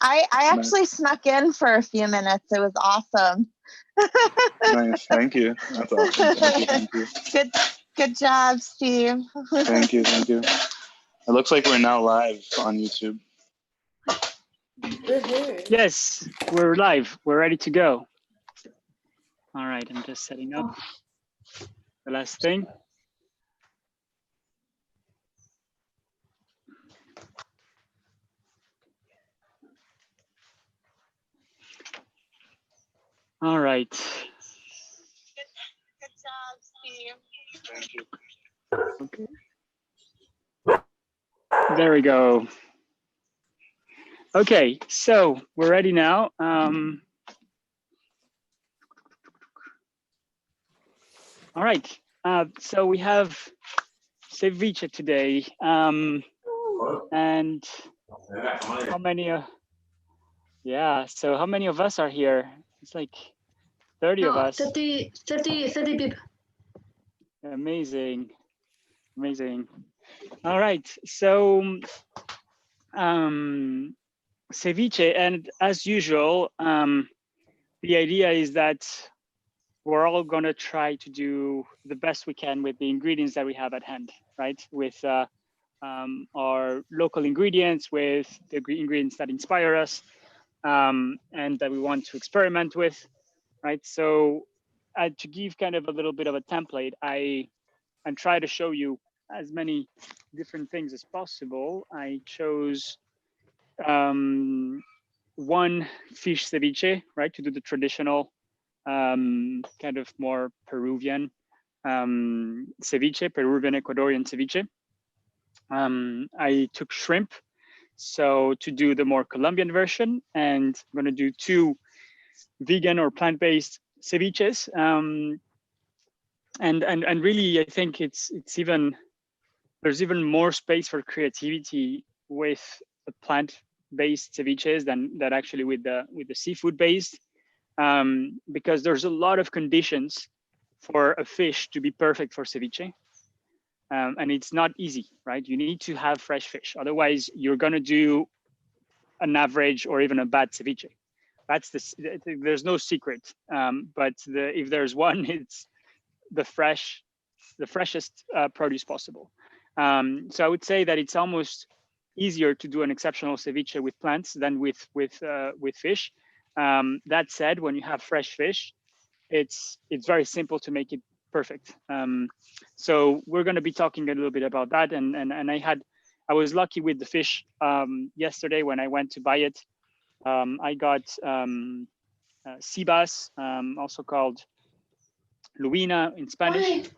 I Nice. actually snuck in for a few minutes. It was awesome. Nice. Thank you. That's awesome. Thank you. Good job, Steve. Thank you. Thank you. It looks like we're now live on YouTube. Yes, we're live. We're ready to go. All right, I'm just setting up the last thing. All right. Good job, Steve. Thank you. Okay. There we go. Okay, so we're ready now. All right, so we have ceviche today. And how many? Yeah, so how many of us are here? It's like 30 of us. 30 people. Amazing, amazing. All right, so ceviche, and as usual, the idea is that we're all gonna try to do the best we can with the ingredients that we have at hand, right? With our local ingredients, with the ingredients that inspire us, and that we want to experiment with, right? So to give kind of a little bit of a template, and try to show you as many different things as possible, I chose one fish ceviche, right, to do the traditional kind of more Peruvian ceviche, Peruvian Ecuadorian ceviche. I took shrimp, so to do the more Colombian version, and I'm going to do 2 vegan or plant-based ceviches. And really, I think there's even more space for creativity with the plant-based ceviches than actually with the seafood-based, because there's a lot of conditions for a fish to be perfect for ceviche. And it's not easy, right? You need to have fresh fish. Otherwise, you're going to do an average or even a bad ceviche. There's no secret. But if there's one, it's the freshest produce possible. So I would say that it's almost easier to do an exceptional ceviche with plants than with fish. That said, when you have fresh fish, it's very simple to make it perfect. So we're going to be talking a little bit about that. And I was lucky with the fish yesterday when I went to buy it. I got sea bass, also called Luina in Spanish.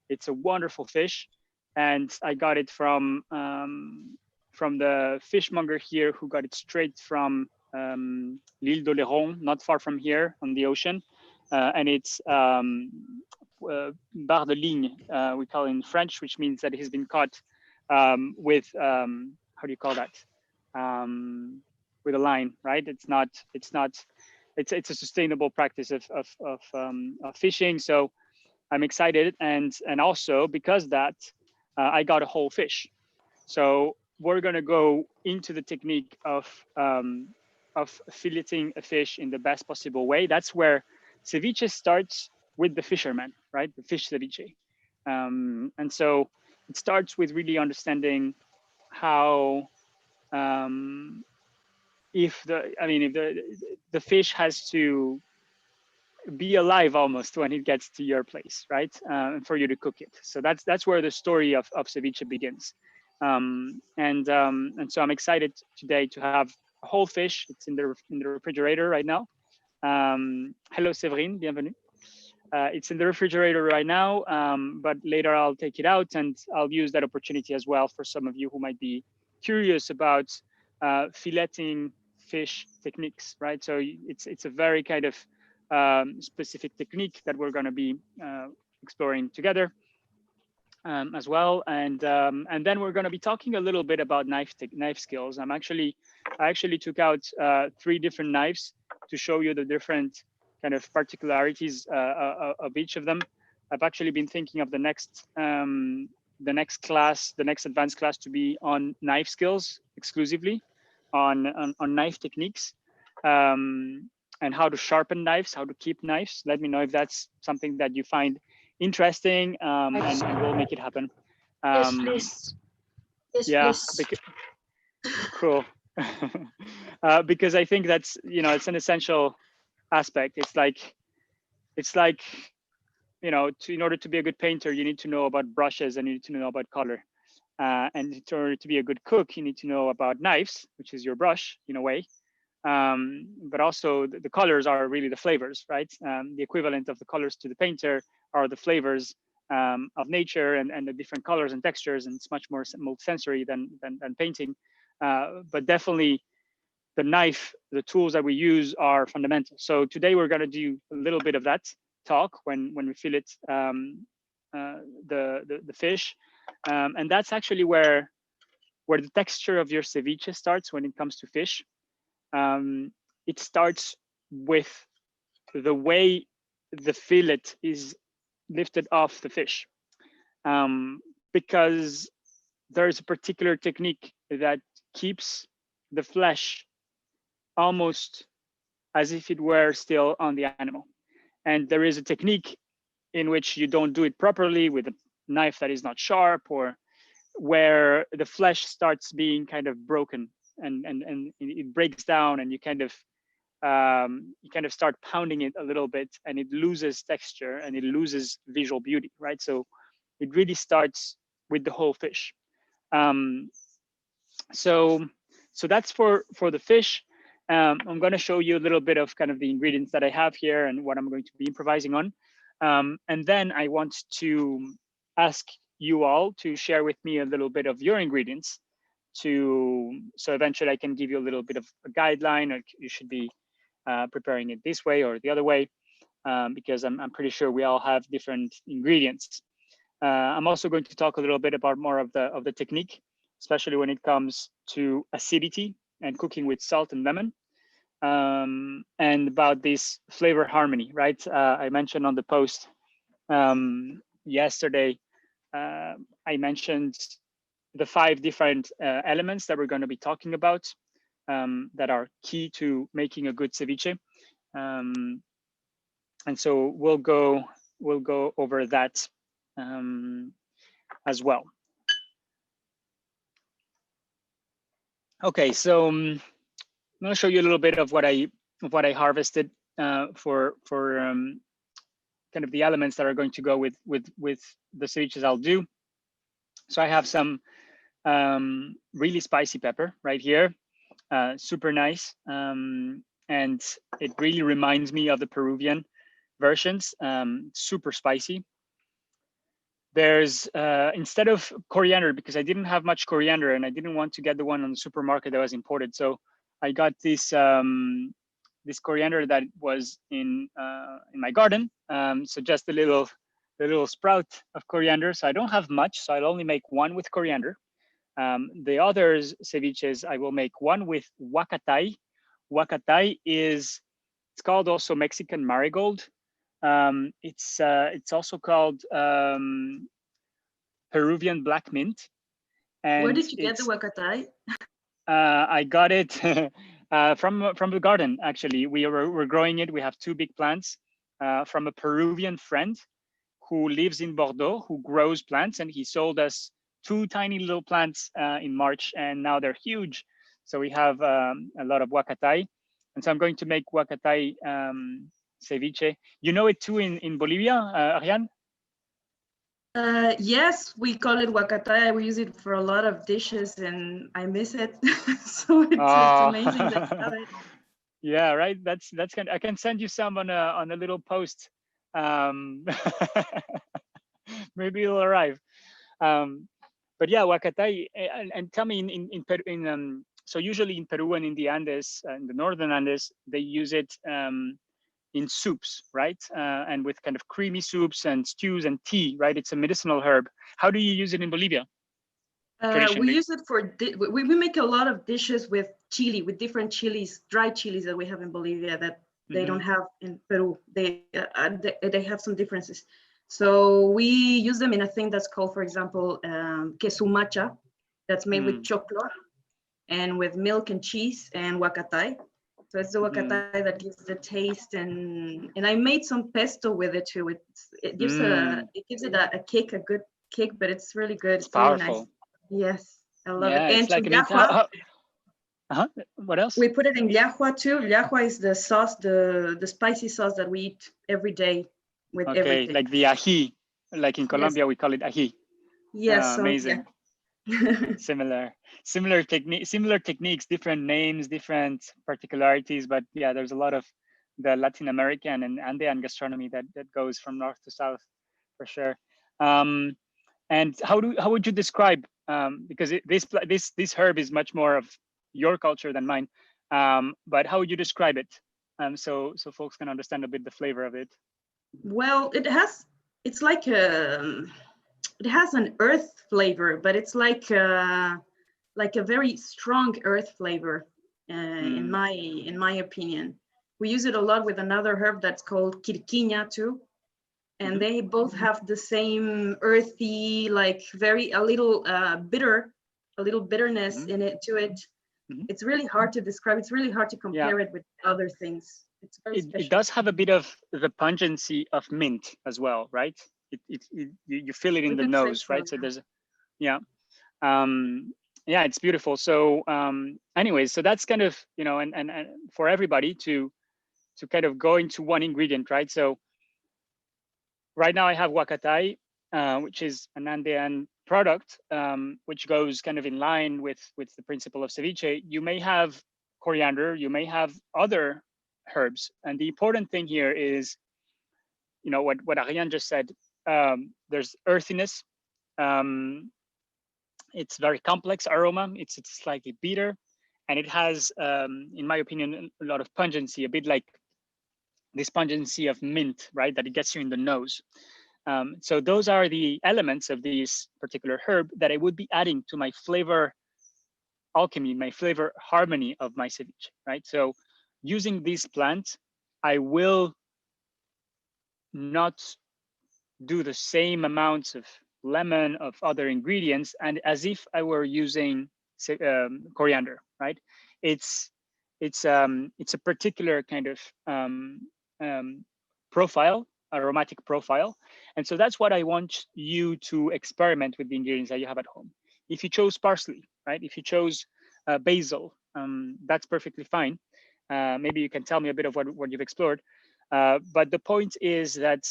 It's a wonderful fish, and I got it from the fishmonger here, who got it straight from l'Île d'Oléron, not far from here on the ocean. And it's barre de ligne, we call it in French, which means that it has been caught with how do you call that? With a line, right? It's a sustainable practice of fishing. So I'm excited, and also because that I got a whole fish. So we're gonna go into the technique of filleting a fish in the best possible way. That's where ceviche starts, with the fisherman, right? The fish ceviche. And so it starts with really understanding how if the fish has to be alive almost when it gets to your place, right? For you to cook it. So that's where the story of ceviche begins. And so I'm excited today to have a whole fish. It's in the refrigerator right now. Hello, Séverine, bienvenue. It's in the refrigerator right now, but later I'll take it out, and I'll use that opportunity as well for some of you who might be curious about filleting fish techniques, right? So it's a very kind of specific technique that we're going to be exploring together as well, and then we're going to be talking a little bit about knife skills. I actually took out 3 different knives to show you the different kind of particularities of each of them. I've actually been thinking of the next advanced class to be on knife skills exclusively. on knife techniques, and how to sharpen knives, how to keep knives. Let me know if that's something that you find interesting, and we'll make it happen. Yes, please. Yes, Yeah, please. cool. Because I think that's, it's an essential aspect. It's like, in order to be a good painter, you need to know about brushes and you need to know about color. And in order to be a good cook, you need to know about knives, which is your brush in a way. But also the colors are really the flavors, right? The equivalent of the colors to the painter are the flavors of nature and the different colors and textures, and it's much more multisensory than painting. But definitely the knife, the tools that we use are fundamental. So today we're going to do a little bit of that talk when we fillet the fish, and that's actually where the texture of your ceviche starts when it comes to fish. It starts with the way the fillet is lifted off the fish, because there's a particular technique that keeps the flesh almost as if it were still on the animal. And there is a technique in which you don't do it properly with a knife that is not sharp, or where the flesh starts being kind of broken and it breaks down, and you kind of start pounding it a little bit, and it loses texture and it loses visual beauty, right? So it really starts with the whole fish. So that's for the fish. I'm going to show you a little bit of kind of the ingredients that I have here and what I'm going to be improvising on. And then I want to ask you all to share with me a little bit of your ingredients, so eventually I can give you a little bit of a guideline, or you should be preparing it this way or the other way, because I'm pretty sure we all have different ingredients. I'm also going to talk a little bit about more of the technique, especially when it comes to acidity and cooking with salt and lemon, and about this flavor harmony, right? I mentioned on the post yesterday, I mentioned the 5 different elements that we're going to be talking about, that are key to making a good ceviche. And so we'll go over that as well. Okay, so I'm going to show you a little bit of what I harvested for kind of the elements that are going to go with the ceviches I'll do. So I have some really spicy pepper right here, super nice, and it really reminds me of the Peruvian versions, super spicy. There's instead of coriander, because I didn't have much coriander and I didn't want to get the one on the supermarket that was imported, so I got this this coriander that was in my garden. So just a little sprout of coriander. So I don't have much, so I'll only make one with coriander. The others ceviches, I will make one with huacatay. Huacatay it's called also Mexican marigold. It's also called Peruvian black mint. And where did you get the huacatay? I got it from the garden. Actually, we're growing it. We have 2 big plants from a Peruvian friend who lives in Bordeaux, who grows plants, and he sold us 2 tiny little plants in March, and now they're huge. So we have a lot of huacatay, and so I'm going to make huacatay ceviche. You know it too in Bolivia, Ariane? Yes, we call it huacatay. We use it for a lot of dishes, and I miss it. So it's amazing that you have it. Yeah, right. That's kind. I can send you some on a little post. Maybe it'll arrive. But yeah, huacatay. And tell me, in so usually in Peru and in the Andes, in the northern Andes, they use it in soups, right? And with kind of creamy soups and stews and tea, right? It's a medicinal herb. How do you use it in Bolivia? We use it for, we make a lot of dishes with chili, with different chilies, dry chilies that we have in Bolivia that they don't have in Peru. They have some differences. So we use them in a thing that's called, for example, queso macha, that's made with choclo. and with milk and cheese and huacatay. So it's the huacatay that gives the taste, and I made some pesto with it too. It gives it a kick, a good kick, but it's really good. It's powerful. Really nice. Yes, I love it. It's And like llajua, what else? we put it in llajua too. Llajua is the sauce, the spicy sauce that we eat every day with everything. Like the ají, like in Colombia we call it ají. Yes, amazing. Yeah. similar techniques, different names, different particularities, but yeah, there's a lot of the Latin American and Andean gastronomy that goes from north to south for sure. And how would you describe, because this herb is much more of your culture than mine, but how would you describe it, so folks can understand a bit the flavor of it? Well, it has an earth flavor, but it's like a very strong earth flavor, in my opinion. We use it a lot with another herb that's called quirquiña too, and they both have the same earthy, like a little bitterness in it to it. It's really hard to describe. It's really hard to compare it with other things. It's very special. It does have a bit of the pungency of mint as well, right? You feel it in the nose, right? So there's, it's beautiful. So anyways, so that's kind of, and for everybody to kind of go into one ingredient, right? So right now I have huacatay, which is an Andean product, which goes kind of in line with the principle of ceviche. You may have coriander, you may have other herbs, and the important thing here is, what Ariane just said. There's earthiness. It's very complex aroma. It's slightly bitter, and it has, in my opinion, a lot of pungency, a bit like this pungency of mint, right? That it gets you in the nose. So those are the elements of this particular herb that I would be adding to my flavor alchemy, my flavor harmony of my ceviche, right? So using these plants, I will not do the same amounts of lemon, of other ingredients, and as if I were using coriander, right? It's a particular kind of profile, aromatic profile, and so that's what I want you to experiment with the ingredients that you have at home. If you chose parsley, right? If you chose basil, that's perfectly fine. Maybe you can tell me a bit of what you've explored, but the point is that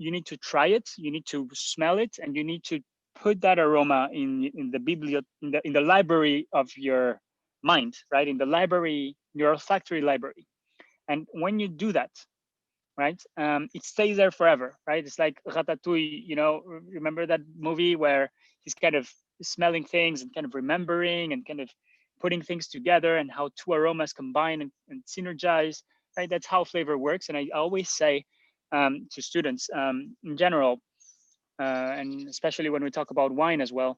you need to try it, you need to smell it, and you need to put that aroma in the library of your mind, right? In the library, your olfactory library. And when you do that, right, it stays there forever, right? It's like Ratatouille, remember that movie where he's kind of smelling things and kind of remembering and kind of putting things together, and how two aromas combine and synergize, right? That's how flavor works. And I always say to students in general, and especially when we talk about wine as well,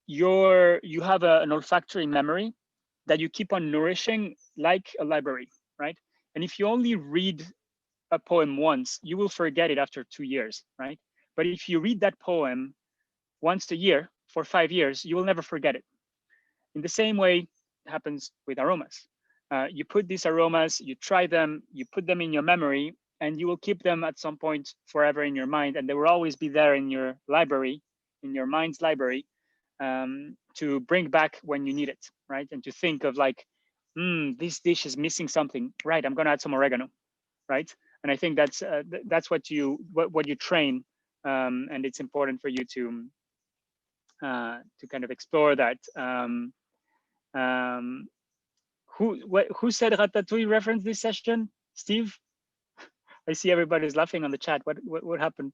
you have an olfactory memory that you keep on nourishing like a library, right? And if you only read a poem once, you will forget it after 2 years, right? But if you read that poem once a year for 5 years, you will never forget it. In the same way, it happens with aromas. You put these aromas, you try them, you put them in your memory, and you will keep them at some point forever in your mind, and they will always be there in your library, in your mind's library, to bring back when you need it, right? And to think of like, this dish is missing something, right? I'm gonna add some oregano, right? And I think that's what you train, and it's important for you to kind of explore that. Who said Ratatouille referenced this session? Steve? I see everybody's laughing on the chat. What happened?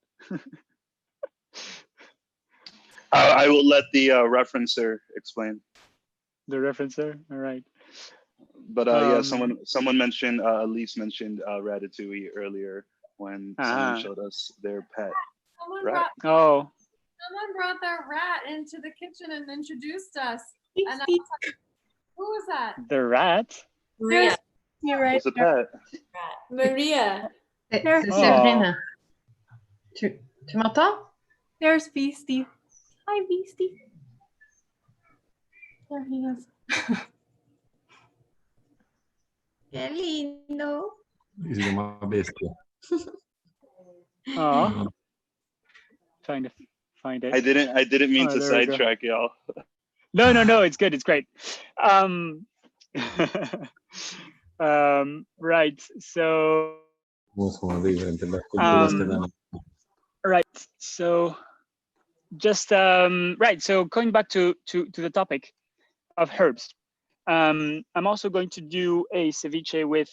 I will let the referencer explain. The referencer, all right. But yeah, someone mentioned, Elise mentioned Ratatouille earlier when someone showed us their pet rat. Someone brought their rat into the kitchen and introduced us. And I was like, who was that? The rat? Maria. You're right. What's the pet? Maria. C'est Sabrina. Tu m'entends? There's Beastie. Hi, Beastie. There he is. Qué lindo. Si se llama bestia. Oh, trying to find it. I didn't mean to there we go. sidetrack y'all. No, it's good. It's great. Right. So. Right. So, just right. So going back to the topic of herbs, I'm also going to do a ceviche with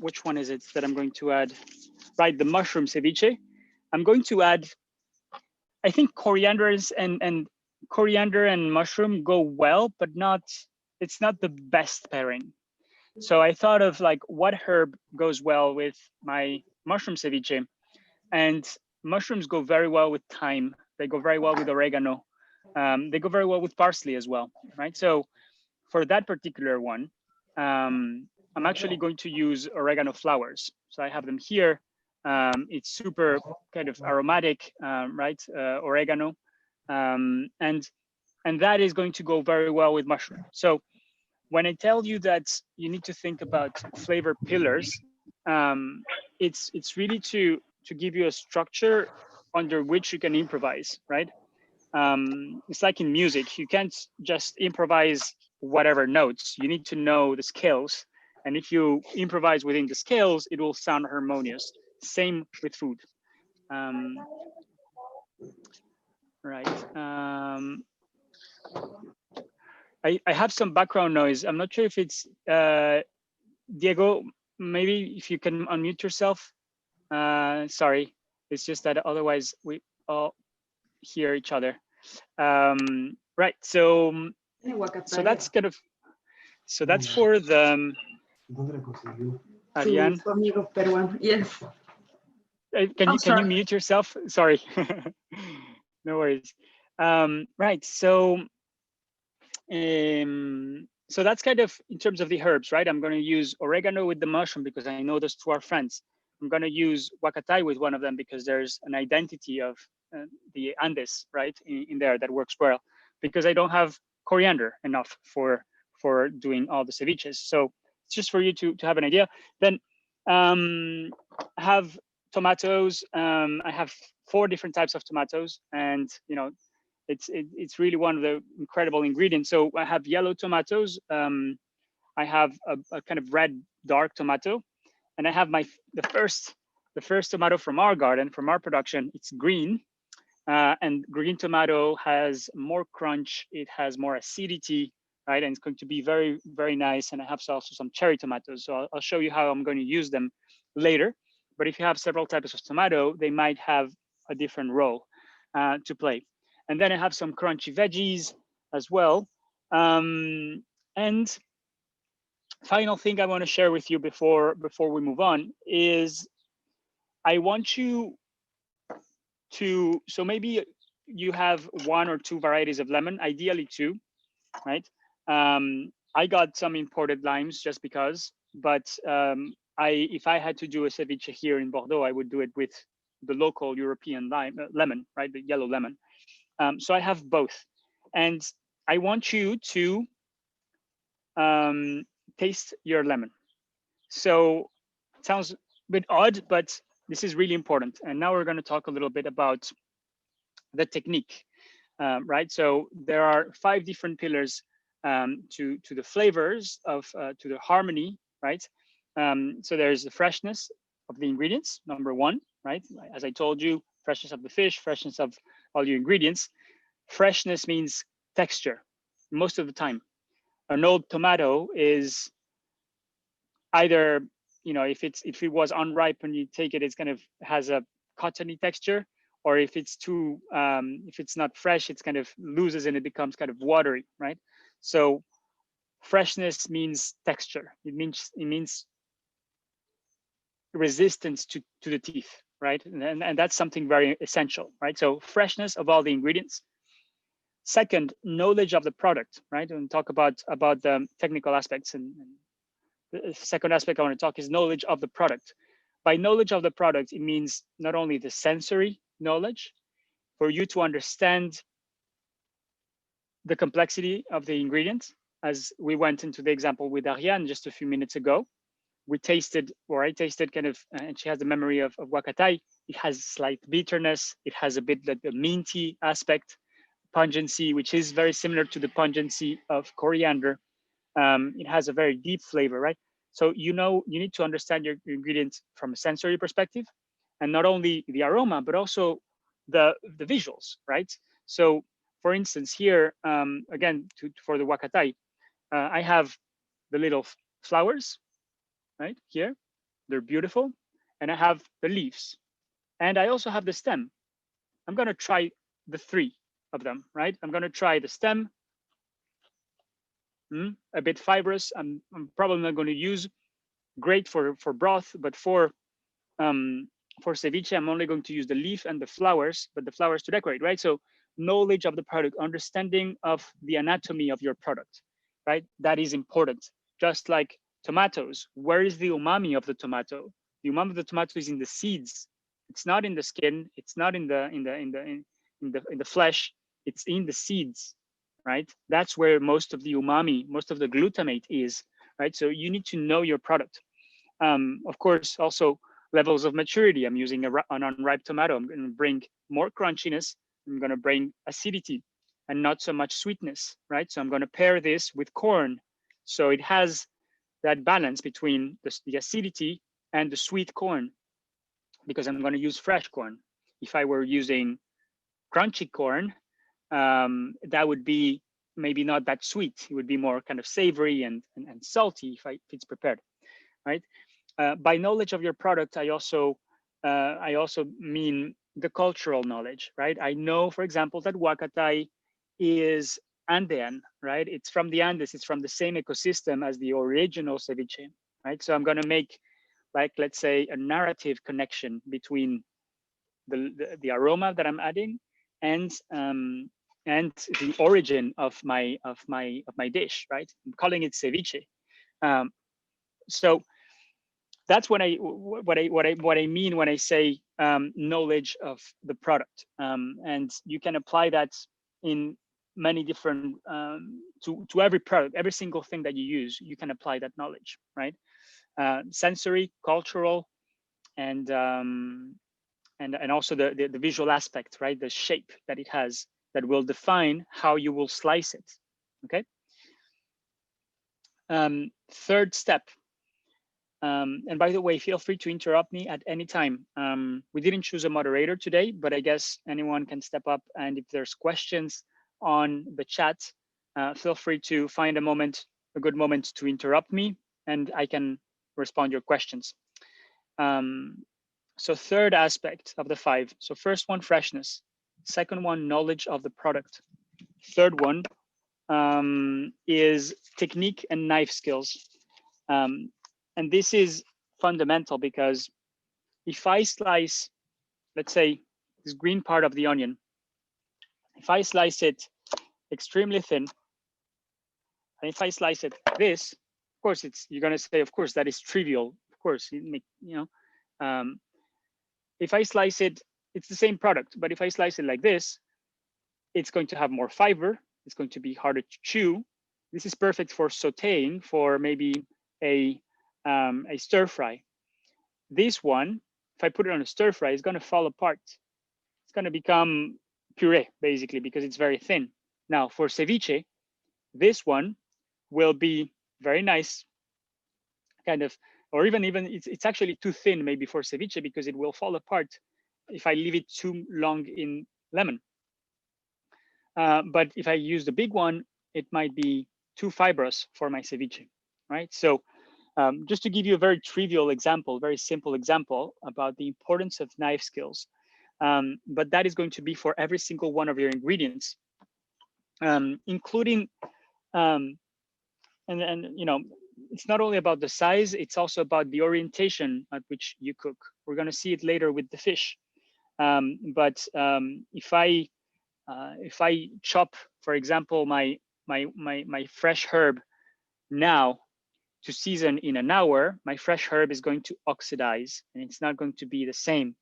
which one is it that I'm going to add? Right, the mushroom ceviche. I'm going to add, I think coriander and mushroom go well, but it's not the best pairing. So I thought of like what herb goes well with my mushroom ceviche, and mushrooms go very well with thyme. They go very well with oregano. They go very well with parsley as well, right? So for that particular one, I'm actually going to use oregano flowers. So I have them here. It's super kind of aromatic, right? Oregano, and that is going to go very well with mushroom. So when I tell you that you need to think about flavor pillars, it's really to give you a structure under which you can improvise, right? It's like in music, you can't just improvise whatever notes. You need to know the scales, and if you improvise within the scales, it will sound harmonious. Same with food. Right. I have some background noise. I'm not sure if it's Diego. Maybe if you can unmute yourself. Sorry, it's just that otherwise we all hear each other. Right. So that's kind of. So that's for the. Ariane. Yes. Can you mute yourself? Sorry. No worries. Right. So that's kind of in terms of the herbs, right? I'm going to use oregano with the mushroom because I know those two are friends. I'm going to use huacatay with one of them because there's an identity of the Andes, right, in there that works well. Because I don't have coriander enough for doing all the ceviches. So it's just for you to have an idea. Then I have tomatoes. I have 4 different types of tomatoes, and you know, it's really one of the incredible ingredients. So I have yellow tomatoes. I have a kind of red dark tomato, and I have the first tomato from our garden, from our production. It's green, and green tomato has more crunch. It has more acidity, right? And it's going to be very, very nice. And I have also some cherry tomatoes. So I'll show you how I'm going to use them later. But if you have several types of tomato, they might have a different role to play. And then I have some crunchy veggies as well. And final thing I want to share with you before we move on is I want you to, so maybe you have 1 or 2 varieties of lemon, ideally 2, right? I got some imported limes just because, but if I had to do a ceviche here in Bordeaux, I would do it with the local European lemon, right? The yellow lemon. So I have both. And I want you to taste your lemon. So it sounds a bit odd, but this is really important. And now we're going to talk a little bit about the technique, right? So there are 5 different pillars to the flavors to the harmony, right? So there's the freshness of the ingredients, number 1, right? As I told you, freshness of the fish, freshness of all your ingredients. Freshness means texture most of the time. An old tomato is either, you know, if it was unripe and you take it, it's kind of has a cottony texture, or if it's too, if it's not fresh, it's kind of loses and it becomes kind of watery, right? So freshness means texture. It means resistance to the teeth, right? And that's something very essential, right? So freshness of all the ingredients. Second, knowledge of the product, right? And talk about the technical aspects. And the second aspect I want to talk is knowledge of the product. By knowledge of the product, it means not only the sensory knowledge, for you to understand the complexity of the ingredients. As we went into the example with Ariane just a few minutes ago, we tasted, or I tasted kind of, and she has the memory of huacatai. It has slight bitterness. It has a bit like the minty aspect, pungency, which is very similar to the pungency of coriander. It has a very deep flavor, right? So you need to understand your ingredients from a sensory perspective, and not only the aroma, but also the visuals, right? So for instance, here, again, for the huacatai, I have the little flowers, right here. They're beautiful. And I have the leaves. And I also have the stem. I'm going to try the three of them, right? I'm going to try the stem. A bit fibrous. I'm probably not going to use, great for broth, but for ceviche, I'm only going to use the leaf and the flowers, but the flowers to decorate, right? So knowledge of the product, understanding of the anatomy of your product, right? That is important. Just like tomatoes, where is the umami of the tomato? The umami of the tomato is in the seeds. It's not in the skin. It's not in the flesh. It's in the seeds, right? That's where most of the umami, most of the glutamate is, right? So you need to know your product. Of course, also levels of maturity. I'm using an unripe tomato. I'm going to bring more crunchiness. I'm going to bring acidity and not so much sweetness, right? So I'm going to pair this with corn. So it has that balance between the acidity and the sweet corn, because I'm going to use fresh corn. If I were using crunchy corn, that would be maybe not that sweet. It would be more kind of savory and salty if it's prepared, right? By knowledge of your product, I also mean the cultural knowledge, right? I know, for example, that huacatai is Andean, right? It's from the Andes. It's from the same ecosystem as the original ceviche, right? So I'm going to make, like, let's say, a narrative connection between the aroma that I'm adding and the origin of my dish, right? I'm calling it ceviche. So that's what I mean when I say knowledge of the product, and you can apply that in many different to every product, every single thing that you use. You can apply that knowledge, right? Sensory, cultural, and also the visual aspect, right? The shape that it has that will define how you will slice it. Okay. Third step. And by the way, feel free to interrupt me at any time. We didn't choose a moderator today, but I guess anyone can step up. And if there's questions on the chat, feel free to find a good moment to interrupt me, and I can respond your questions. So third aspect of the 5. So first one, freshness. Second one, knowledge of the product. Third one is technique and knife skills. And this is fundamental, because if I slice, let's say, this green part of the onion, if I slice it extremely thin, and if I slice it like this, of course, you're going to say, of course, that is trivial. Of course, if I slice it, it's the same product, but if I slice it like this, it's going to have more fiber. It's going to be harder to chew. This is perfect for sauteing, for maybe a stir fry. This one, if I put it on a stir fry, it's going to fall apart. It's going to become puree, basically, because it's very thin. Now, for ceviche, this one will be very nice, kind of, or even it's actually too thin maybe for ceviche, because it will fall apart if I leave it too long in lemon. But if I use the big one, it might be too fibrous for my ceviche, right? So just to give you a very trivial example, very simple example about the importance of knife skills. But that is going to be for every single one of your ingredients, including, and it's not only about the size, it's also about the orientation at which you cook. We're going to see it later with the fish. But if I chop, for example, my fresh herb now to season in an hour, my fresh herb is going to oxidize, and it's not going to be the same.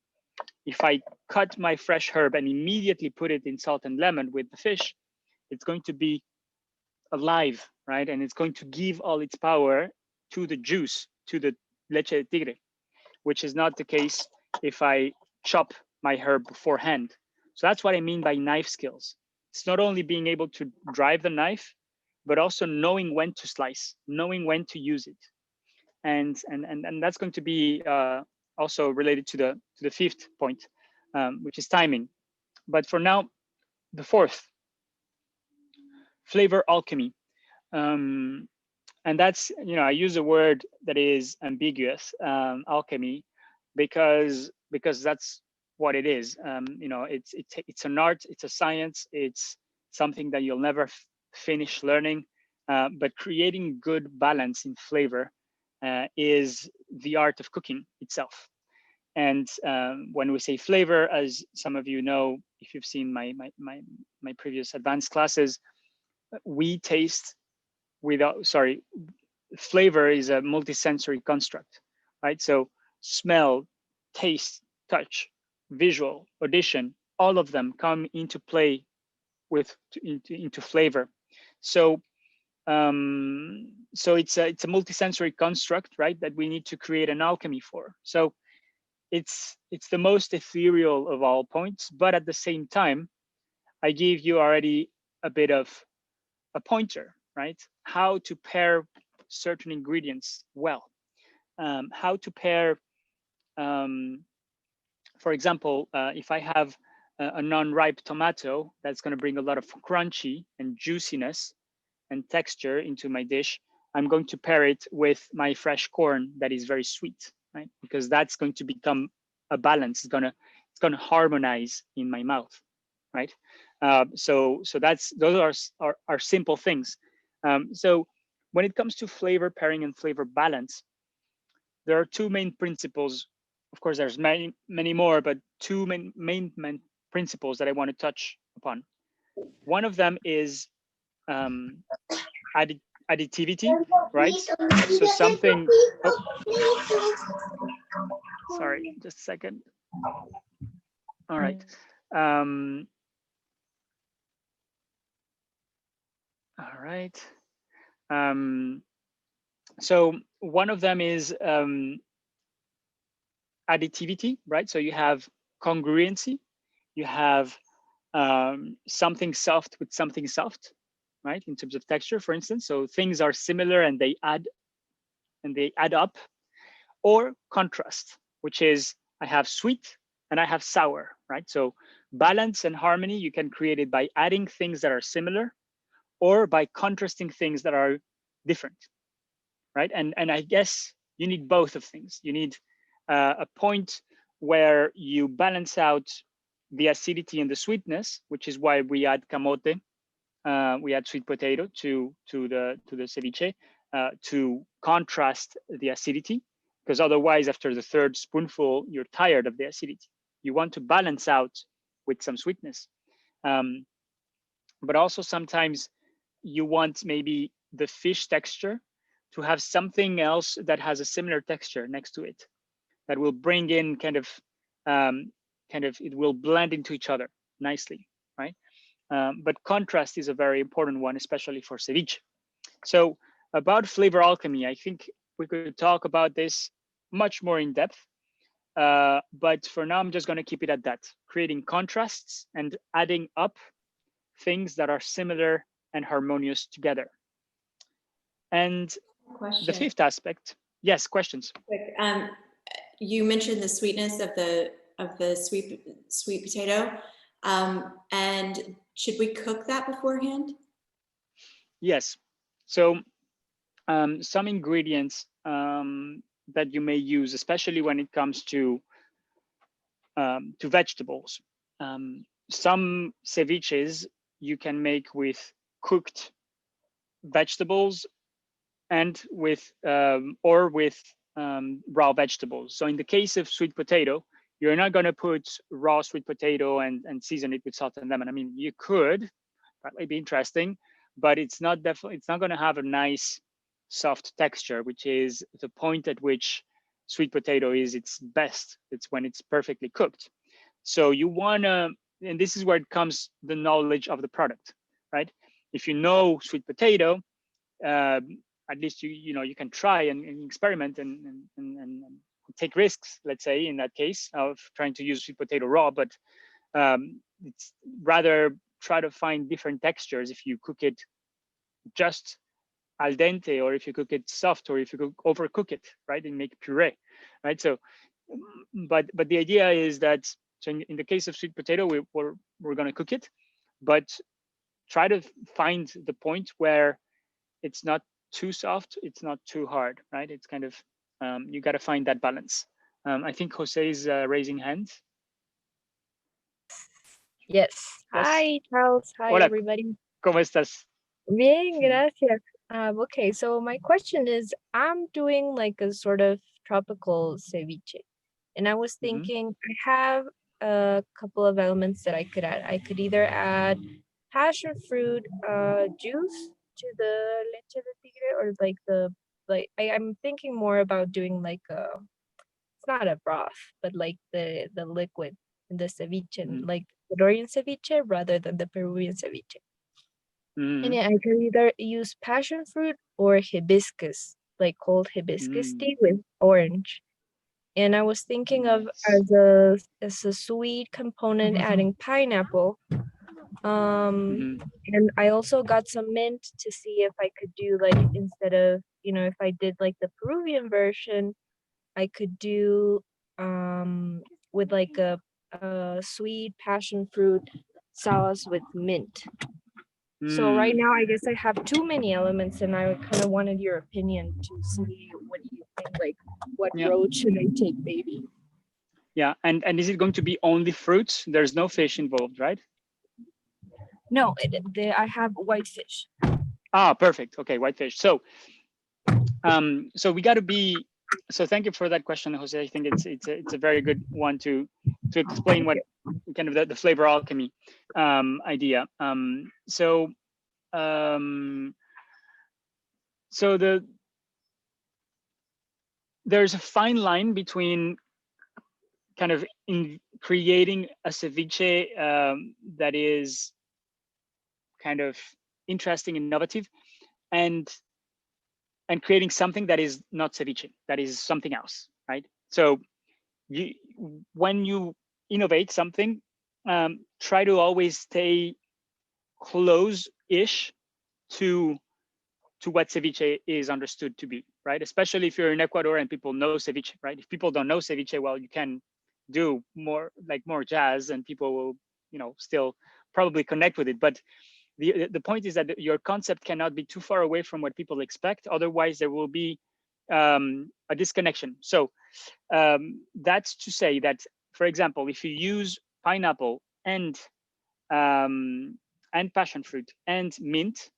If I cut my fresh herb and immediately put it in salt and lemon with the fish, it's going to be alive, right? And it's going to give all its power to the juice, to the leche de tigre, which is not the case if I chop my herb beforehand. So that's what I mean by knife skills. It's not only being able to drive the knife, but also knowing when to slice, knowing when to use it. And that's going to be also related to the fifth point, which is timing. But for now, the fourth, flavor alchemy. And that's, I use a word that is ambiguous, alchemy, because that's what it is. It's an art, it's a science, it's something that you'll never finish learning. But creating good balance in flavor is the art of cooking itself. And when we say flavor, as some of you know, if you've seen my previous advanced classes, we taste flavor is a multisensory construct, right? So smell, taste, touch, visual, audition, all of them come into play into flavor. So it's a multisensory construct, right, that we need to create an alchemy for. So it's the most ethereal of all points, but at the same time, I gave you already a bit of a pointer, right? How to pair certain ingredients well, how to pair, for example, if I have a non-ripe tomato, that's going to bring a lot of crunchy and juiciness and texture into my dish. I'm going to pair it with my fresh corn that is very sweet, right? Because that's going to become a balance. It's gonna harmonize in my mouth, right? So those are simple things. So when it comes to flavor pairing and flavor balance, there are two main principles. Of course, there's many more, but two main principles that I want to touch upon. One of them is additivity, right? So something. Oh, sorry, just a second. All right. All right. So one of them is additivity, right? So you have congruency, you have something soft with something soft, right? In terms of texture, for instance. So things are similar and they add up. Or contrast, which is I have sweet and I have sour, right? So balance and harmony, you can create it by adding things that are similar or by contrasting things that are different, right? And I guess you need both of things. You need a point where you balance out the acidity and the sweetness, which is why we add camote, we add sweet potato to the ceviche to contrast the acidity, because otherwise after the third spoonful, you're tired of the acidity. You want to balance out with some sweetness. But also sometimes you want maybe the fish texture to have something else that has a similar texture next to it that will bring in kind of it will blend into each other nicely, right? But contrast is a very important one, especially for ceviche. So about flavor alchemy, I think we could talk about this much more in depth. But for now, I'm just going to keep it at that, creating contrasts and adding up things that are similar and harmonious together. And the fifth aspect, yes, questions. You mentioned the sweetness of the sweet potato, and should we cook that beforehand? Yes. So some ingredients that you may use, especially when it comes to vegetables. Some ceviches you can make with cooked vegetables and with raw vegetables. So in the case of sweet potato, you're not going to put raw sweet potato and season it with salt and lemon. I mean, you could, that might be interesting, but it's not going to have a nice soft texture, which is the point at which sweet potato is its best. It's when it's perfectly cooked. So you want to, and this is where it comes the knowledge of the product, right? if you know sweet potato, at least you can try and experiment and take risks, let's say, in that case of trying to use sweet potato raw, but it's rather try to find different textures if you cook it just al dente, or if you cook it soft, or if you overcook it, right, and make puree, right? So, but the idea is that, so in the case of sweet potato, we're going to cook it, but try to find the point where it's not too soft, it's not too hard, right? It's kind of, you got to find that balance. I think Jose is raising hands. Yes. Hi, Charles. Hi, Hola. everybody. ¿Cómo estás? Bien, gracias. Okay, so my question is, I'm doing like a sort of tropical ceviche, and I was thinking I have a couple of elements that I could add. I could either add passion fruit juice to the leche de tigre, or like I'm thinking more about doing like it's not a broth, but like the liquid in the ceviche, like Ecuadorian ceviche rather than the Peruvian ceviche. And yeah, I could either use passion fruit or hibiscus, like cold hibiscus tea with orange. And I was thinking of as a sweet component adding pineapple. And I also got some mint to see if I could do like, instead of, if I did like the Peruvian version, I could do with like a sweet passion fruit sauce with mint. So right now, I guess I have too many elements, and I kind of wanted your opinion to see, what do you think, like what road should I take, maybe? Yeah, and is it going to be only fruits? There's no fish involved, right? No, I have white fish. Ah, perfect. Okay, white fish. So, so we got to be. So thank you for that question, Jose. I think it's a very good one to explain what kind of the flavor alchemy idea. So there's a fine line between kind of in creating a ceviche that is kind of interesting, innovative, and creating something that is not ceviche, that is something else, right? So when you innovate something, try to always stay close-ish to what ceviche is understood to be, right? Especially if you're in Ecuador and people know ceviche, right? If people don't know ceviche, well, you can do more jazz, and people will, still probably connect with it. But the point is that your concept cannot be too far away from what people expect. Otherwise, there will be a disconnection. So that's to say that, for example, if you use pineapple and passion fruit and mint,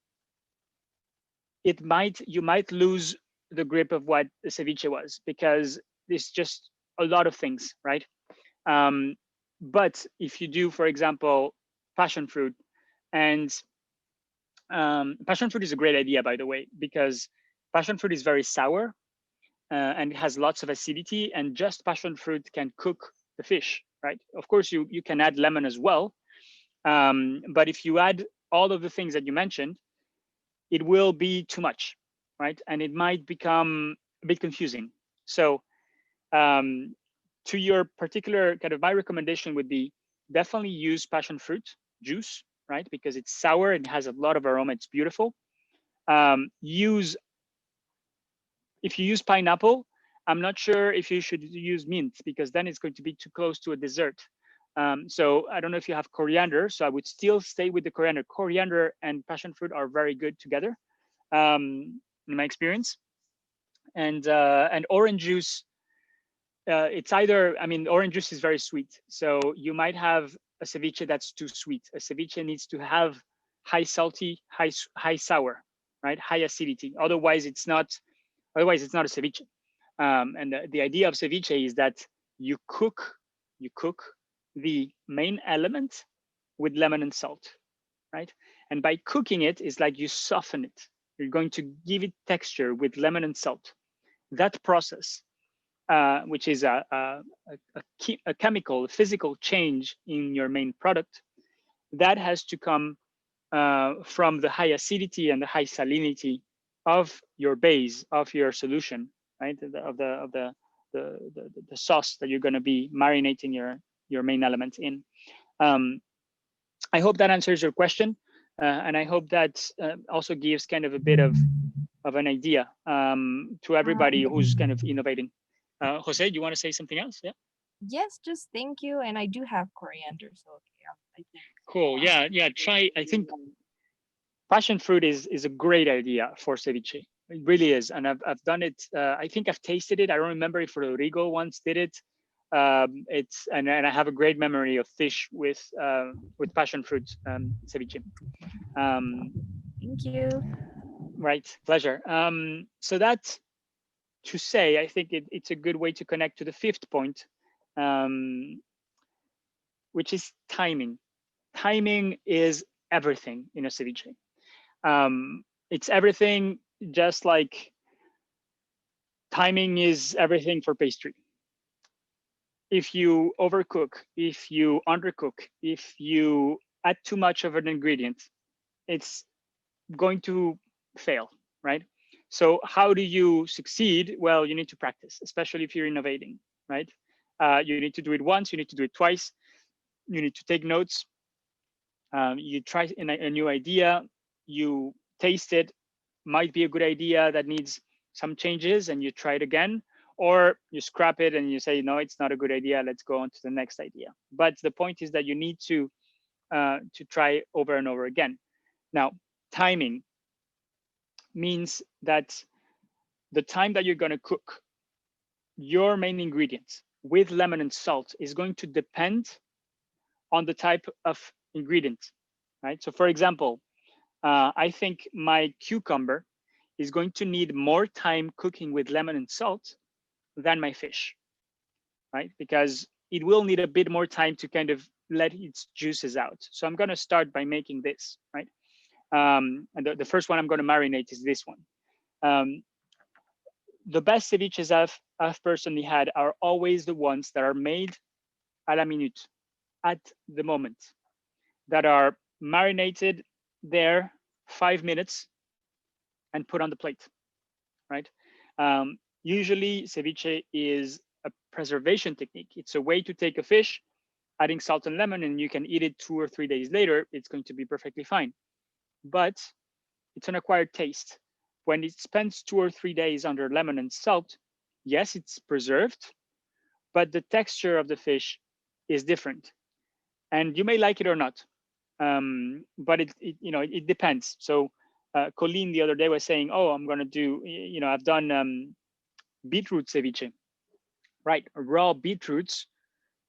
you might lose the grip of what the ceviche was, because it's just a lot of things, right? But if you do, for example, passion fruit, and passion fruit is a great idea, by the way, because passion fruit is very sour and it has lots of acidity, and just passion fruit can cook the fish, right? Of course, you can add lemon as well, but if you add all of the things that you mentioned, it will be too much, right? And it might become a bit confusing. So to your particular kind of, my recommendation would be definitely use passion fruit juice, right? Because it's sour and has a lot of aroma, it's beautiful. If you use pineapple, I'm not sure if you should use mint, because then it's going to be too close to a dessert. So I don't know if you have coriander, so I would still stay with the coriander. Coriander and passion fruit are very good together, in my experience. And orange juice, it's either, orange juice is very sweet, so you might have a ceviche that's too sweet. A ceviche needs to have high salty, high sour, right? High acidity. Otherwise, it's not a ceviche. And the idea of ceviche is that you cook the main element with lemon and salt, right? And by cooking it, it's like you soften it. You're going to give it texture with lemon and salt. That process, which is a chemical, physical change in your main product, that has to come from the high acidity and the high salinity of your base, of your solution, right? Of the sauce that you're going to be marinating your main element in. I hope that answers your question, and I hope that also gives kind of a bit of an idea to everybody who's kind of innovating. Jose, do you want to say something else? Yeah. Yes, just thank you. And I do have coriander, so okay, I think. Cool. Yeah. Try. I think passion fruit is a great idea for ceviche. It really is, and I've done it. I think I've tasted it. I don't remember if Rodrigo once did it. It's and I have a great memory of fish with passion fruit ceviche. Thank you. Right, pleasure. So that's to say, I think it's a good way to connect to the fifth point, which is timing. Timing is everything in a ceviche. It's everything, just like timing is everything for pastry. If you overcook, if you undercook, if you add too much of an ingredient, it's going to fail, right? So how do you succeed? Well, you need to practice, especially if you're innovating, right? You need to do it once, you need to do it twice, you need to take notes. You try a new idea, you taste it, might be a good idea that needs some changes, and you try it again, or you scrap it and you say, no, it's not a good idea, let's go on to the next idea. But the point is that you need to try over and over again. Now, timing means that the time that you're going to cook your main ingredients with lemon and salt is going to depend on the type of ingredient, right? So for example, I think my cucumber is going to need more time cooking with lemon and salt than my fish, right? Because it will need a bit more time to kind of let its juices out. So I'm going to start by making this, right? And the first one I'm going to marinate is this one. The best ceviches I've personally had are always the ones that are made a la minute, at the moment, that are marinated there 5 minutes and put on the plate, right? Usually ceviche is a preservation technique. It's a way to take a fish, adding salt and lemon, and you can eat it 2 or 3 days later. It's going to be perfectly fine. But it's an acquired taste. When it spends 2 or 3 days under lemon and salt, yes, it's preserved, but the texture of the fish is different. And you may like it or not, but it depends. So Colleen the other day was saying, oh, I'm gonna do, I've done beetroot ceviche, right? Raw beetroots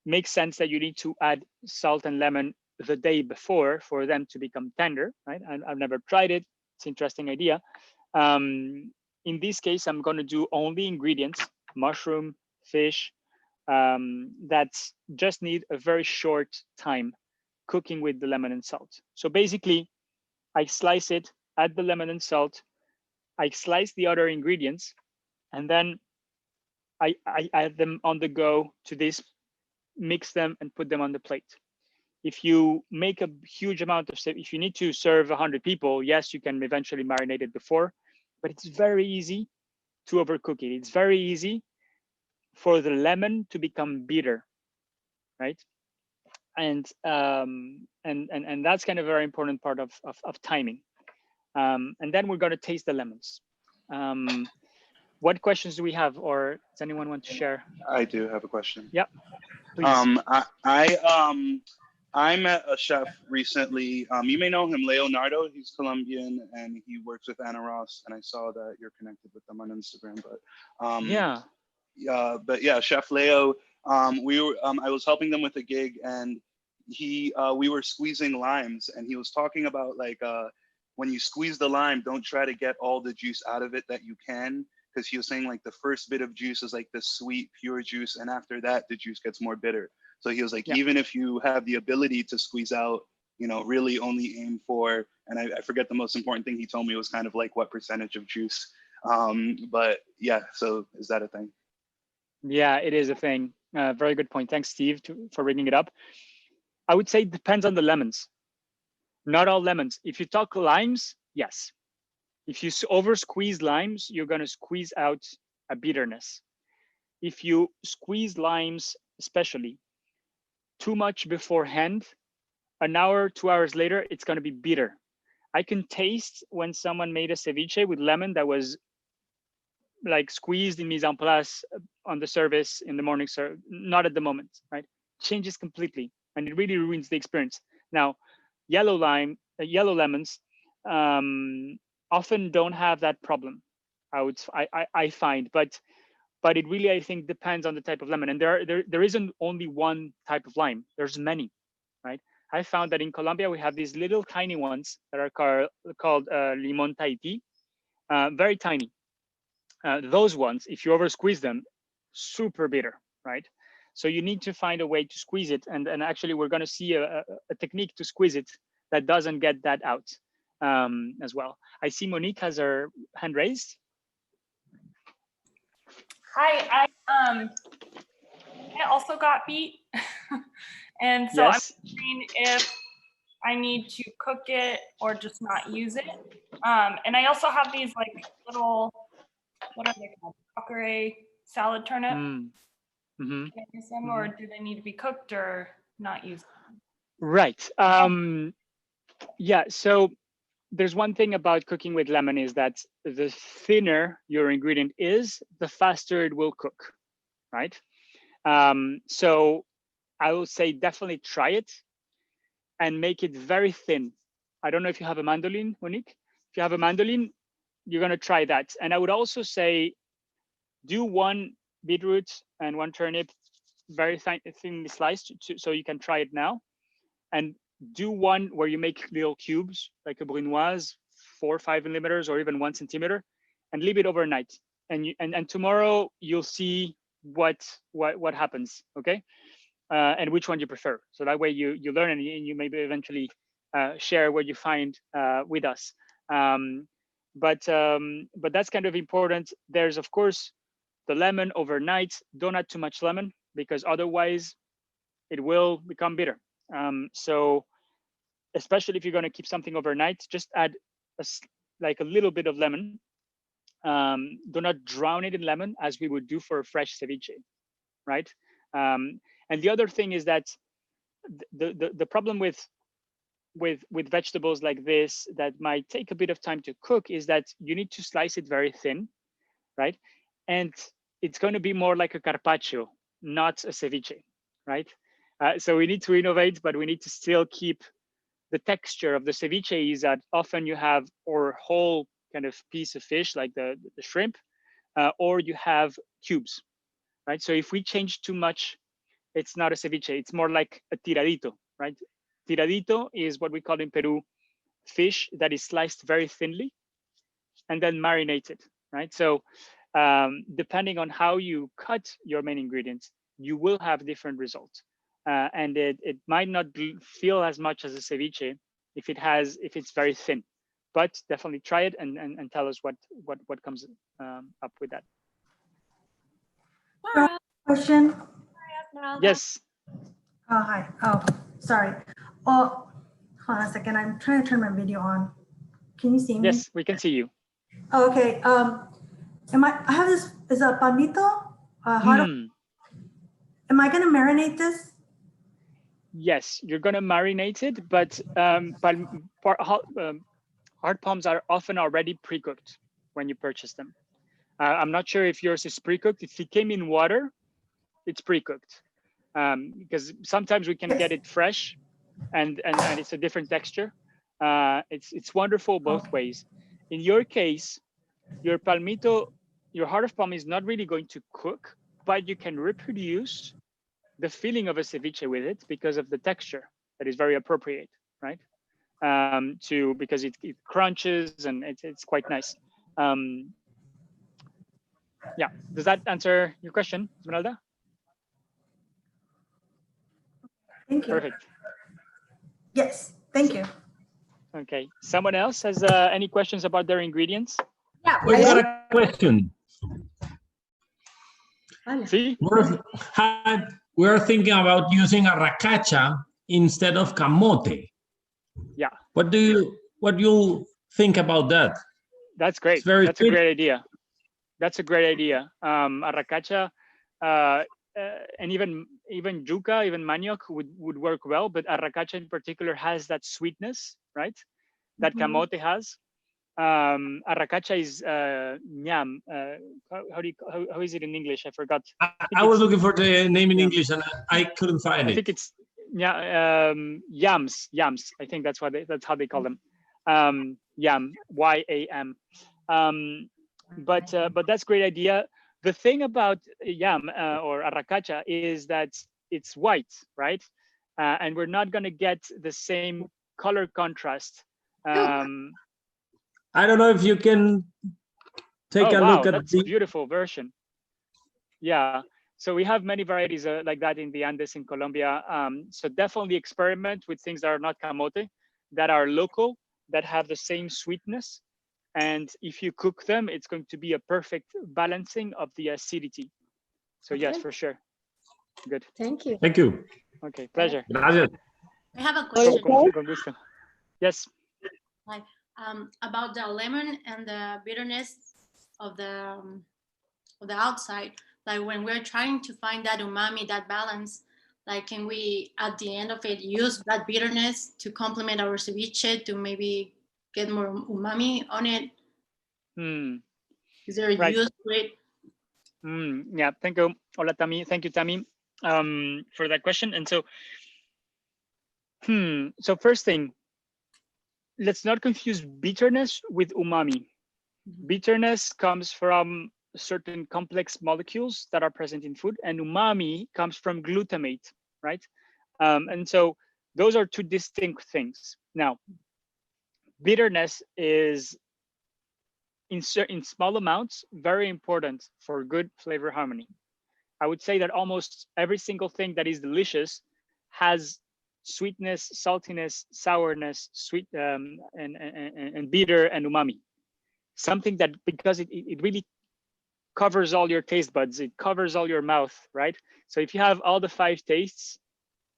makes sense that you need to add salt and lemon the day before for them to become tender, right? I've never tried it. It's an interesting idea. In this case, I'm going to do only ingredients, mushroom, fish, that just need a very short time cooking with the lemon and salt. So basically, I slice it, add the lemon and salt, I slice the other ingredients, and then I add them on the go to this, mix them and put them on the plate. If you make a huge amount of, if you need to serve 100 people, yes, you can eventually marinate it before, but it's very easy to overcook it. It's very easy for the lemon to become bitter, right? And that's kind of a very important part of timing. And then we're going to taste the lemons. What questions do we have, or does anyone want to share? I do have a question. Yeah, please. I met a chef recently. You may know him, Leonardo. He's Colombian and he works with Anna Ross. And I saw that you're connected with them on Instagram. But yeah, Chef Leo. I was helping them with a gig, and we were squeezing limes, and he was talking about like when you squeeze the lime, don't try to get all the juice out of it that you can, because he was saying like the first bit of juice is like the sweet, pure juice, and after that the juice gets more bitter. So he was like, even if you have the ability to squeeze out, really only aim for, and I forget the most important thing he told me was kind of like what percentage of juice. But yeah, so is that a thing? Yeah, it is a thing. Very good point. Thanks, Steve, for bringing it up. I would say it depends on the lemons. Not all lemons. If you talk limes, yes. If you over squeeze limes, you're going to squeeze out a bitterness. If you squeeze limes, especially too much beforehand, an hour, 2 hours later, it's going to be bitter. I can taste when someone made a ceviche with lemon that was like squeezed in mise en place on the service in the morning, sir. Not at the moment, right? Changes completely, and it really ruins the experience. Now, yellow lemons often don't have that problem. I find, but it really, I think, depends on the type of lemon. And there isn't only one type of lime. There's many, right? I found that in Colombia we have these little tiny ones that are called limon Tahiti, very tiny. Those ones, if you over squeeze them, super bitter, right? So you need to find a way to squeeze it, and actually we're going to see a technique to squeeze it that doesn't get that out as well. I see Monique has her hand raised. Hi, I also got beet, and so Yes. I'm wondering if I need to cook it or just not use it. And I also have these like little, what are they called? Bakure salad turnip. Mm-hmm. Can I use them, or do they need to be cooked or not used? Right. Yeah. So there's one thing about cooking with lemon is that the thinner your ingredient is, the faster it will cook, right? So I will say definitely try it and make it very thin. I don't know if you have a mandolin, Monique. If you have a mandolin, you're going to try that. And I would also say do one beetroot and one turnip very thinly sliced, so you can try it now. And do one where you make little cubes, like a brunoise, 4 or 5 millimeters, or even 1 centimeter, and leave it overnight. And tomorrow you'll see what happens, okay? And which one you prefer. So that way you learn, and you maybe eventually share what you find with us. But that's kind of important. There's of course the lemon overnight. Don't add too much lemon, because otherwise it will become bitter. So especially if you're going to keep something overnight, just add like a little bit of lemon. Do not drown it in lemon as we would do for a fresh ceviche, right? And the other thing is that the problem with vegetables like this that might take a bit of time to cook is that you need to slice it very thin, right? And it's going to be more like a carpaccio, not a ceviche, right? So we need to innovate, but we need to still keep the texture of the ceviche. Is that often you have or whole kind of piece of fish like the shrimp, or you have cubes, right? So if we change too much, it's not a ceviche. It's more like a tiradito, right? Tiradito is what we call in Peru fish that is sliced very thinly and then marinated, right? So depending on how you cut your main ingredients, you will have different results. And it might not feel as much as a ceviche if it's very thin, but definitely try it and tell us what comes up with that. Question. Yes. Oh, hi. Oh, sorry. Oh, hold on a second. I'm trying to turn my video on. Can you see me? Yes, we can see you. Oh, okay. I have this, is a palmito? Am I going to marinate this? Yes, you're going to marinate it, but hard palms are often already pre-cooked when you purchase them. I'm not sure if yours is pre-cooked. If it came in water, it's pre-cooked. Because sometimes we can get it fresh and it's a different texture. It's wonderful both ways. In your case, your palmito, your heart of palm is not really going to cook, but you can reproduce the feeling of a ceviche with it because of the texture that is very appropriate, right? Because it crunches and it's quite nice. Yeah, does that answer your question, Esmeralda? Thank you. Perfect. Yes, thank you. Okay, someone else has any questions about their ingredients? Yeah, we got a question. See? We're thinking about using a racacha instead of camote. Yeah, What do you think about that? That's great. That's a great idea. That's a great idea. Arracacha and even yuca, even manioc would work well, but arracacha in particular has that sweetness, right? That camote has. Arracacha is ñam. How is it in English? I forgot. I was looking for the name in English and I couldn't find it. I think it's yams. I think that's how they call them. Yam, Y-A-M. But that's a great idea. The thing about yam or arracacha is that it's white, right? And we're not going to get the same color contrast. I don't know if you can take a look at that's a beautiful version. Yeah. So we have many varieties like that in the Andes in Colombia. So definitely experiment with things that are not camote, that are local, that have the same sweetness. And if you cook them, it's going to be a perfect balancing of the acidity. So yes, for sure. Good. Thank you. Thank you. Okay, pleasure. Gracias. I have a question. Yes. Like about the lemon and the bitterness of the outside. Like when we're trying to find that umami, that balance, like can we at the end of it use that bitterness to complement our ceviche to maybe get more umami on it? Is there a use for it? Yeah, thank you. Hola, Tami. Thank you, Tami, for that question. And so, so first thing, let's not confuse bitterness with umami. Bitterness comes from certain complex molecules that are present in food, and umami comes from glutamate, right? And so those are two distinct things. Now, bitterness is in small amounts very important for good flavor harmony. I would say that almost every single thing that is delicious has sweetness, saltiness, sourness, sweet and bitter and umami. Something that, because it really covers all your taste buds, it covers all your mouth, right? So if you have all the 5 tastes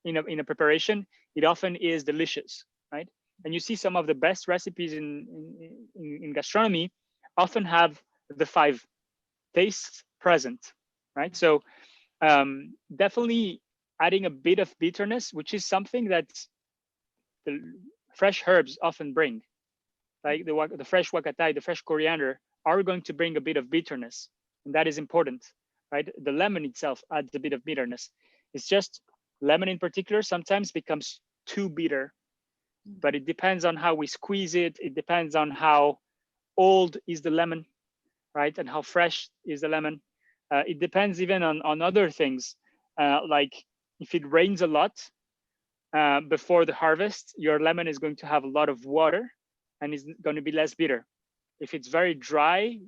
in a preparation, it often is delicious, right? And you see some of the best recipes in gastronomy often have the 5 tastes present, right? So definitely adding a bit of bitterness, which is something that the fresh herbs often bring, like the fresh huacatay, the fresh coriander are going to bring a bit of bitterness, and that is important, right? The lemon itself adds a bit of bitterness. It's just lemon in particular sometimes becomes too bitter, but it depends on how we squeeze it. It depends on how old is the lemon, right? And how fresh is the lemon. It depends even on other things, like if it rains a lot before the harvest, your lemon is going to have a lot of water and is going to be less bitter. If it's very dry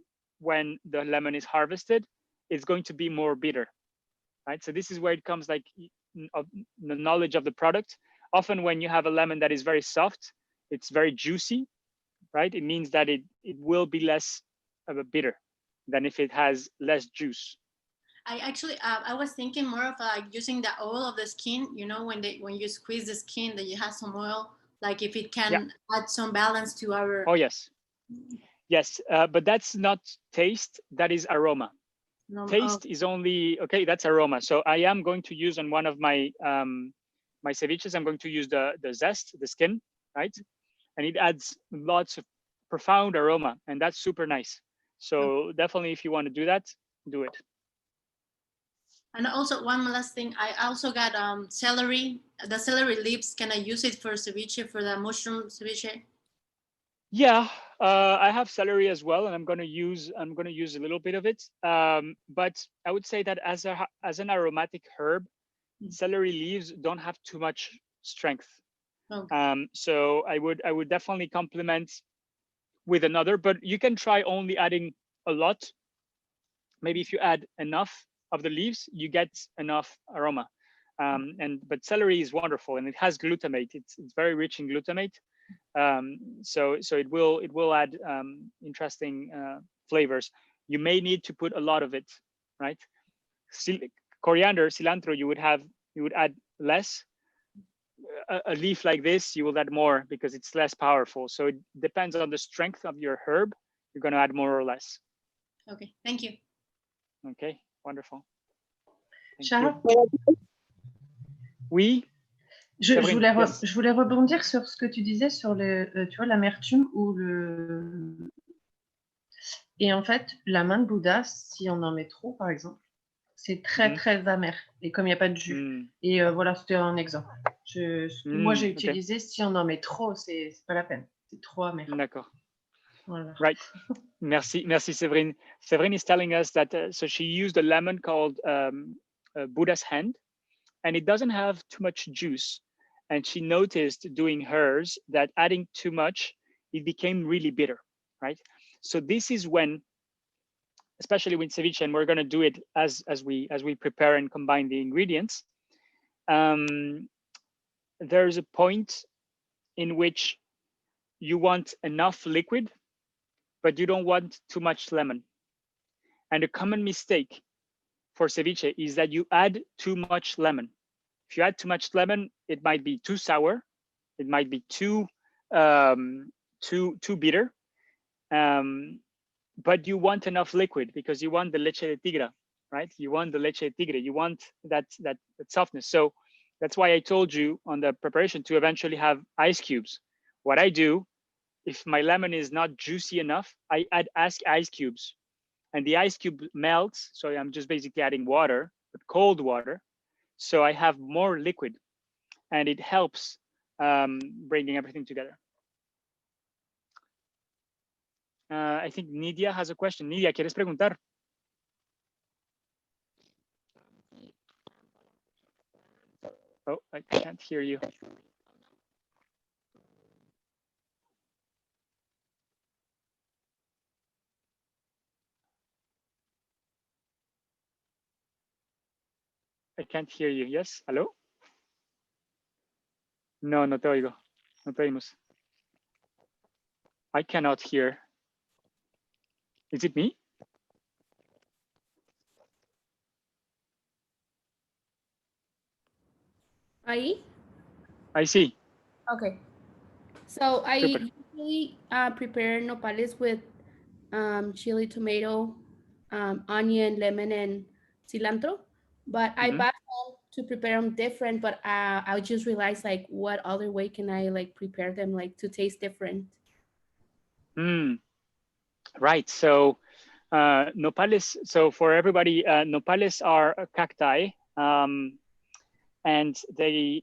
when the lemon is harvested, it's going to be more bitter, right? So this is where it comes like the knowledge of the product. Often when you have a lemon that is very soft, it's very juicy, right? It means that it will be less of a bitter than if it has less juice. I actually, I was thinking more of like using the oil of the skin, you know, when you squeeze the skin, that you have some oil, like if it can add some balance to our. Oh, yes. Yes, but that's not taste, that is aroma. No, taste is only, okay, that's aroma. So I am going to use on one of my my ceviches, I'm going to use the zest, the skin, right? And it adds lots of profound aroma, and that's super nice. So definitely if you want to do that, do it. And also one last thing, I also got celery. The celery leaves, can I use it for ceviche, for the mushroom ceviche? Yeah, I have celery as well, and I'm going to use a little bit of it. But I would say that as an aromatic herb, celery leaves don't have too much strength. Okay. So I would definitely complement with another, but you can try only adding a lot. Maybe if you add enough of the leaves, you get enough aroma. But celery is wonderful, and it has glutamate. It's very rich in glutamate. So it will add interesting flavors. You may need to put a lot of it, right? Coriander, cilantro, you would add less. a leaf like this, you will add more because it's less powerful. So it depends on the strength of your herb. You're going to add more or less. Okay, thank you. Okay, wonderful. Sharon? Oui. Je voulais rebondir sur ce que tu disais sur tu vois, l'amertume ou le... Et en fait, la main de Bouddha, si on en met trop, par exemple, c'est très, très amer. Et comme il n'y a pas de jus. Et voilà, c'était un exemple. Moi, j'ai utilisé, si on en met trop, c'est pas la peine. C'est trop amer. D'accord. Voilà. Right. Merci, Séverine. Séverine is telling us that, so she used a lemon called Buddha's hand, and it doesn't have too much juice. And she noticed doing hers that adding too much, it became really bitter, right? So this is when, especially with ceviche, and we're going to do it as we prepare and combine the ingredients. There's a point in which you want enough liquid, but you don't want too much lemon. And a common mistake for ceviche is that you add too much lemon. If you add too much lemon, it might be too sour. It might be too bitter. But you want enough liquid because you want the leche de tigre, right? You want the leche de tigre. You want that softness. So that's why I told you on the preparation to eventually have ice cubes. What I do, if my lemon is not juicy enough, I add ice cubes, and the ice cube melts. So I'm just basically adding water, but cold water. So I have more liquid, and it helps bringing everything together. I think Nidia has a question. Nidia, ¿quieres preguntar? Oh, I can't hear you. I can't hear you. Yes, hello? No, no te oigo. No te oímos. I cannot hear. Is it me? I see. Okay. So I Super. usually prepare nopales with chili, tomato, onion, lemon, and cilantro. But I back home to prepare them different. But I just realized like what other way can I like prepare them like to taste different? Right. So nopales. So for everybody, nopales are cacti, and they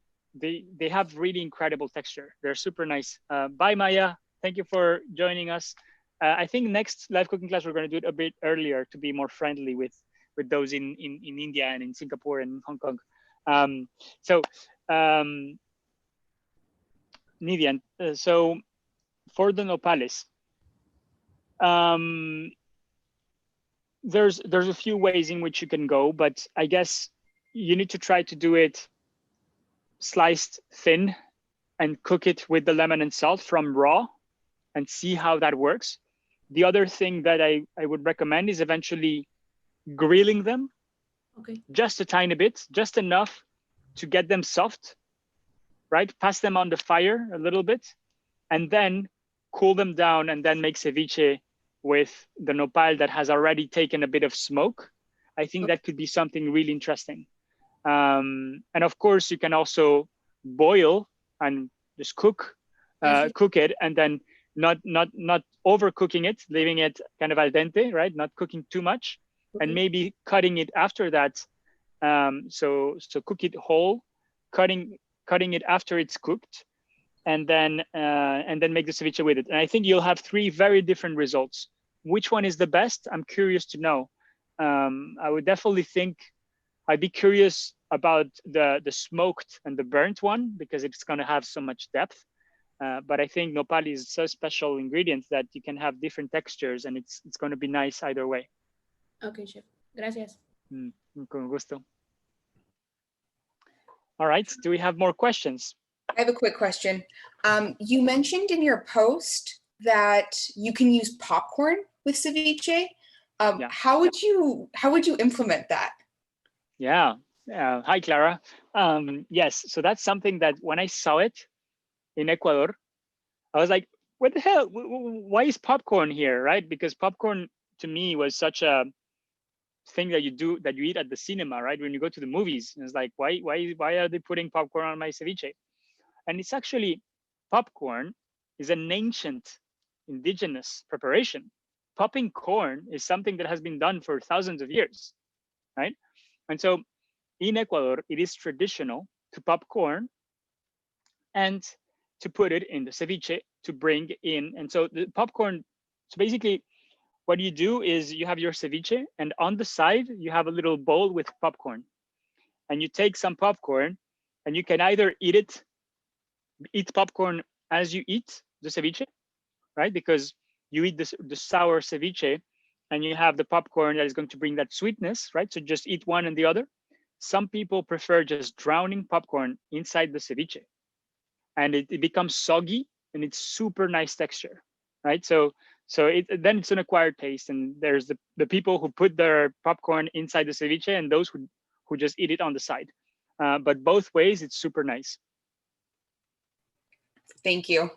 have really incredible texture. They're super nice. Bye, Maya. Thank you for joining us. I think next live cooking class we're going to do it a bit earlier to be more friendly with those in India and in Singapore and Hong Kong. Nidian, so for the nopales, there's a few ways in which you can go, but I guess you need to try to do it sliced thin and cook it with the lemon and salt from raw and see how that works. The other thing that I would recommend is eventually grilling them. Okay. Just a tiny bit, just enough to get them soft, right? Pass them on the fire a little bit and then cool them down and then make ceviche with the nopal that has already taken a bit of smoke. I think that could be something really interesting. And of course, you can also boil and just cook it, and then not overcooking it, leaving it kind of al dente, right? Not cooking too much, and maybe cutting it after that. So cook it whole, cutting it after it's cooked, and then make the ceviche with it. And I think you'll have 3 very different results. Which one is the best? I'm curious to know. I would definitely think I'd be curious about the smoked and the burnt one because it's going to have so much depth. But I think nopal is so special ingredient that you can have different textures and it's going to be nice either way. Okay, chef. Gracias. Con gusto. All right. Do we have more questions? I have a quick question. You mentioned in your post that you can use popcorn with ceviche. How would you implement that? Yeah. Hi, Clara. Yes, so that's something that when I saw it in Ecuador, I was like, what the hell? Why is popcorn here, right? Because popcorn to me was such a thing that you eat at the cinema, right? When you go to the movies, and it's like, why are they putting popcorn on my ceviche? And it's actually, popcorn is an ancient indigenous preparation. Popping corn is something that has been done for thousands of years, right? And so in Ecuador, it is traditional to pop corn and to put it in the ceviche to bring in. And so the popcorn, so basically what you do is you have your ceviche, and on the side, you have a little bowl with popcorn. And you take some popcorn, and you can either eat popcorn as you eat the ceviche, right? Because you eat the sour ceviche, and you have the popcorn that is going to bring that sweetness, right? So just eat one and the other. Some people prefer just drowning popcorn inside the ceviche, and it becomes soggy, and it's super nice texture, right? So then it's an acquired taste, and there's the people who put their popcorn inside the ceviche, and those who just eat it on the side. But both ways, it's super nice. Thank you.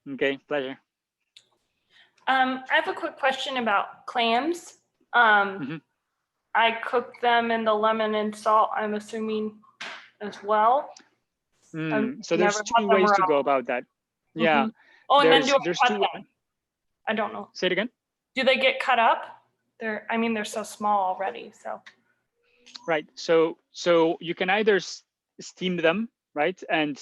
Okay, pleasure. I have a quick question about clams. I cook them in the lemon and salt, I'm assuming, as well. So there's two ways to go about that. Yeah. Oh, and then do I there's cut two. them? I don't know. Say it again. Do they get cut up? They're so small already. So. Right. So you can either steam them, right, and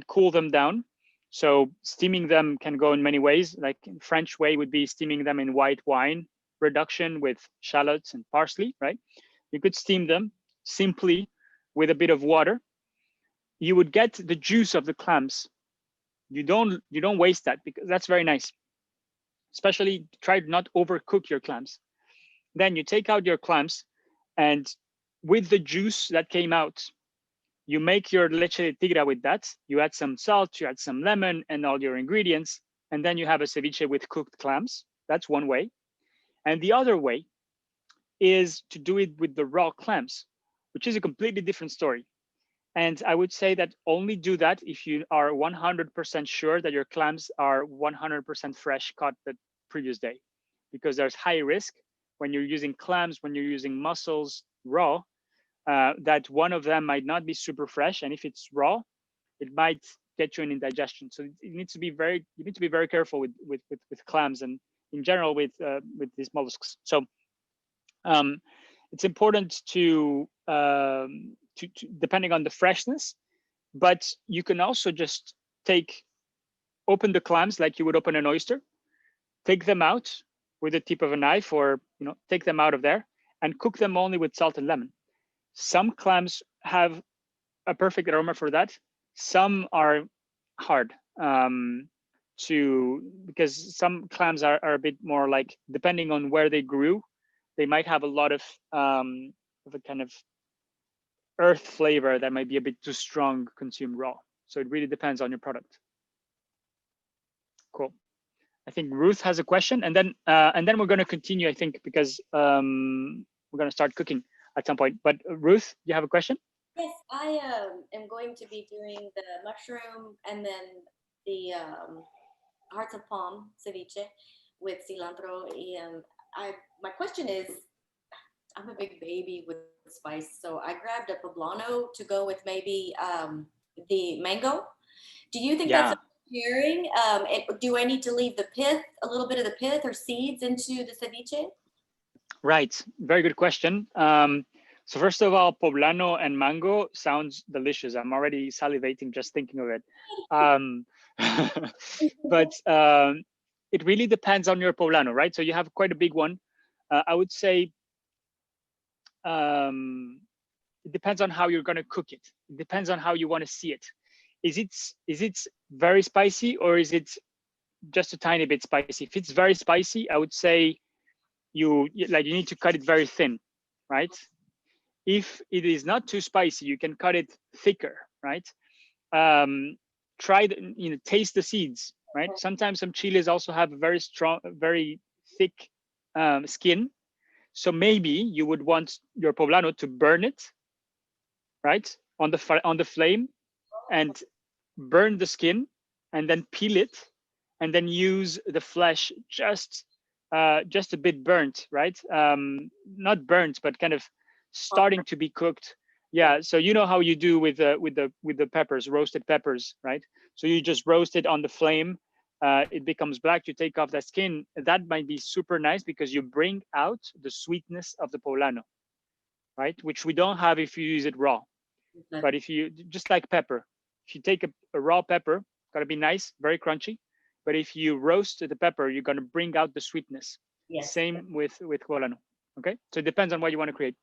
cool them down. So steaming them can go in many ways. Like in French way would be steaming them in white wine reduction with shallots and parsley, right? You could steam them simply with a bit of water. You would get the juice of the clams. You don't waste that, because that's very nice. Especially try to not overcook your clams. Then you take out your clams, and with the juice that came out, you make your leche de tigre with that. You add some salt, you add some lemon and all your ingredients, and then you have a ceviche with cooked clams. That's one way. And the other way is to do it with the raw clams, which is a completely different story. And I would say that only do that if you are 100% sure that your clams are 100% fresh, caught the previous day, because there's high risk when you're using clams, when you're using mussels raw, that one of them might not be super fresh, and if it's raw, it might get you an indigestion. So you need to be very careful with clams, and in general with these mollusks. So it's important to depending on the freshness, but you can also just open the clams like you would open an oyster, take them out with the tip of a knife, or take them out of there and cook them only with salt and lemon. Some clams have a perfect aroma for that. Some are hard because some clams are a bit more like, depending on where they grew, they might have a lot of a kind of earth flavor that might be a bit too strong consumed raw. So it really depends on your product. Cool. I think Ruth has a question, and then we're going to continue, I think, because we're going to start cooking at some point. But Ruth, you have a question? Yes, I am going to be doing the mushroom and then the hearts of palm ceviche with cilantro. My question is, I'm a big baby with spice, so I grabbed a poblano to go with maybe the mango. Do you think that's pairing? Do I need to leave the pith, a little bit of the pith or seeds into the ceviche? Right, very good question. So first of all, poblano and mango sounds delicious. I'm already salivating just thinking of it. But it really depends on your poblano, right? So you have quite a big one. I would say it depends on how you're going to cook it. It depends on how you want to see it. Is it very spicy, or is it just a tiny bit spicy? If it's very spicy, I would say you need to cut it very thin, right? If it is not too spicy, you can cut it thicker, right? Taste the seeds, right? Sometimes some chiles also have a very strong, very thick skin. So maybe you would want your poblano to burn it, right? on the flame and burn the skin and then peel it and then use the flesh just a bit burnt, right? Not burnt, but kind of starting to be cooked. Yeah, so you know how you do with the peppers, roasted peppers, right? So you just roast it on the flame. It becomes black. You take off that skin. That might be super nice because you bring out the sweetness of the poblano, right? Which we don't have if you use it raw. Okay. But if you, just like pepper, if you take a raw pepper, gotta be nice, very crunchy. But if you roast the pepper, you're gonna bring out the sweetness. Yes. Same with poblano. Okay, so it depends on what you want to create.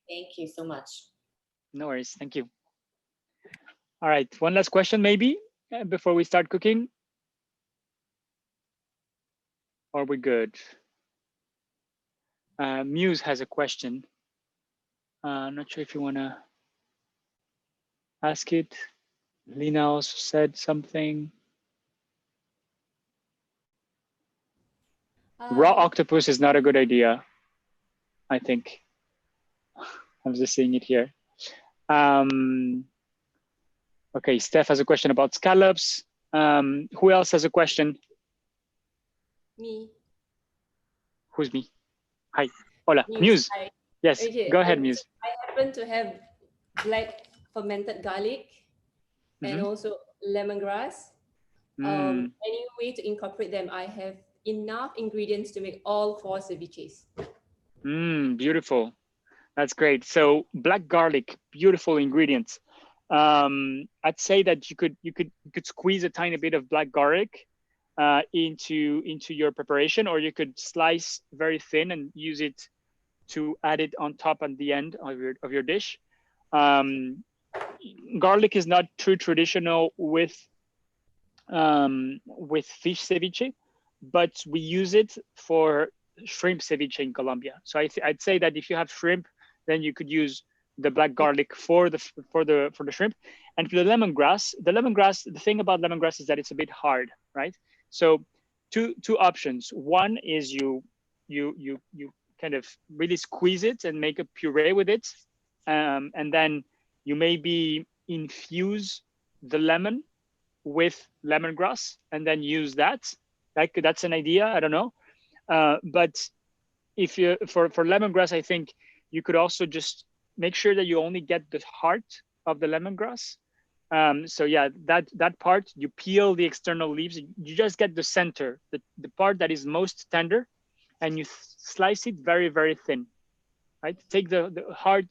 Thank you so much. No worries, thank you. All right, one last question maybe before we start cooking. Are we good? Muse has a question. I'm not sure if you wanna ask it. Lina also said something. Raw octopus is not a good idea, I think. I'm just seeing it here. Okay, Steph has a question about scallops. Who else has a question? Me. Who's me? Hi. Hola. Muse. Muse. Hi. Yes, Okay, go ahead, Muse. I happen to have black fermented garlic and also lemongrass. Any way to incorporate them? I have enough ingredients to make all 4 ceviches. Beautiful. That's great. So black garlic, beautiful ingredients. I'd say that you could squeeze a tiny bit of black garlic into your preparation, or you could slice very thin and use it to add it on top at the end of your dish. Garlic is not too traditional with fish ceviche, but we use it for shrimp ceviche in Colombia. So I'd say that if you have shrimp, then you could use the black garlic for the shrimp. And for the lemongrass, the thing about lemongrass is that it's a bit hard, right? So two options. One is you kind of really squeeze it and make a puree with it, and then you maybe infuse the lemon with lemongrass and then use that. That's an idea. I don't know, but if you for lemongrass, I think you could also just make sure that you only get the heart of the lemongrass. So yeah, that part, you peel the external leaves, you just get the center, the part that is most tender, and you slice it very, very thin, right? Take the heart,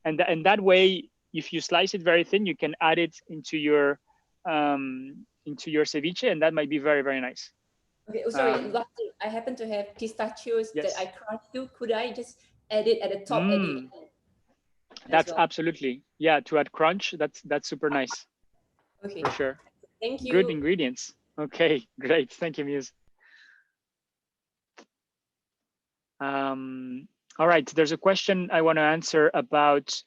and that way, if you slice it very thin, you can add it into your ceviche, and that might be very, very nice. Okay, sorry, last thing, I happen to have pistachios that I crushed too. Could I just add it at the top at the end? That's absolutely, yeah, to add crunch, that's super nice. Okay. For sure. Thank you. Good ingredients. Okay, great. Thank you, Muse. All right, there's a question I want to answer about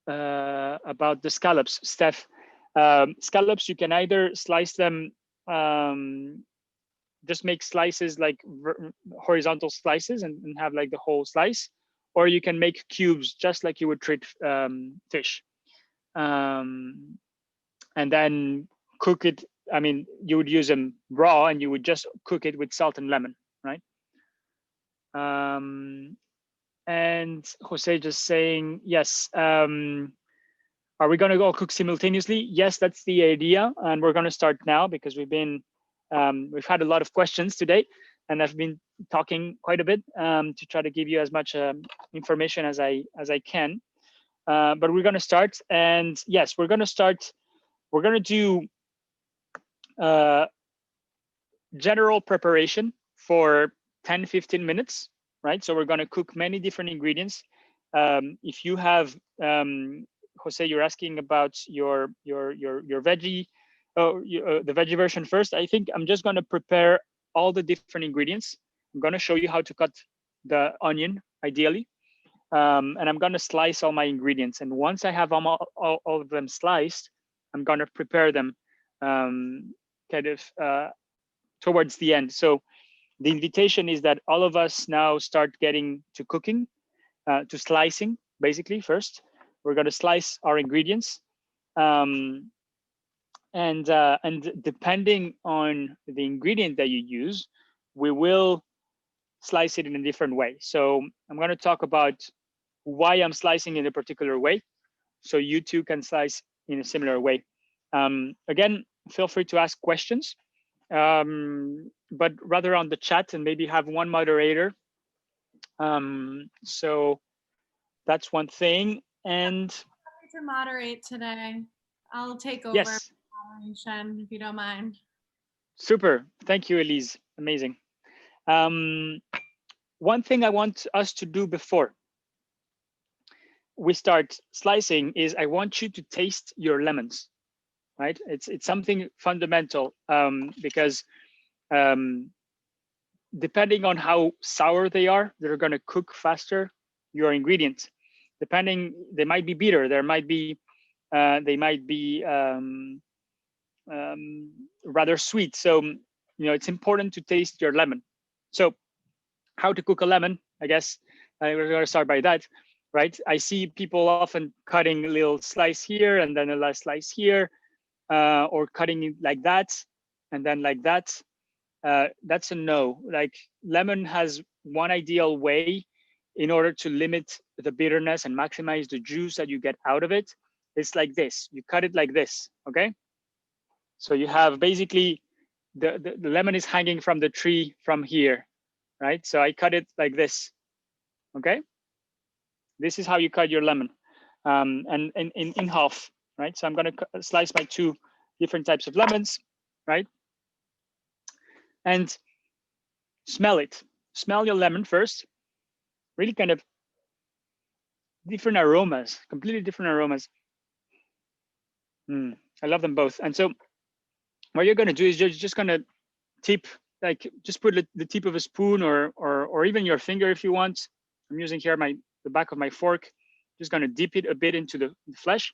the scallops, Steph. Scallops, you can either slice them, just make slices like horizontal slices and have like the whole slice, or you can make cubes just like you would treat fish. And then cook it. I mean, you would use them raw and you would just cook it with salt and lemon, right? And Jose just saying, yes. Are we gonna go cook simultaneously? Yes, that's the idea. And we're gonna start now because we've had a lot of questions today, and I've been talking quite a bit to try to give you as much information as I can. But we're gonna start, and yes, we're gonna start. We're gonna do general preparation for 10-15 minutes, right? So we're gonna cook many different ingredients. If you have, Jose, you're asking about your veggie, the veggie version first. I think I'm just gonna prepare all the different ingredients. I'm gonna show you how to cut the onion, ideally. And I'm gonna slice all my ingredients. And once I have all of them sliced, I'm gonna prepare them kind of towards the end. So the invitation is that all of us now start getting to cooking. to slicing, basically. First, we're going to slice our ingredients. And depending on the ingredient that you use, we will slice it in a different way. So I'm going to talk about why I'm slicing in a particular way, so you too can slice in a similar way. Again, feel free to ask questions, but rather on the chat, and maybe have one moderator. So that's one thing. And to moderate today, I'll take over yes, moderation if you don't mind. Super. Thank you, Elise. Amazing. One thing I want us to do before we start slicing is I want you to taste your lemons, right? It's something fundamental, because depending on how sour they are, they're going to cook faster your ingredients. Depending, they might be bitter, they might be rather sweet. So, you know, it's important to taste your lemon. So how to cook a lemon, I guess we're going to start by that, right? I see people often cutting a little slice here and then a last slice here, or cutting it like that and then like that. That's a no. Like, lemon has one ideal way in order to limit the bitterness and maximize the juice that you get out of it. It's like this. You cut it like this, okay? So you have basically the lemon is hanging from the tree from here, right? So I cut it like this, okay? This is how you cut your lemon, and in half, right? So I'm gonna slice my 2 different types of lemons, right? And smell it. Smell your lemon first. Really kind of different aromas, completely different aromas. I love them both. And so what you're gonna do is you're just gonna tip, like just put the tip of a spoon or even your finger if you want. I'm using here the back of my fork. Just gonna dip it a bit into the flesh.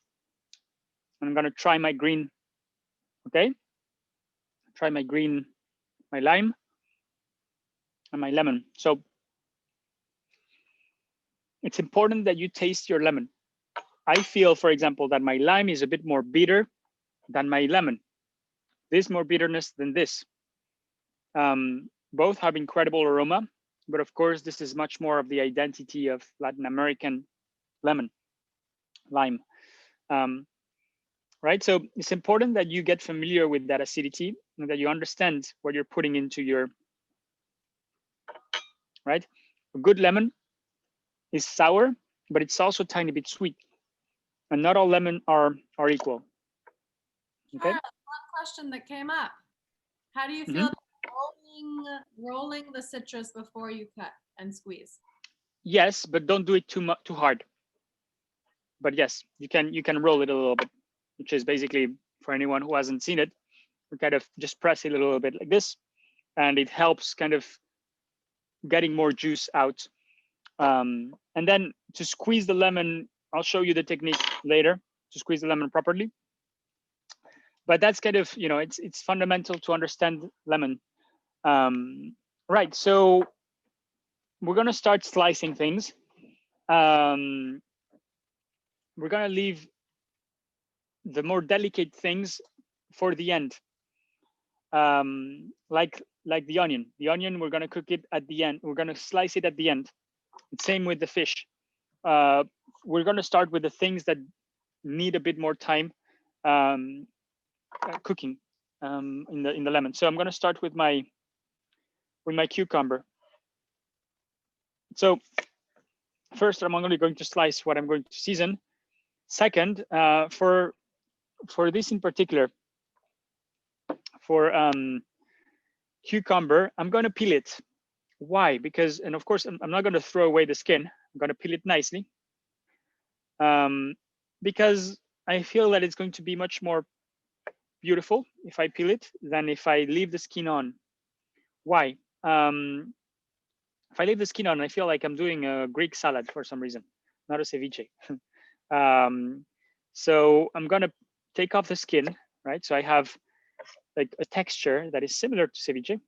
And I'm gonna try my green, okay? Try my green, my lime, and my lemon. So it's important that you taste your lemon. I feel, for example, that my lime is a bit more bitter than my lemon. There's more bitterness than this. Both have incredible aroma, but of course, this is much more of the identity of Latin American lemon, lime. Right, so it's important that you get familiar with that acidity and that you understand what you're putting into your, right? A good lemon is sour, but it's also a tiny bit sweet. And not all lemon are equal. Okay. One question that came up. How do you feel about rolling the citrus before you cut and squeeze? Yes, but don't do it too hard. But yes, you can roll it a little bit, which is basically, for anyone who hasn't seen it, we kind of just press it a little bit like this, and it helps kind of getting more juice out. And then to squeeze the lemon, I'll show you the technique later to squeeze the lemon properly. But that's kind of, you know, it's fundamental to understand lemon. Right, so we're gonna start slicing things. We're gonna leave the more delicate things for the end. Like the onion. The onion, we're gonna cook it at the end. We're gonna slice it at the end. Same with the fish. We're gonna start with the things that need a bit more time cooking in the lemon. So I'm gonna start with my cucumber. So first, I'm only going to slice what I'm going to season. Second, for this in particular, for cucumber, I'm going to peel it. Why? Because, and of course, I'm not going to throw away the skin. I'm going to peel it nicely, because I feel that it's going to be much more beautiful if I peel it than if I leave the skin on. Why? If I leave the skin on, I feel like I'm doing a Greek salad for some reason, not a ceviche. So I'm gonna take off the skin, right? So I have like a texture that is similar to ceviche,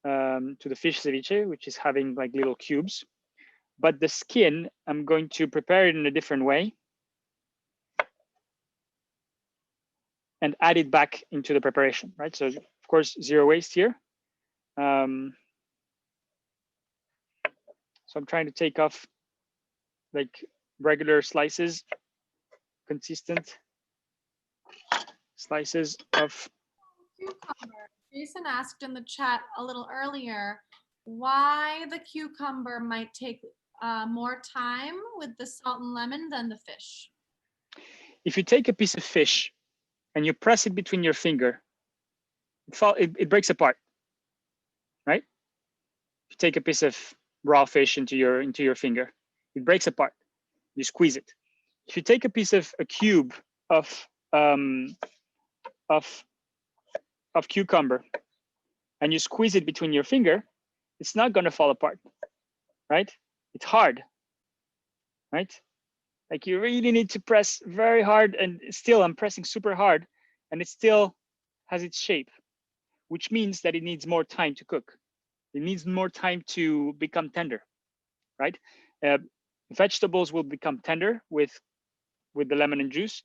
to the fish ceviche, which is having like little cubes. but the skin, I'm going to prepare it in a different way and add it back into the preparation, right? So of course, zero waste here. So I'm trying to take off like regular slices, consistent slices of cucumber. Jason asked in the chat a little earlier why the cucumber might take more time with the salt and lemon than the fish. If you take a piece of fish and you press it between your finger, it breaks apart, right? If you take a piece of raw fish into your finger, it breaks apart. You squeeze it. If you take a cube of cucumber and you squeeze it between your finger, it's not going to fall apart, right? It's hard, right? Like you really need to press very hard, and still I'm pressing super hard and it still has its shape, which means that it needs more time to cook. It needs more time to become tender, right? Vegetables will become tender with the lemon and juice.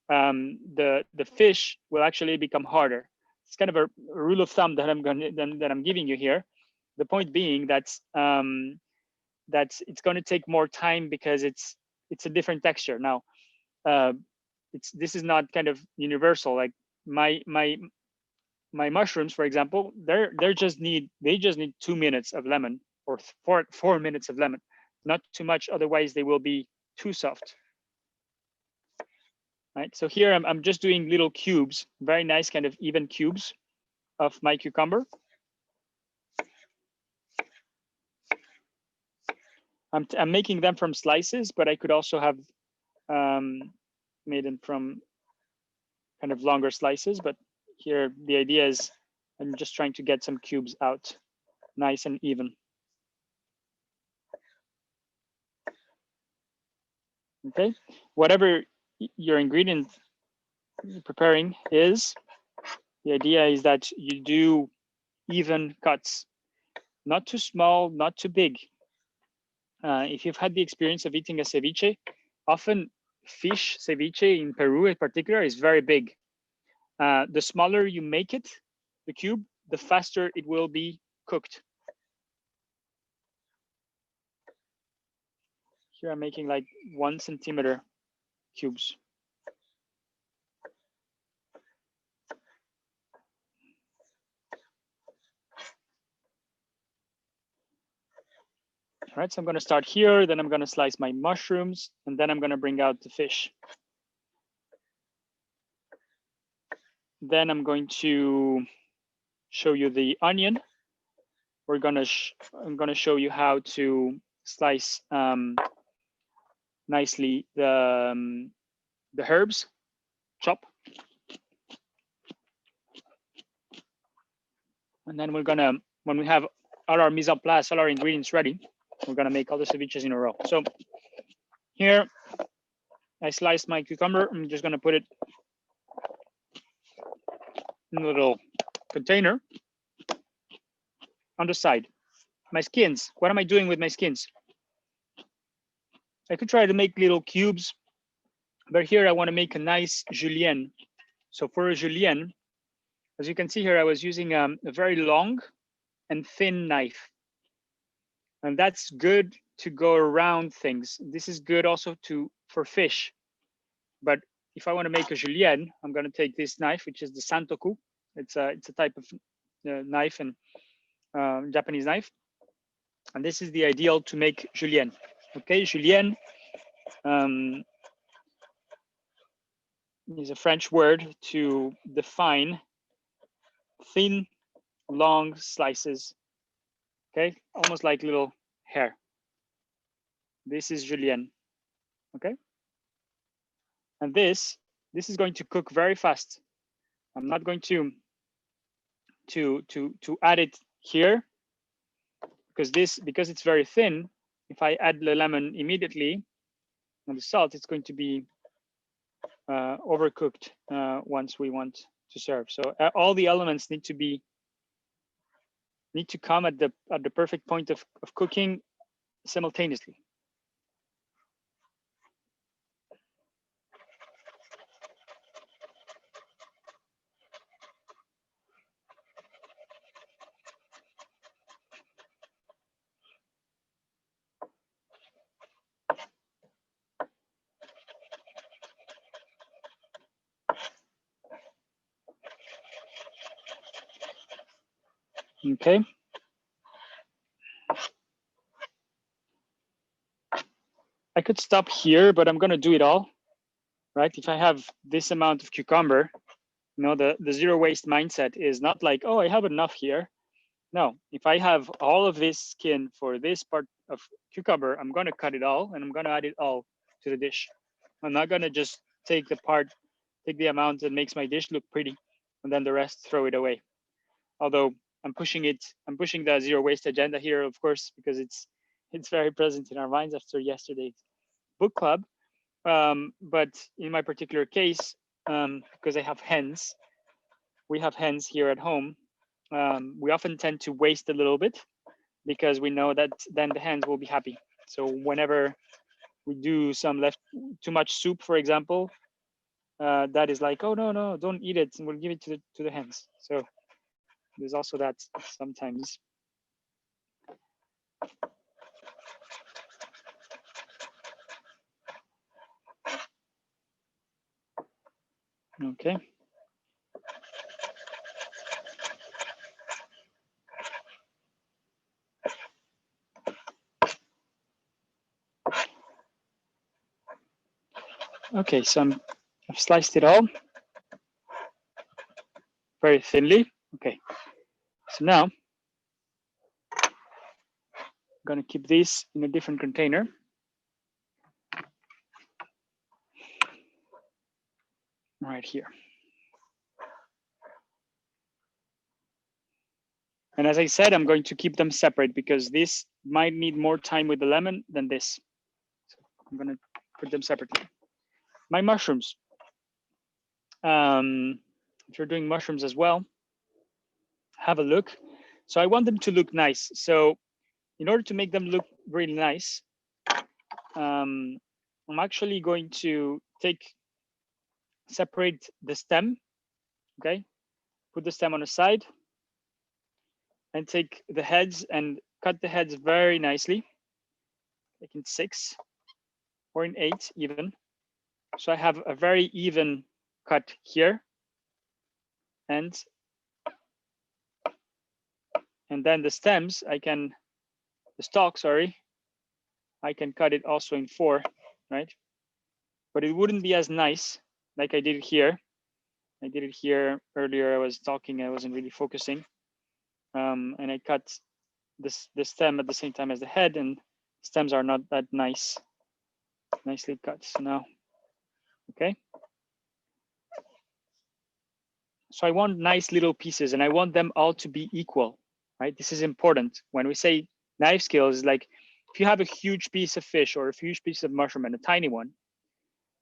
The fish will actually become harder. It's kind of a rule of thumb that I'm giving you here. The point being that it's going to take more time because it's a different texture. Now, this is not kind of universal. Like my mushrooms, for example, they just need 2 minutes of lemon or 4 minutes of lemon, not too much. Otherwise, they will be too soft. Right. So here I'm just doing little cubes, very nice kind of even cubes of my cucumber. I'm making them from slices, but I could also have made them from kind of longer slices. But here the idea is I'm just trying to get some cubes out, nice and even. Okay, whatever your ingredient you're preparing is, the idea is that you do even cuts, not too small, not too big. If you've had the experience of eating a ceviche, often fish ceviche in Peru in particular is very big. The smaller you make it, the cube, the faster it will be cooked. Here I'm making like 1 centimeter cubes. All right, so I'm going to start here, then I'm going to slice my mushrooms, and then I'm going to bring out the fish. Then I'm going to show you the onion. I'm going to show you how to slice nicely the herbs, chop. And then we're gonna, when we have all our mise en place, all our ingredients ready, we're gonna make all the ceviches in a row. So here, I sliced my cucumber. I'm just gonna put it in a little container on the side. My skins, what am I doing with my skins? I could try to make little cubes, but here I wanna make a nice julienne. So for a julienne, as you can see here, I was using a very long and thin knife. And that's good to go around things. This is good also for fish. But if I want to make a julienne, I'm going to take this knife, which is the santoku. It's a type of knife and Japanese knife. And this is the ideal to make julienne. Okay, julienne is a French word to define thin, long slices. Okay, almost like little hair. This is julienne. Okay, and this is going to cook very fast. I'm not going to add it here because it's very thin. If I add the lemon immediately and the salt, it's going to be overcooked once we want to serve. So all the elements need to come at the perfect point of cooking simultaneously. Okay. I could stop here, but I'm going to do it all, right? If I have this amount of cucumber, you know, the zero waste mindset is not like, oh, I have enough here. No, if I have all of this skin for this part of cucumber, I'm going to cut it all and I'm going to add it all to the dish. I'm not going to just take the amount that makes my dish look pretty and then the rest throw it away. Although I'm pushing the zero waste agenda here, of course, because it's very present in our minds after yesterday's book club. But in my particular case, because I have hens, we have hens here at home. We often tend to waste a little bit because we know that then the hens will be happy. So whenever we do some too much soup, for example, that is like, oh no, don't eat it, and we'll give it to the hens. So there's also that sometimes. Okay. Okay, so I've sliced it all very thinly. Okay, so now I'm gonna keep this in a different container. Right here. And as I said, I'm going to keep them separate because this might need more time with the lemon than this. So I'm gonna put them separately. My mushrooms. If you're doing mushrooms as well, have a look. So I want them to look nice. So in order to make them look really nice, I'm actually going to separate the stem, okay? Put the stem on the side and take the heads and cut the heads very nicely, like in 6 or in 8 even. So I have a very even cut here. And then the stems, the stalk, sorry, I can cut it also in 4, right? But it wouldn't be as nice like I did it here. I did it here earlier. I was talking, I wasn't really focusing. And I cut the stem at the same time as the head, and stems are not that nicely cut. So now, okay. So I want nice little pieces and I want them all to be equal, right? This is important. When we say knife skills, like if you have a huge piece of fish or a huge piece of mushroom and a tiny one,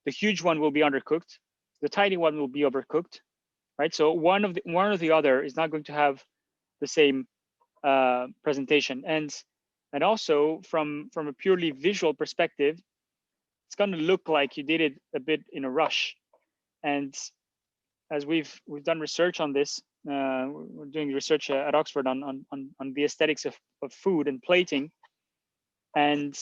the huge one will be undercooked. The tiny one will be overcooked, right? So one or the other is not going to have the same presentation. And also from a purely visual perspective, it's going to look like you did it a bit in a rush. And as we've done research on this, we're doing research at Oxford on the aesthetics of food and plating, and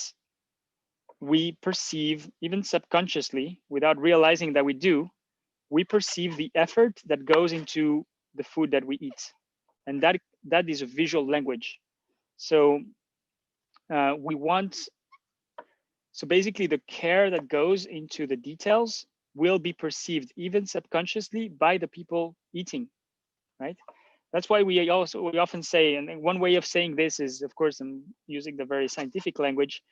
we perceive, even subconsciously, without realizing that we do, we perceive the effort that goes into the food that we eat, and that is a visual language. So so basically the care that goes into the details will be perceived even subconsciously by the people eating, right? That's why we often say, and one way of saying this is, of course, I'm using the very scientific language,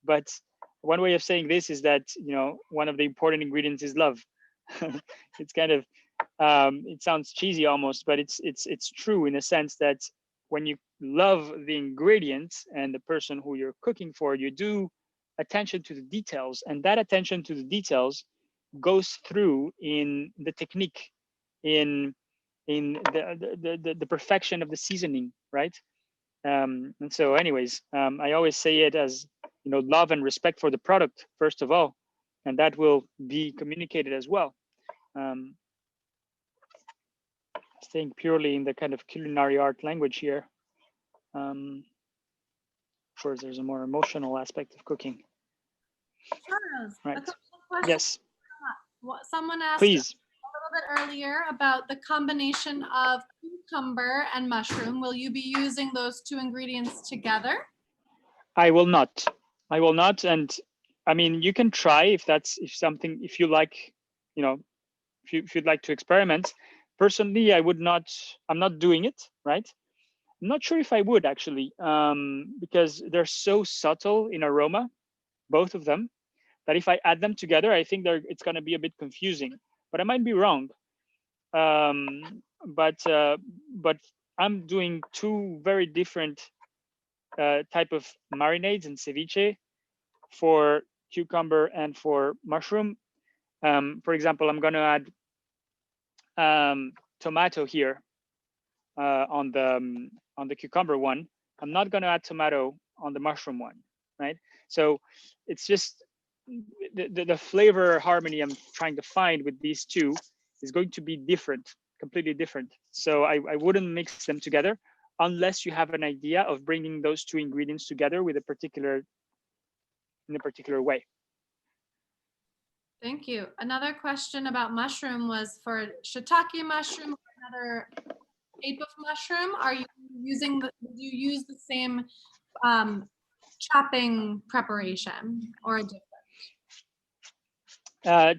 but one way of saying this is that, you know, one of the important ingredients is love. It's kind of, it sounds cheesy almost, but it's true in a sense that when you love the ingredients and the person who you're cooking for, you do attention to the details, and that attention to the details goes through in the technique, in the perfection of the seasoning, right? And so anyways, I always say it as, you know, love and respect for the product, first of all, and that will be communicated as well. Staying purely in the kind of culinary art language here. Of course, there's a more emotional aspect of cooking. Charles, Right. a couple of questions. Yes. Someone asked Please. a little bit earlier about the combination of cucumber and mushroom. Will you be using those two ingredients together? I will not. I will not. And I mean, you can try if you like, you know, if you'd like to experiment. Personally, I'm not doing it, right? I'm not sure if I would actually, because they're so subtle in aroma, both of them, that if I add them together, I think it's going to be a bit confusing. But I might be wrong. But I'm doing two very different type of marinades in ceviche for cucumber and for mushroom. For example, I'm going to add tomato here on the cucumber one. I'm not going to add tomato on the mushroom one, right? So it's just the flavor harmony I'm trying to find with these two is going to be different, completely different. So I wouldn't mix them together unless you have an idea of bringing those two ingredients together in a particular way. Thank you. Another question about mushroom was for shiitake mushroom or another type of mushroom. Are you using do you use the same chopping preparation or a different?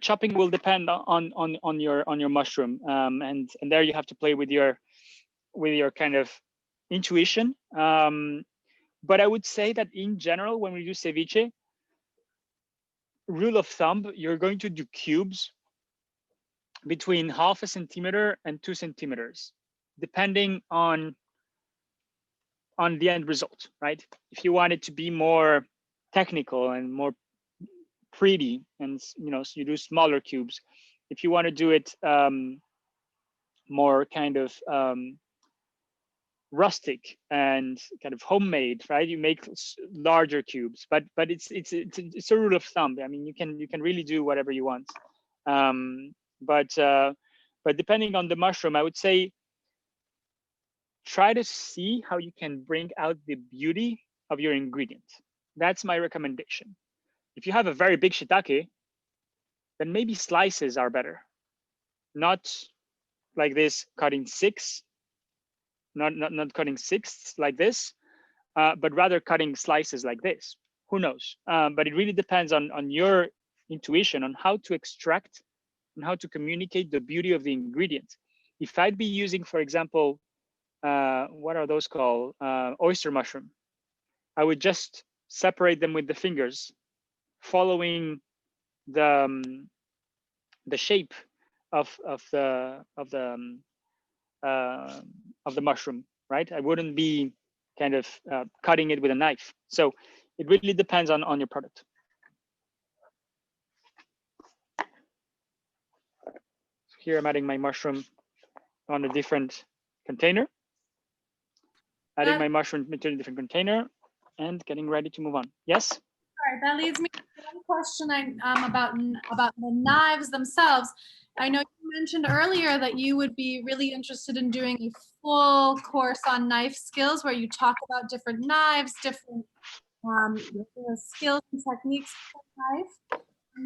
Chopping will depend on your mushroom, and there you have to play with your kind of intuition. But I would say that in general, when we do ceviche, rule of thumb, you're going to do cubes between 0.5 centimeter and 2 centimeters, depending on the end result, right? If you want it to be more technical and more pretty, and you know, so you do smaller cubes. If you want to do it more kind of rustic and kind of homemade, right? You make larger cubes, but it's a rule of thumb. I mean, you can really do whatever you want. But depending on the mushroom, I would say try to see how you can bring out the beauty of your ingredient. That's my recommendation. If you have a very big shiitake, then maybe slices are better. Not like this, cutting six, not cutting sixths like this, but rather cutting slices like this. Who knows? But it really depends on your intuition on how to extract and how to communicate the beauty of the ingredient. If I'd be using, for example, what are those called? Oyster mushroom. I would just separate them with the fingers, following the shape of the mushroom, right? I wouldn't be kind of cutting it with a knife. So it really depends on your product. Here I'm adding my mushroom on a different container. Adding my mushroom into a different container and getting ready to move on. Yes? All right, that leads me to one question about the knives themselves. I know you mentioned earlier that you would be really interested in doing a full course on knife skills where you talk about different knives, different skills and techniques for knife.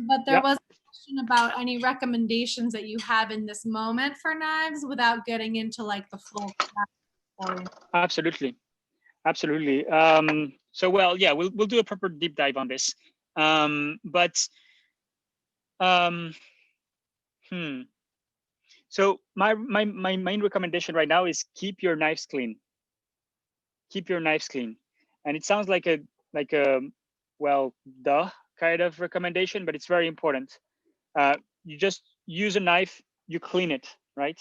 But there was a question about any recommendations that you have in this moment for knives without getting into like the full story. Absolutely. So well, yeah, we'll do a proper deep dive on this. So my main recommendation right now is keep your knives clean. Keep your knives clean. And it sounds like a well, duh kind of recommendation, but it's very important. You just use a knife, you clean it, right?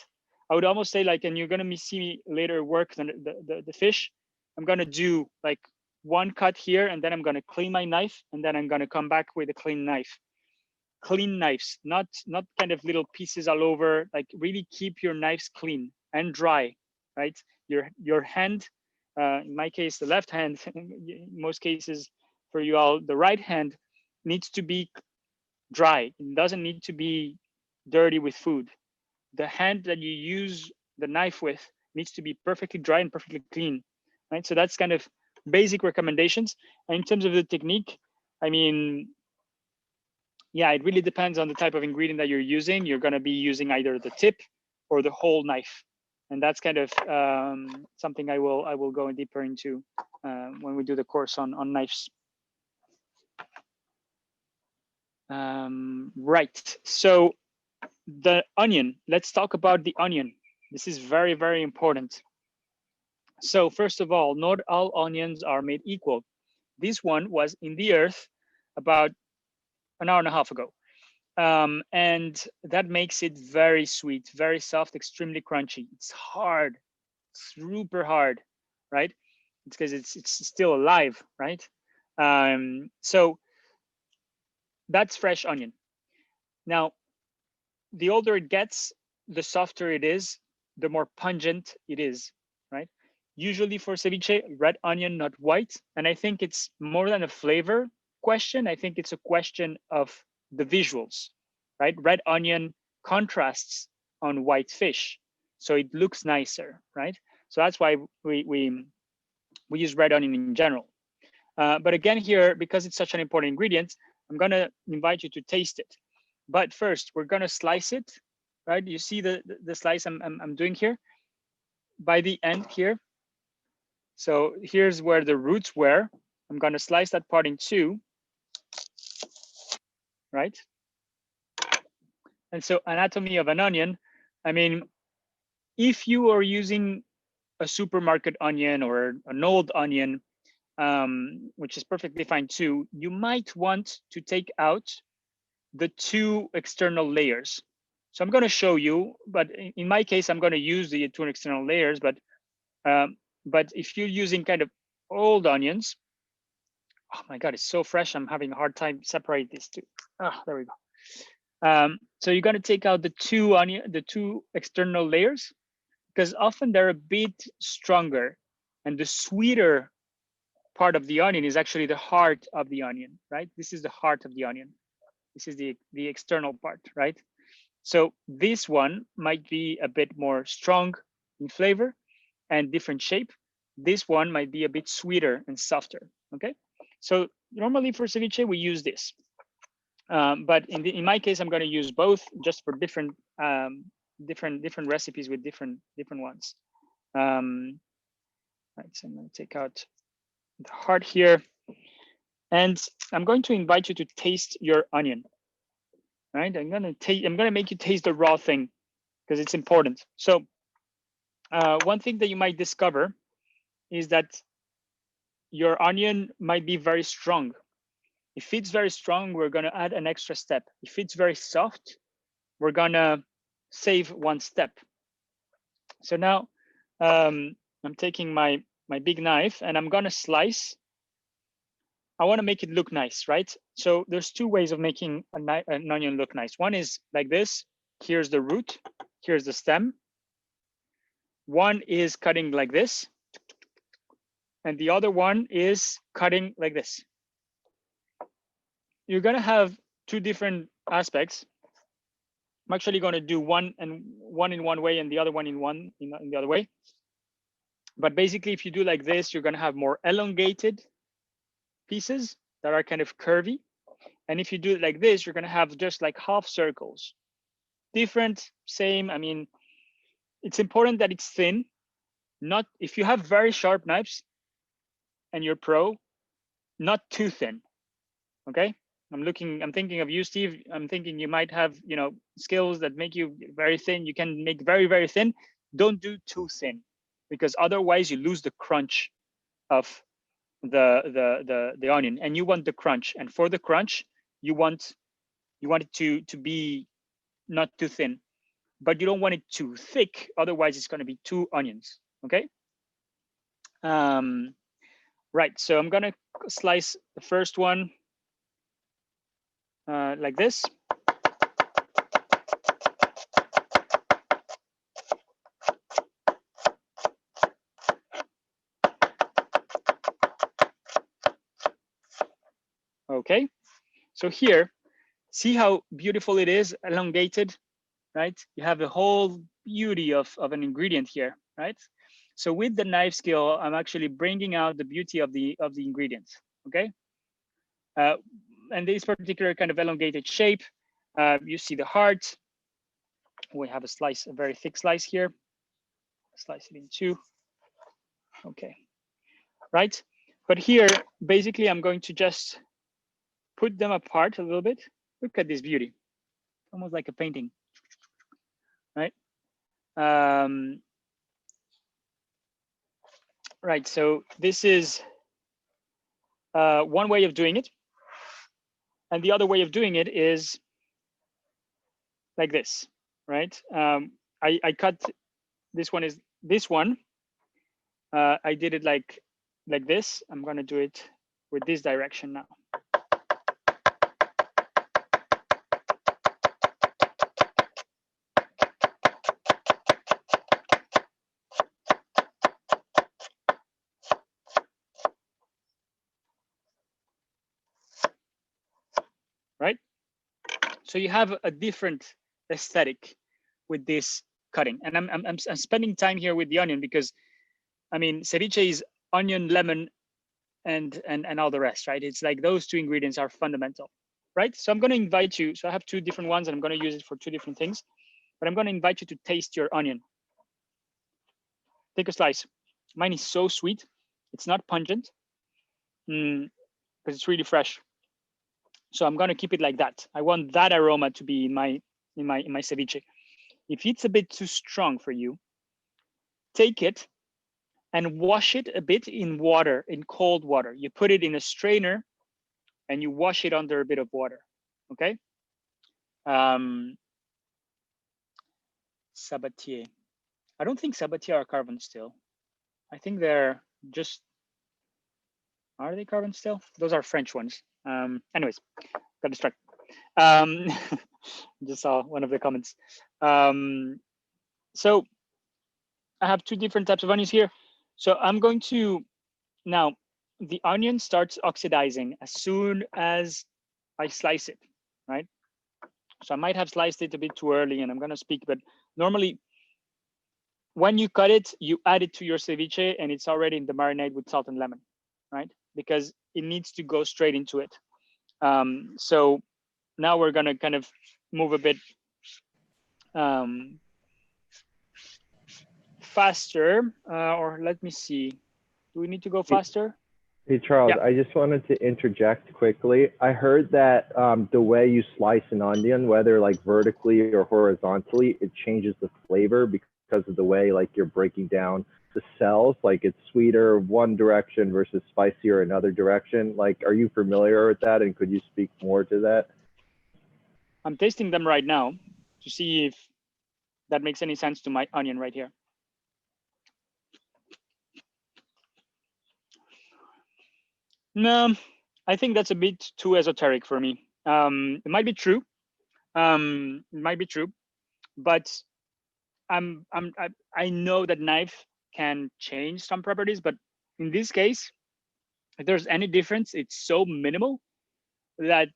I would almost say like, and you're gonna see me later work the fish. I'm gonna do like one cut here, and then I'm gonna clean my knife, and then I'm gonna come back with a clean knife. Clean knives, not kind of little pieces all over. Like really keep your knives clean and dry, right? Your hand in my case, the left hand, in most cases for you all, the right hand needs to be dry. It doesn't need to be dirty with food. The hand that you use the knife with needs to be perfectly dry and perfectly clean, right? So that's kind of basic recommendations. And in terms of the technique, I mean, yeah, it really depends on the type of ingredient that you're using. You're going to be using either the tip or the whole knife, and that's kind of something I will go deeper into when we do the course on knives. Right. So the onion. Let's talk about the onion. This is very, very important. So first of all, not all onions are made equal. This one was in the earth about an hour and a half ago. And that makes it very sweet, very soft, extremely crunchy. It's hard, super hard, right? It's because it's still alive, right? So that's fresh onion. Now, the older it gets, the softer it is, the more pungent it is, right? Usually for ceviche, red onion, not white. And I think it's more than a flavor question. I think it's a question of the visuals, right? Red onion contrasts on white fish, so it looks nicer, right? So that's why we use red onion in general. But again here, because it's such an important ingredient, I'm gonna invite you to taste it. But first, we're gonna slice it, right? You see the slice I'm doing here? By the end here. So here's where the roots were. I'm gonna slice that part in two, right? And so anatomy of an onion, I mean, if you are using a supermarket onion or an old onion, which is perfectly fine too, you might want to take out the two external layers. So I'm going to show you, but in my case, I'm going to use the two external layers. But if you're using kind of old onions, oh my God, it's so fresh. I'm having a hard time separate these two. Ah, there we go. So you're going to take out the two external layers, because often they're a bit stronger, and the sweeter part of the onion is actually the heart of the onion, right? This is the heart of the onion. This is the external part, right? So this one might be a bit more strong in flavor and different shape. This one might be a bit sweeter and softer, okay? So normally for ceviche, we use this. But in my case, I'm going to use both just for different different recipes with different ones. Right, so I'm going to take out the heart here, and I'm going to invite you to taste your onion. Right, I'm going to make you taste the raw thing because it's important. So one thing that you might discover is that your onion might be very strong. If it's very strong, we're going to add an extra step. If it's very soft, we're going to save one step. So now I'm taking my big knife and I'm going to slice. I want to make it look nice, right? So there's two ways of making an onion look nice. One is like this. Here's the root. Here's the stem. One is cutting like this. And the other one is cutting like this. You're going to have two different aspects. I'm actually going to do one in one way and the other one in the other way. But basically, if you do like this, you're going to have more elongated pieces that are kind of curvy. And if you do it like this, you're going to have just like half circles. Different, same. I mean, it's important that it's thin. Not if you have very sharp knives and you're pro, not too thin. Okay. I'm thinking of you, Steve. I'm thinking you might have, skills that make you very thin. You can make very, very thin. Don't do too thin, because otherwise you lose the crunch of the onion, and you want the crunch. And for the crunch, you want it to be not too thin, but you don't want it too thick. Otherwise, it's going to be two onions. Okay. Right. So I'm going to slice the first one like this. Okay, so here, see how beautiful it is, elongated, right? You have the whole beauty of an ingredient here, right? So with the knife skill, I'm actually bringing out the beauty of the ingredients, okay? And this particular kind of elongated shape, you see the heart. We have a slice, a very thick slice here. Slice it in two, okay, right? But here, basically, I'm going to just put them apart a little bit. Look at this beauty, almost like a painting, right? Right, so this is one way of doing it. And the other way of doing it is like this, right? I cut, this one is this one. I did it like this. I'm gonna do it with this direction now. Right? So you have a different aesthetic with this cutting. And I'm spending time here with the onion because, I mean, ceviche is onion, lemon, and all the rest, right? It's like those two ingredients are fundamental, right? So I'm going to invite you. So I have two different ones and I'm going to use it for two different things, but I'm going to invite you to taste your onion. Take a slice. Mine is so sweet. It's not pungent because it's really fresh. So I'm going to keep it like that. I want that aroma to be in my ceviche. If it's a bit too strong for you, take it and wash it a bit in water, in cold water. You put it in a strainer and you wash it under a bit of water, okay? Sabatier. I don't think Sabatier are carbon still. I think they're just, are they carbon still? Those are French ones. Anyways, got distracted. Just saw one of the comments. So I have two different types of onions here. So I'm going to, now the onion starts oxidizing as soon as I slice it, right? So I might have sliced it a bit too early and I'm gonna speak, but normally when you cut it, you add it to your ceviche and it's already in the marinade with salt and lemon, right? Because it needs to go straight into it. So now we're gonna kind of move a bit faster, or let me see. Do we need to go faster? Hey, Charles, Yeah. I just wanted to interject quickly. I heard that the way you slice an onion, whether like vertically or horizontally, it changes the flavor because of the way like you're breaking down the cells. Like it's sweeter one direction versus spicier another direction. Like, are you familiar with that? And could you speak more to that? I'm tasting them right now to see if that makes any sense to my onion right here. No, I think that's a bit too esoteric for me. It might be true. It might be true, but I know that knife can change some properties, but in this case, if there's any difference, it's so minimal that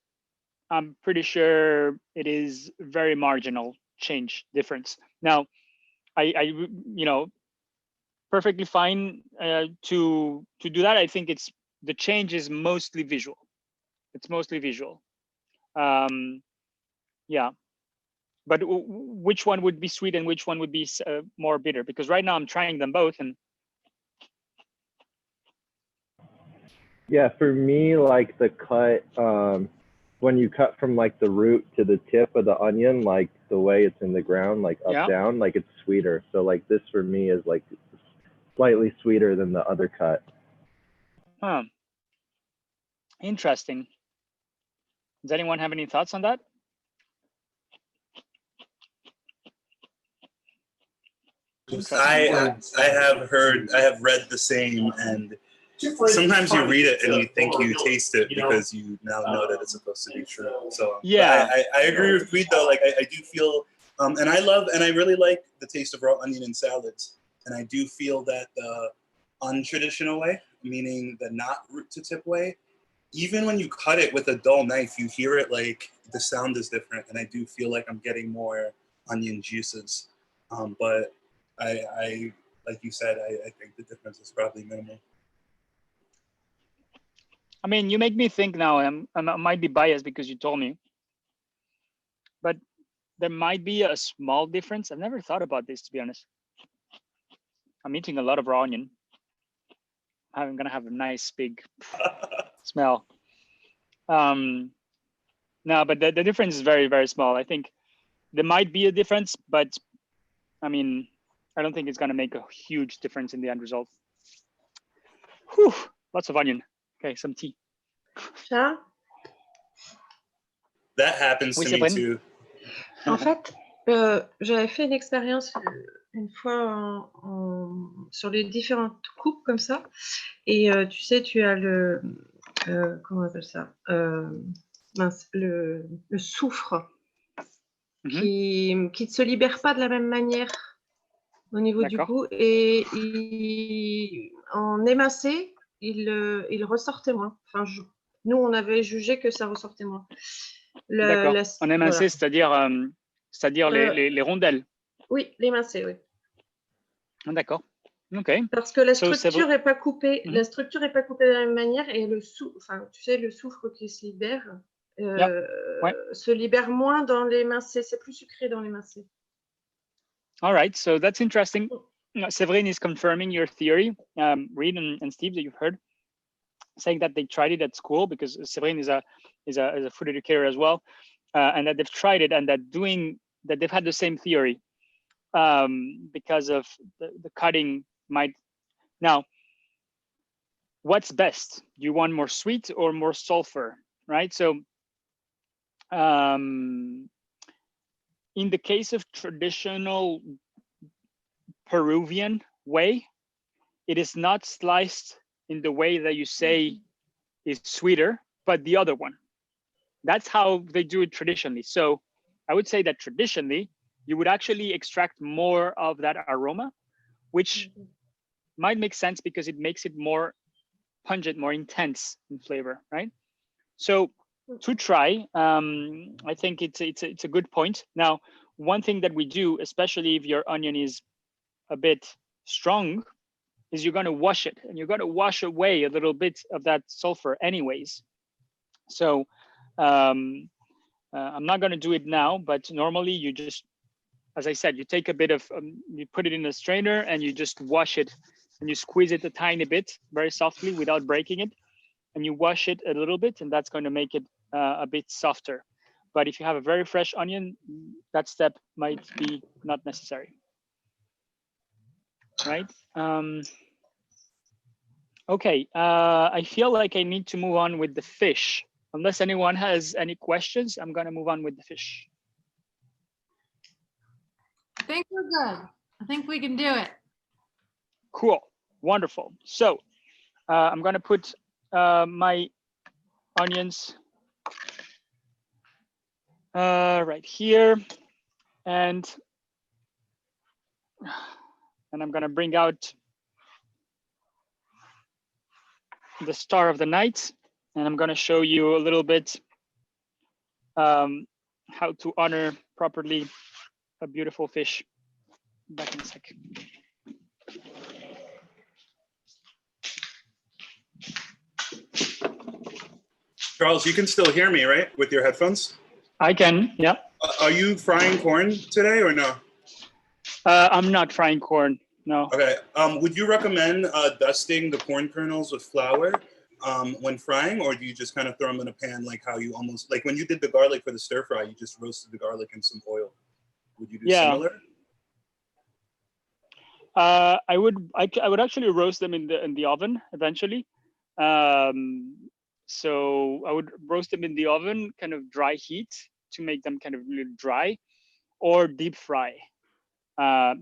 I'm pretty sure it is very marginal change difference. Now, I you know, perfectly fine to do that. I think it's, the change is mostly visual. It's mostly visual. Yeah, but which one would be sweet and which one would be more bitter? Because right now I'm trying them both and. Yeah, for me, like the cut, when you cut from like the root to the tip of the onion, like the way it's in the ground, like up, down, like it's sweeter. So like this for me is like slightly sweeter than the other cut. Huh. Interesting. Does anyone have any thoughts on that? I have heard, I have read the same, and sometimes you read it and you think you taste it because you now know that it's supposed to be true. So yeah, I agree with Creed though. Like I do feel, and I love, and I really like the taste of raw onion in salads. And I do feel that the untraditional way, meaning the not root to tip way, even when you cut it with a dull knife, you hear it like the sound is different, and I do feel like I'm getting more onion juices. But I like you said, I think the difference is probably minimal. I mean, you make me think now. I might be biased because you told me, but there might be a small difference. I've never thought about this, to be honest. I'm eating a lot of raw onion. I'm gonna have a nice big smell. No, but the difference is very, very small. I think there might be a difference, but I mean, I don't think it's gonna make a huge difference in the end result. Whew, lots of onion. Okay, some tea. Charles? That happens to me too. En fait, j'avais fait une expérience une fois sur les différentes coupes comme ça. Et tu sais, tu as le... comment on appelle ça mince, le soufre qui ne se libère pas de la même manière au niveau du goût. Et en émincé, il ressortait moins. Enfin, nous, on avait jugé que ça ressortait moins. D'accord. En émincé, voilà. c'est-à-dire les rondelles. Oui, l'émincé, oui. D'accord. Ok. Parce que la structure n'est pas coupée. La structure n'est pas coupée de la même manière et le enfin, tu sais, le soufre qui se libère se libère moins dans l'émincé. C'est plus sucré dans l'émincé. All right, so that's interesting. Séverine is confirming your theory. Reed and Steve, that you've heard, saying that they tried it at school because Séverine is a food educator as well, and that they've tried it and that they've had the same theory because of the cutting might. Now, what's best? Do you want more sweet or more sulfur, right? So in the case of traditional Peruvian way, it is not sliced in the way that you say is sweeter, but the other one. That's how they do it traditionally. So I would say that traditionally, you would actually extract more of that aroma, which might make sense because it makes it more pungent, more intense in flavor, right? So to try, I think it's a good point. Now, one thing that we do, especially if your onion is a bit strong, is you're going to wash it, and you're going to wash away a little bit of that sulfur anyways. So I'm not going to do it now, but normally you just, as I said, you take a bit of, you put it in a strainer and you just wash it, and you squeeze it a tiny bit, very softly without breaking it, and you wash it a little bit, and that's going to make it a bit softer. But if you have a very fresh onion, that step might be not necessary. Right? Okay, I feel like I need to move on with the fish. Unless anyone has any questions, I'm gonna move on with the fish. I think we're good. I think we can do it. Cool, wonderful. So I'm gonna put my onions right here, and I'm gonna bring out the star of the night, and I'm gonna show you a little bit how to honor properly a beautiful fish. Back in a sec. Charles, you can still hear me, right? With your headphones? I can, yeah. Are you frying corn today or no? I'm not frying corn, no. Okay, would you recommend dusting the corn kernels with flour when frying, or do you just kind of throw them in a pan like how you almost, like when you did the garlic for the stir fry, you just roasted the garlic in some oil? Would you do similar? I would actually roast them in the oven eventually. So I would roast them in the oven, kind of dry heat to make them kind of really dry, or deep fry.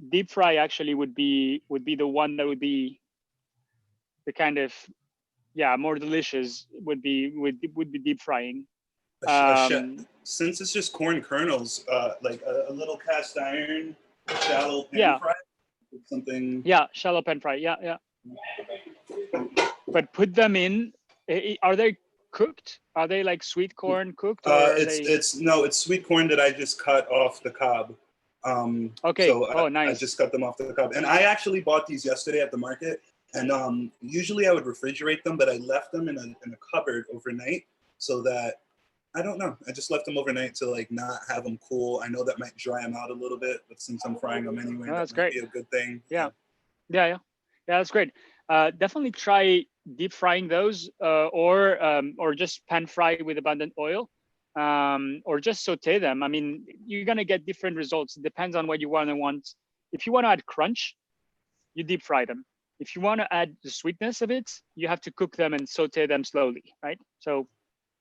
Deep fry actually would be the one that would be the kind of, yeah, more delicious. Would be deep frying. Since it's just corn kernels, like a little cast iron shallow pan fry, something. Yeah, shallow pan fry. Yeah. But put them in. Are they cooked? Are they like sweet corn cooked, or are it's sweet corn that I just cut off the cob. Okay. So nice. I just cut them off the cob, and I actually bought these yesterday at the market. And usually I would refrigerate them, but I left them in a cupboard overnight so that, I don't know, I just left them overnight to like not have them cool. I know that might dry them out a little bit, but since I'm frying them anyway, that's that might great. be a good thing. Yeah, that's great. Definitely try deep frying those, or just pan fry with abundant oil, or just saute them. I mean, you're gonna get different results. It depends on what you want. If you want to add crunch, you deep fry them. If you want to add the sweetness of it, you have to cook them and saute them slowly, right? So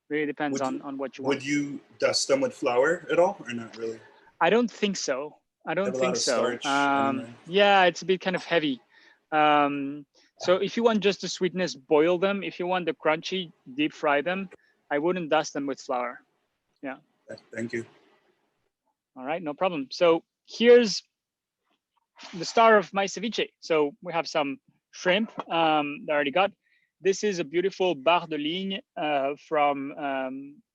really depends on what you want. Would you dust them with flour at all, or not really? I don't think so. I don't think so. Anyway. Yeah, it's a bit kind of heavy. So if you want just the sweetness, boil them. If you want the crunchy, deep fry them. I wouldn't dust them with flour. Yeah. Thank you. All right, no problem. So here's the star of my ceviche. So we have some shrimp that I already got. This is a beautiful bar de ligne from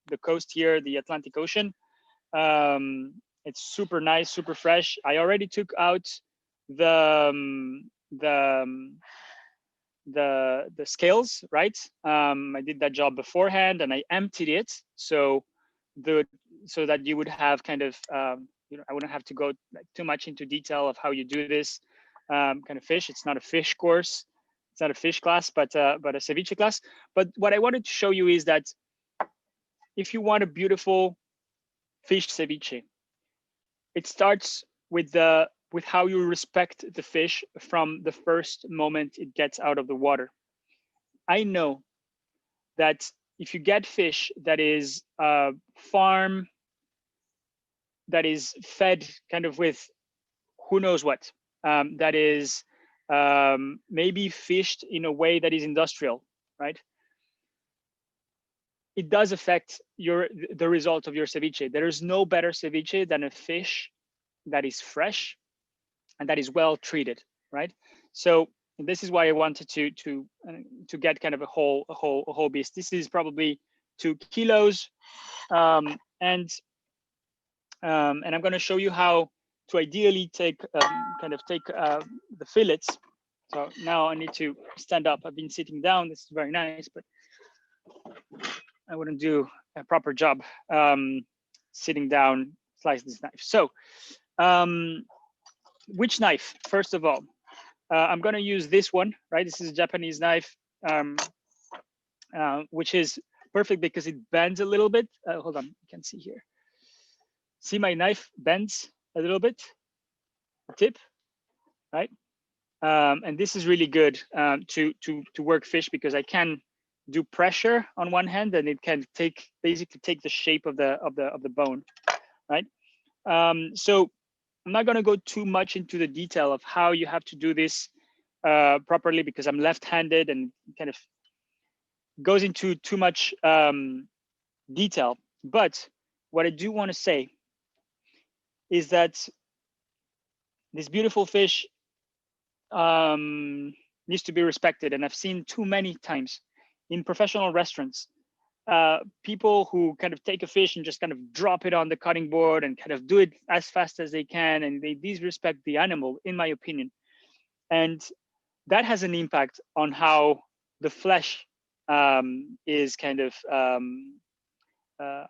the coast here, the Atlantic Ocean. It's super nice, super fresh. I already took out the scales, right? I did that job beforehand, and I emptied it so that you would have kind of I wouldn't have to go like too much into detail of how you do this kind of fish. It's not a fish course. It's not a fish class, but a ceviche class. But what I wanted to show you is that if you want a beautiful fish ceviche, it starts with how you respect the fish from the first moment it gets out of the water. I know that if you get fish that is farm, that is fed kind of with who knows what, that is maybe fished in a way that is industrial, right? It does affect the result of your ceviche. There is no better ceviche than a fish that is fresh and that is well treated, right? So this is why I wanted to get kind of a whole beast. This is probably 2 kilos, and I'm going to show you how to ideally take the fillets. So now I need to stand up. I've been sitting down. This is very nice, but I wouldn't do a proper job sitting down, slice this knife. So which knife? First of all, I'm going to use this one, right? This is a Japanese knife, which is perfect because it bends a little bit. Hold on, you can see here. See, my knife bends a little bit, tip, right? And this is really good to work fish because I can do pressure on one hand, and it can basically take the shape of the bone, right? So I'm not going to go too much into the detail of how you have to do this properly because I'm left-handed and kind of goes into too much detail. But what I do want to say is that this beautiful fish needs to be respected. And I've seen too many times in professional restaurants, people who kind of take a fish and just kind of drop it on the cutting board and kind of do it as fast as they can. And they disrespect the animal, in my opinion. And that has an impact on how the flesh is kind of,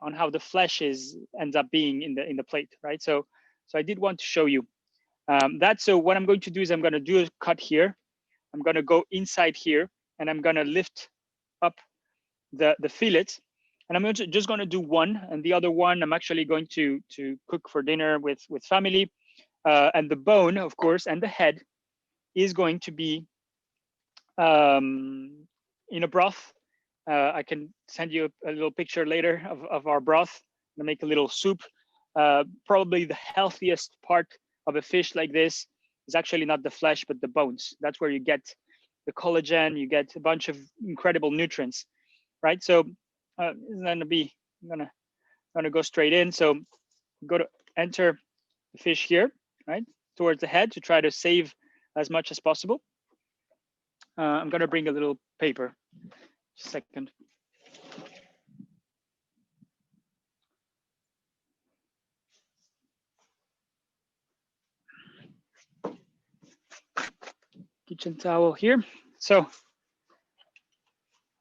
on how the flesh ends up being in the plate, right? So I did want to show you that. So what I'm going to do is I'm going to do a cut here. I'm going to go inside here, and I'm going to lift up the fillet, and I'm just going to do one, and the other one I'm actually going to cook for dinner with family. And the bone, of course, and the head is going to be in a broth. I can send you a little picture later of our broth. I'm gonna make a little soup. Probably the healthiest part of a fish like this is actually not the flesh, but the bones. That's where you get the collagen, you get a bunch of incredible nutrients, right? So it's gonna go straight in. So go to enter the fish here, right, towards the head to try to save as much as possible. I'm gonna bring a little paper. Just a second. kitchen towel here. So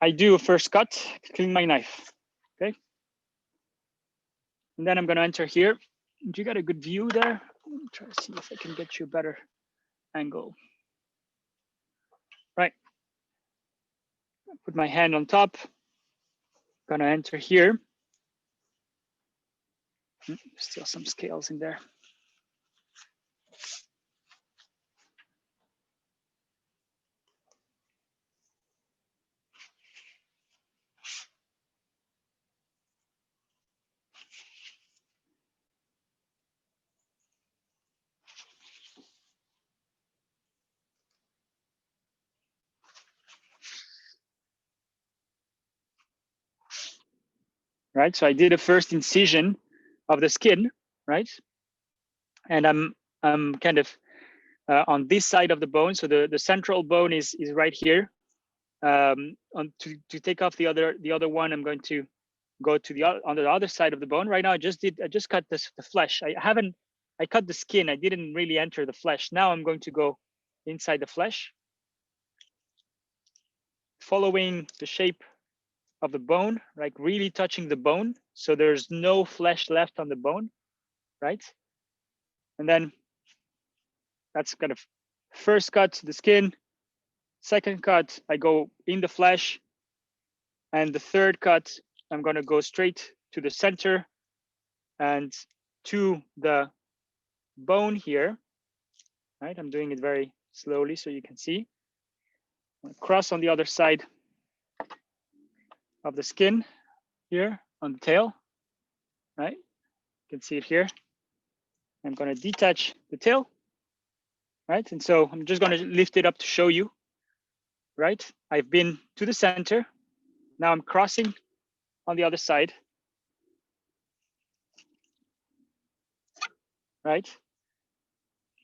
I do a first cut, clean my knife, okay? And then I'm gonna enter here. You got a good view there? Let me try to see if I can get you a better angle. Right. Put my hand on top. Gonna enter here. Still some scales in there. Right, so I did a first incision of the skin, right? And I'm kind of on this side of the bone. So the central bone is right here. To take off the other one, I'm going to go to on the other side of the bone. Right now, I just cut the flesh. I cut the skin. I didn't really enter the flesh. Now I'm going to go inside the flesh, following the shape of the bone, like really touching the bone. So there's no flesh left on the bone, right? And then that's kind of first cut the skin, second cut, I go in the flesh, and the third cut, I'm gonna go straight to the center and to the bone here, right? I'm doing it very slowly so you can see. Cross on the other side of the skin here on the tail, right? You can see it here. I'm gonna detach the tail, right? And so I'm just gonna lift it up to show you, right? I've been to the center. Now I'm crossing on the other side, right?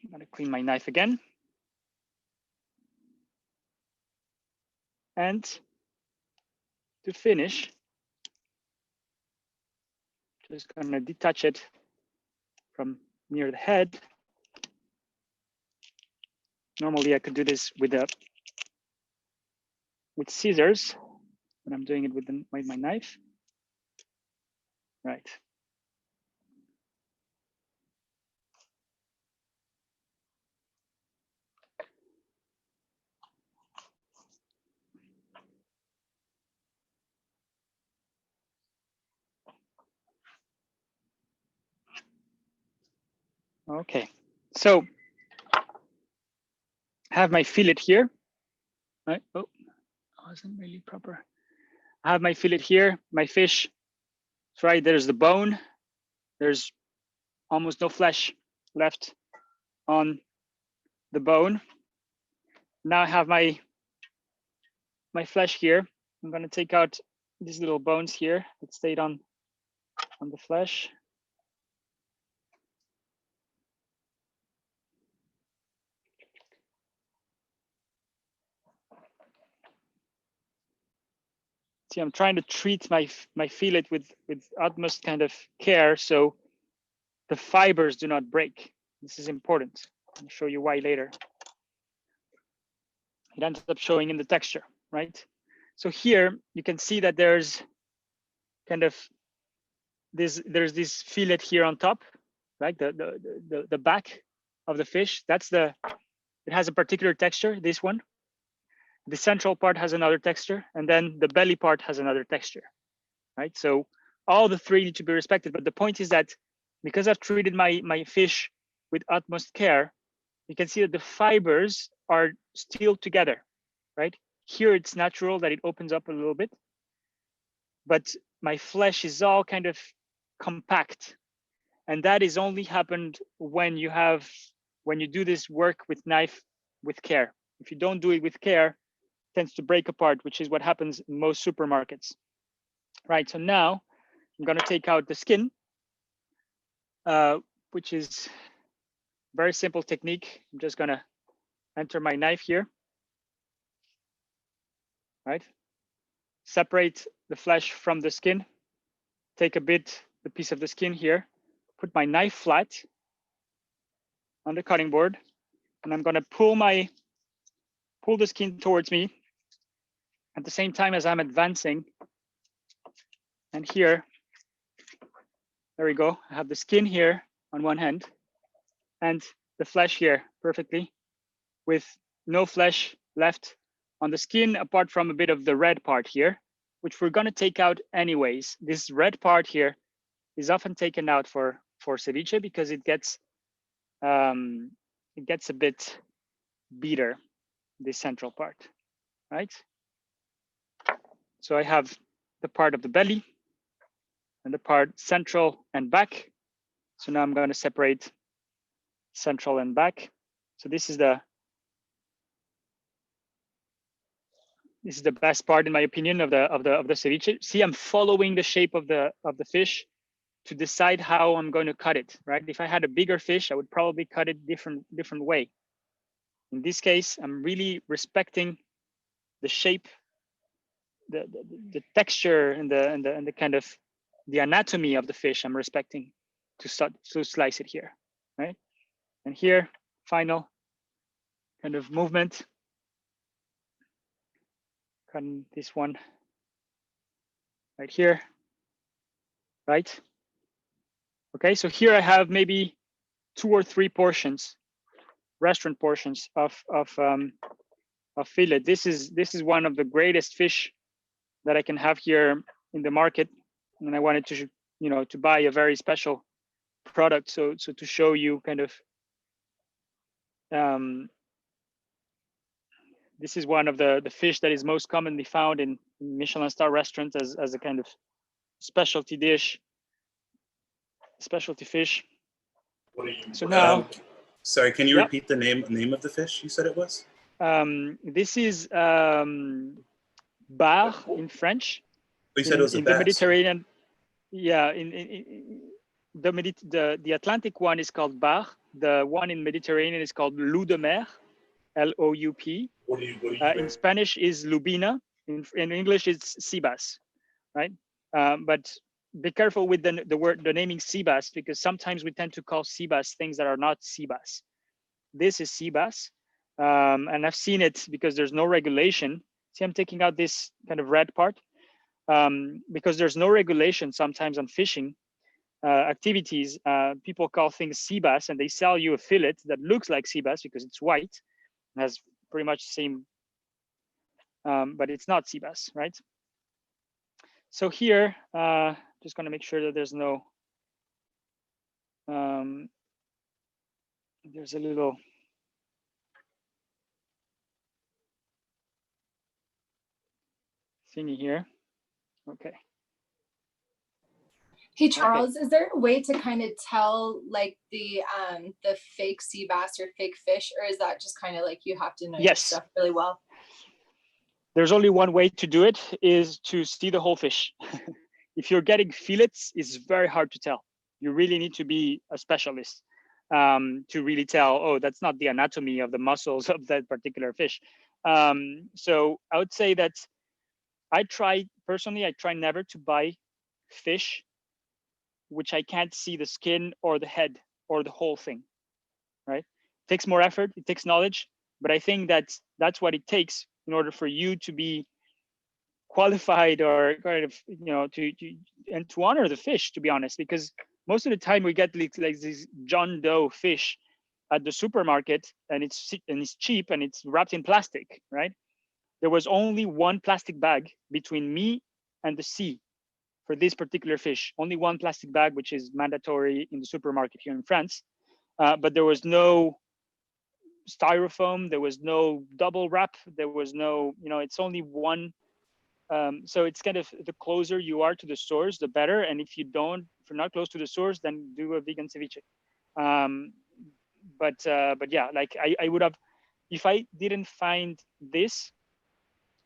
I'm gonna clean my knife again. And to finish, just gonna detach it from near the head. Normally I could do this with scissors, but I'm doing it with my knife. Right. Okay, so I have my fillet here, right? Oh, wasn't really proper. I have my fillet here, my fish. That's right, there's the bone. There's almost no flesh left on the bone. Now I have my flesh here. I'm gonna take out these little bones here that stayed on the flesh. See, I'm trying to treat my fillet with utmost kind of care so the fibers do not break. This is important. I'll show you why later. It ends up showing in the texture, right? So here you can see that there's kind of there's this fillet here on top, right? The back of the fish. It has a particular texture, this one. The central part has another texture, and then the belly part has another texture, right? So all the three need to be respected. But the point is that because I've treated my fish with utmost care, you can see that the fibers are still together, right? Here it's natural that it opens up a little bit, but my flesh is all kind of compact. And that is only happened when you do this work with knife with care. If you don't do it with care, tends to break apart, which is what happens in most supermarkets. Right, so now I'm gonna take out the skin, which is very simple technique. I'm just gonna enter my knife here, right? Separate the flesh from the skin, take the piece of the skin here, put my knife flat on the cutting board, and I'm gonna pull my pull the skin towards me at the same time as I'm advancing. And here, there we go. I have the skin here on one hand and the flesh here perfectly, with no flesh left on the skin apart from a bit of the red part here, which we're gonna take out anyways. This red part here is often taken out for ceviche because it gets a bit bitter, this central part, right? So I have the part of the belly and the part central and back. So now I'm going to separate central and back. So this is the best part, in my opinion, of the ceviche. See, I'm following the shape of the fish to decide how I'm going to cut it, right? If I had a bigger fish, I would probably cut it different way. In this case, I'm really respecting the shape, the texture, and the kind of the anatomy of the fish. I'm respecting to slice it here, right? And here, final kind of movement. Cutting this one right here, right? Okay, so here I have maybe 2 or 3 portions, restaurant portions of fillet. This is one of the greatest fish that I can have here in the market, and I wanted to, to buy a very special product. So to show you kind of, this is one of the fish that is most commonly found in Michelin star restaurants as a kind of specialty dish, specialty fish. What are you? So now, sorry, can you repeat the name of the fish you said it was? This is bar in French. You said it was in a bass. the Mediterranean. Yeah, in the Atlantic one is called bar. The one in Mediterranean is called loup de mer, L-O-U-P. In Spanish is lubina. In English it's sea bass, right? But be careful with the naming sea bass, because sometimes we tend to call sea bass things that are not sea bass. This is sea bass, and I've seen it because there's no regulation. See, I'm taking out this kind of red part because there's no regulation sometimes on fishing activities. People call things sea bass, and they sell you a fillet that looks like sea bass because it's white, and has pretty much the same, but it's not sea bass, right? So here, just going to make sure that there's no, there's a little thingy here. Okay. Hey Charles, is there a way to kind of tell like the fake sea bass or fake fish, or is that just kind of like you have to know your stuff really well? There's only one way to do it, is to see the whole fish. If you're getting fillets, it's very hard to tell. You really need to be a specialist to really tell, oh, that's not the anatomy of the muscles of that particular fish. So I would say that I try never to buy fish which I can't see the skin or the head or the whole thing, right? It takes more effort, it takes knowledge, but I think that's what it takes in order for you to be qualified or kind of, to honor the fish, to be honest, because most of the time we get like these John Doe fish at the supermarket, and it's cheap and it's wrapped in plastic, right? There was only one plastic bag between me and the sea for this particular fish, only one plastic bag, which is mandatory in the supermarket here in France. But there was no styrofoam, there was no double wrap, there was no, it's only one. So it's kind of, the closer you are to the source, the better. And if you're not close to the source, then do a vegan ceviche. But yeah, like I would have, if I didn't find this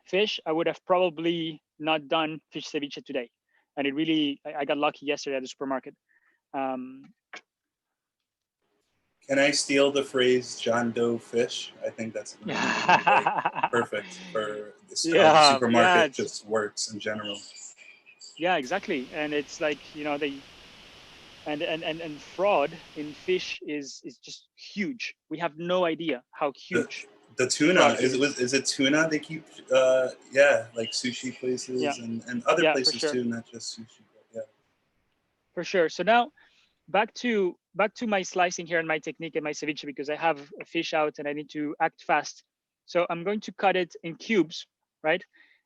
fish, I would have probably not done fish ceviche today. And it really, I got lucky yesterday at the supermarket. Can I steal the phrase John Doe fish? I think that's really perfect for this supermarket. Just works in general. Yeah, exactly. And it's like, and fraud in fish is just huge. We have no idea how huge. The tuna product. is it tuna they keep? Yeah, like sushi places and other places too, not just sushi. Yeah, for sure. So now back to my slicing here and my technique and my ceviche, because I have a fish out and I need to act fast. So I'm going to cut it in cubes, right?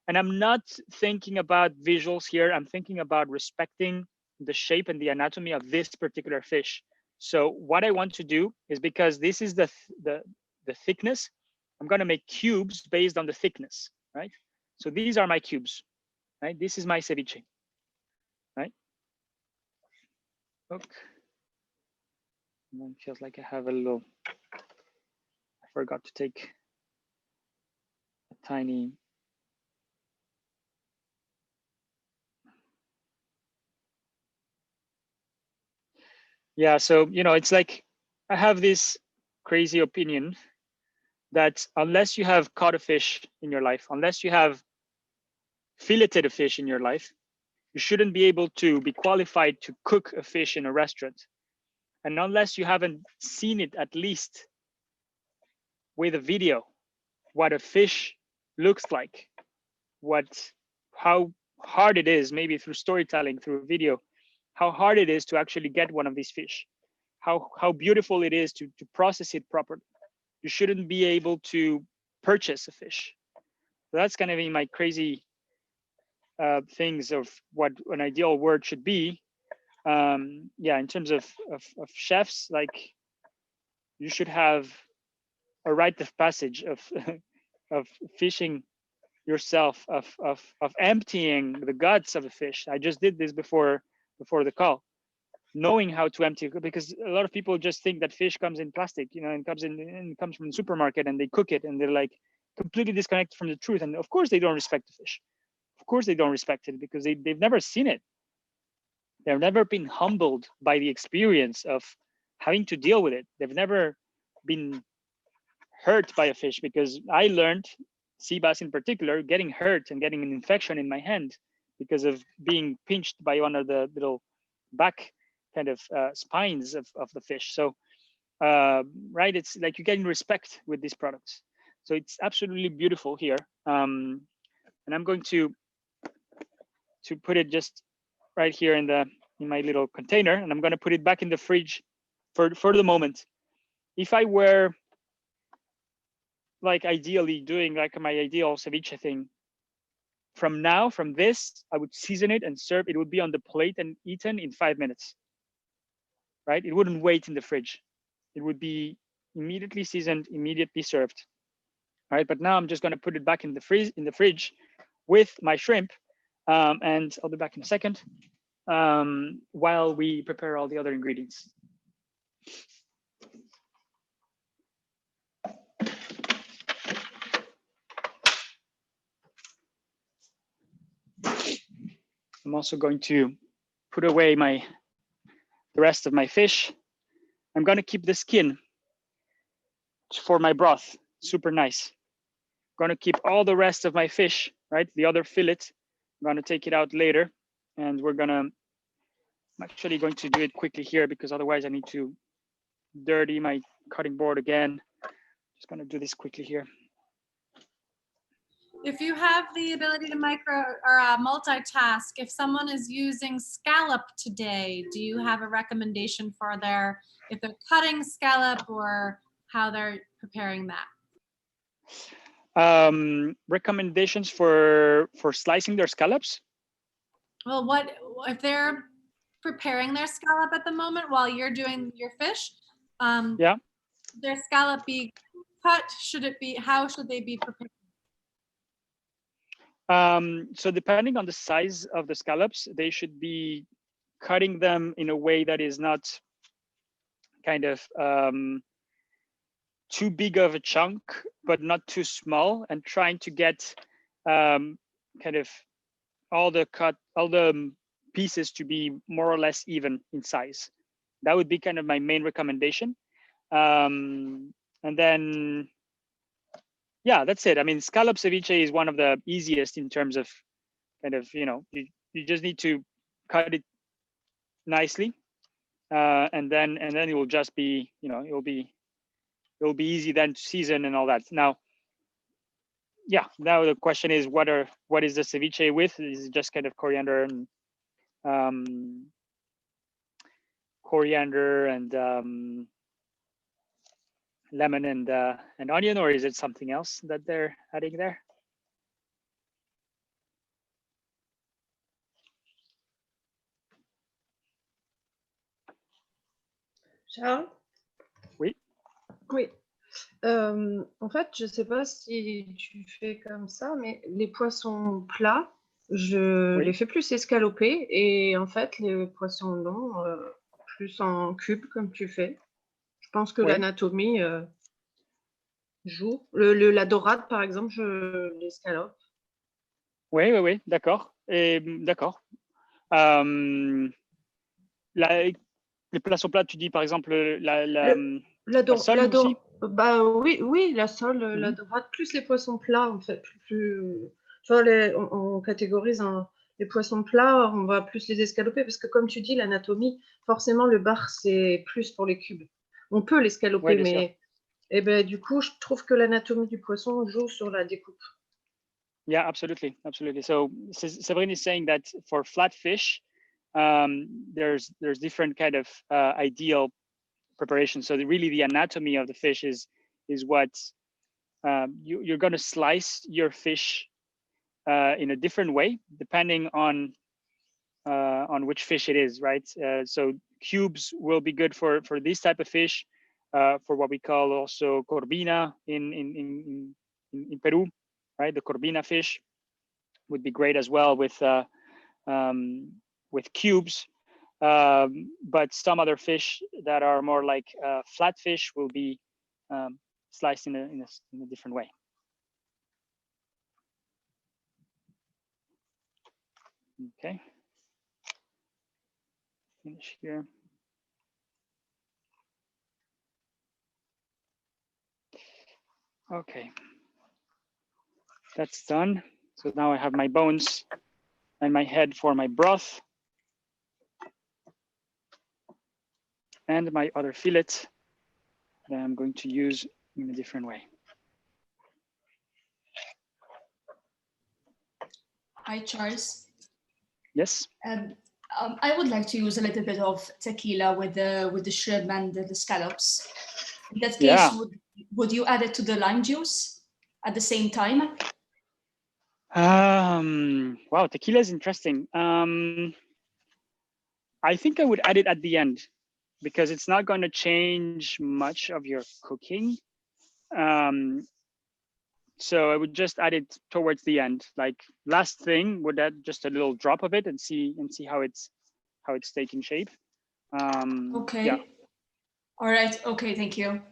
And I'm not thinking about visuals here. I'm thinking about respecting the shape and the anatomy of this particular fish. So what I want to do is, because this is the thickness, I'm going to make cubes based on the thickness, right? So these are my cubes, right? This is my ceviche, right? Look. And then feels like I have a little, I forgot to take a tiny, yeah, so, you know, it's like, I have this crazy opinion that unless you have caught a fish in your life, unless you have filleted a fish in your life, you shouldn't be able to be qualified to cook a fish in a restaurant. And unless you haven't seen it at least with a video, what a fish looks like, how hard it is, maybe through storytelling, through video, how hard it is to actually get one of these fish, how beautiful it is to process it properly. You shouldn't be able to purchase a fish. So that's kind of in my crazy things of what an ideal word should be. Yeah, in terms of chefs, like, you should have a rite of passage of of fishing yourself, of emptying the guts of a fish. I just did this before the call, knowing how to empty, because a lot of people just think that fish comes in plastic, you know, and comes from the supermarket, and they cook it, and they're like completely disconnected from the truth. And of course they don't respect the fish. Of course they don't respect it, because they've never seen it. They've never been humbled by the experience of having to deal with it. They've never been hurt by a fish, because I learned, sea bass in particular, getting hurt and getting an infection in my hand because of being pinched by one of the little back kind of spines of the fish. So right, it's like you're getting respect with these products. So it's absolutely beautiful here. And I'm going to put it just right here in my little container, and I'm going to put it back in the fridge for the moment. If I were like ideally doing like my ideal ceviche thing, from this, I would season it and serve. It would be on the plate and eaten in 5 minutes, right? It wouldn't wait in the fridge. It would be immediately seasoned, immediately served, right? But now I'm just going to put it back in the fridge with my shrimp, and I'll be back in a second while we prepare all the other ingredients. I'm also going to put away the rest of my fish. I'm going to keep the skin for my broth, super nice. I'm going to keep all the rest of my fish, right? The other fillet, I'm going to take it out later, and I'm actually going to do it quickly here, because otherwise I need to dirty my cutting board again. Just going to do this quickly here. If you have the ability to multitask, if someone is using Scallop today, do you have a recommendation for if they're cutting scallop, or how they're preparing that? Recommendations for slicing their scallops? Well, what if they're preparing their scallop at the moment while you're doing your fish? Yeah. Their scallop be cut? How should they be prepared? So depending on the size of the scallops, they should be cutting them in a way that is not kind of too big of a chunk, but not too small, and trying to get kind of all the pieces to be more or less even in size. That would be kind of my main recommendation. And then, yeah, that's it. I mean, scallop ceviche is one of the easiest in terms of kind of, you know, you just need to cut it nicely, and then it will just be, you know, it will be it'll be easy then to season and all that. Now, yeah, now the question is, what is the ceviche with? Is it just kind of coriander and lemon and onion, or is it something else that they're adding there? Charles? Oui. Oui. En fait, je sais pas si tu fais comme ça, mais les poissons plats, je les fais plus escalopés, et en fait, les poissons longs, plus en cubes comme tu fais. Je pense que l'anatomie joue. La dorade, par exemple, je l'escalope. Oui, d'accord. D'accord. Les poissons plats, tu dis par exemple la sole aussi? Bah oui, la sole, la dorade, plus les poissons plats en fait. Tu vois, on catégorise les poissons plats, on va plus les escaloper parce que comme tu dis, l'anatomie, forcément le bar c'est plus pour les cubes. On peut l'escaloper, mais ben, du coup, je trouve que l'anatomie du poisson joue sur la découpe. Yeah, absolutely. So Sabrina is saying that for flat fish, there's different kind of ideal preparation. So really the anatomy of the fish is what you're going to slice your fish in a different way depending on which fish it is, right? So cubes will be good for this type of fish, for what we call also corbina in Peru, right? The corbina fish would be great as well with cubes. But some other fish that are more like flat fish will be sliced in a different way. Okay. Finish here. Okay. That's done. So now I have my bones and my head for my broth. And my other fillet that I'm going to use in a different way. Hi, Charles. Yes. I would like to use a little bit of tequila with the shrimp and the scallops. In that case, would you add it to the lime juice at the same time? Wow, tequila is interesting. I think I would add it at the end, because it's not going to change much of your cooking. So I would just add it towards the end, like last thing, would add just a little drop of it and see how it's taking shape. Okay. Yeah. All right. Okay. Thank you.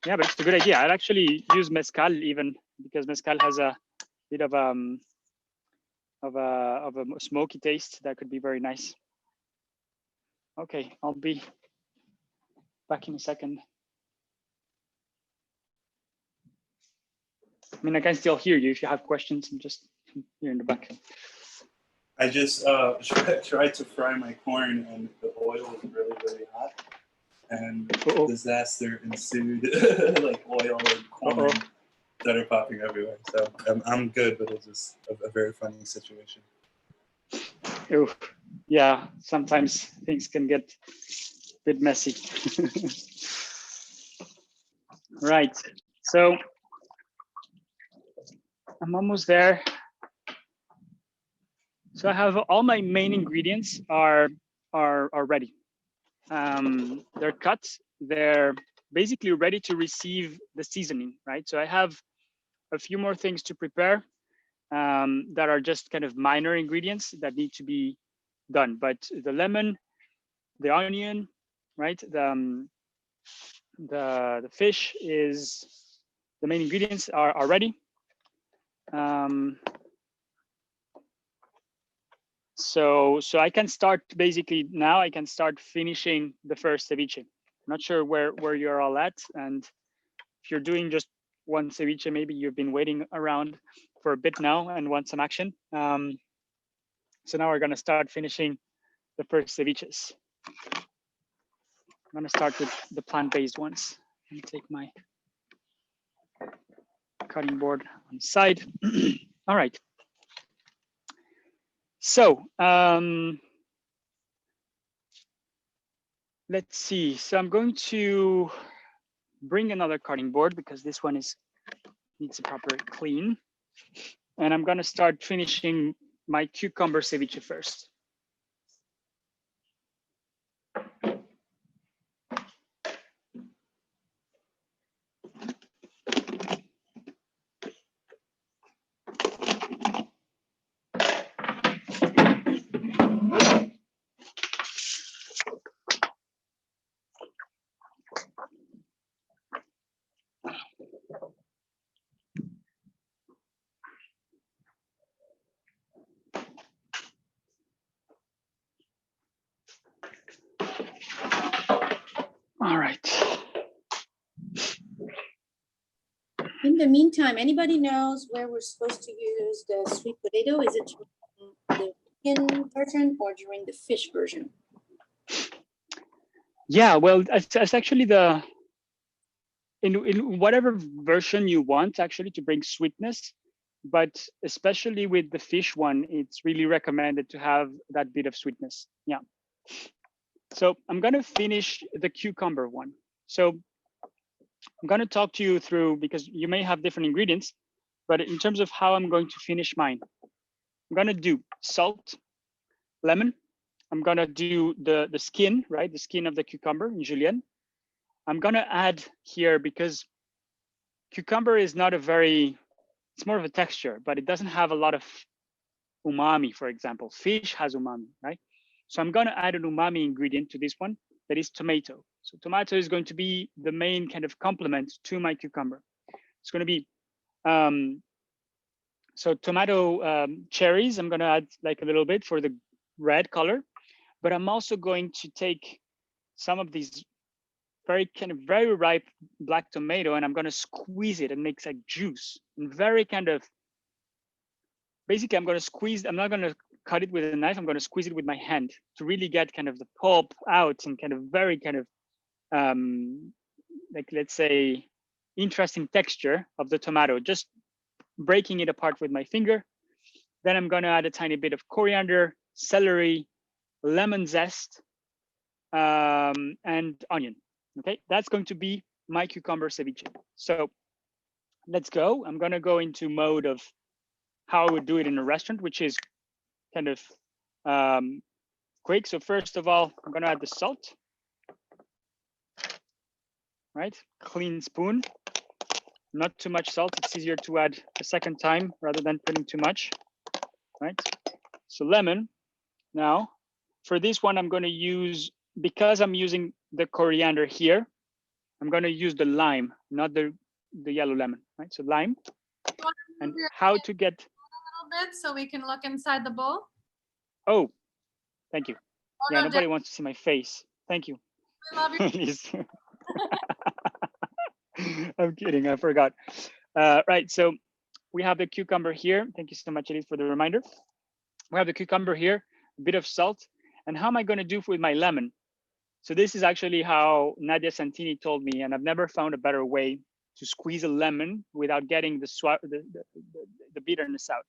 Yeah, but it's a good idea. I'd actually use mezcal even, because mezcal has a bit of a smoky taste that could be very nice. Okay, I'll be back in a second. I mean, I can still hear you if you have questions. I'm just here in the back. I just tried to fry my corn, and the oil was really, really hot, and disaster ensued. Like oil and corn that are popping everywhere. So I'm good, but it's just a very funny situation. Oh, yeah. Sometimes things can get a bit messy. Right. So I'm almost there. So I have all my main ingredients are ready. They're cut. They're basically ready to receive the seasoning, right? So I have a few more things to prepare that are just kind of minor ingredients that need to be done. But the lemon, the onion, right? The fish is, the main ingredients are ready. So I can start basically now. I can start finishing the first ceviche. I'm not sure where you're all at, and if you're doing just one ceviche, maybe you've been waiting around for a bit now and want some action. So now we're gonna start finishing the first ceviches. I'm gonna start with the plant-based ones. And take my cutting board on the side. All right. So let's see. So I'm going to bring another cutting board because this one needs a proper clean. And I'm gonna start finishing my cucumber ceviche first. All right. In the meantime, anybody knows where we're supposed to use the sweet potato? Is it the chicken version or during the fish version? Yeah, well, it's actually the in whatever version you want actually to bring sweetness, but especially with the fish one, it's really recommended to have that bit of sweetness. Yeah. So I'm gonna finish the cucumber one. So I'm gonna talk to you through, because you may have different ingredients, but in terms of how I'm going to finish mine, I'm gonna do salt, lemon. I'm gonna do the skin, right? The skin of the cucumber in julienne. I'm gonna add here, because cucumber is not a very, it's more of a texture, but it doesn't have a lot of umami, for example. Fish has umami, right? So I'm gonna add an umami ingredient to this one, that is tomato. So tomato is going to be the main kind of complement to my cucumber. It's gonna be, so tomato cherries, I'm gonna add like a little bit for the red color, but I'm also going to take some of these very ripe black tomato, and I'm gonna squeeze it and make like juice. And very kind of, basically I'm gonna squeeze, I'm not gonna cut it with a knife, I'm gonna squeeze it with my hand to really get kind of the pulp out and kind of very kind of, like let's say, interesting texture of the tomato, just breaking it apart with my finger. Then I'm gonna add a tiny bit of coriander, celery, lemon zest, and onion. Okay, that's going to be my cucumber ceviche. So let's go. I'm gonna go into mode of how I would do it in a restaurant, which is kind of quick. So first of all, I'm gonna add the salt, right? Clean spoon, not too much salt. It's easier to add a second time rather than putting too much, right? So lemon. Now, for this one, I'm gonna use, because I'm using the coriander here, I'm gonna use the lime, not the yellow lemon, right? So lime. And how to get a little bit so we can look inside the bowl? Oh, thank you. Oh, yeah, no, nobody wants to see my face. Thank you. We love your I'm kidding, I forgot. Right, so we have the cucumber here. Thank you so much, Elise, for the reminder. We have the cucumber here, a bit of salt. And how am I gonna do with my lemon? So this is actually how Nadia Santini told me, and I've never found a better way to squeeze a lemon without getting the bitterness out.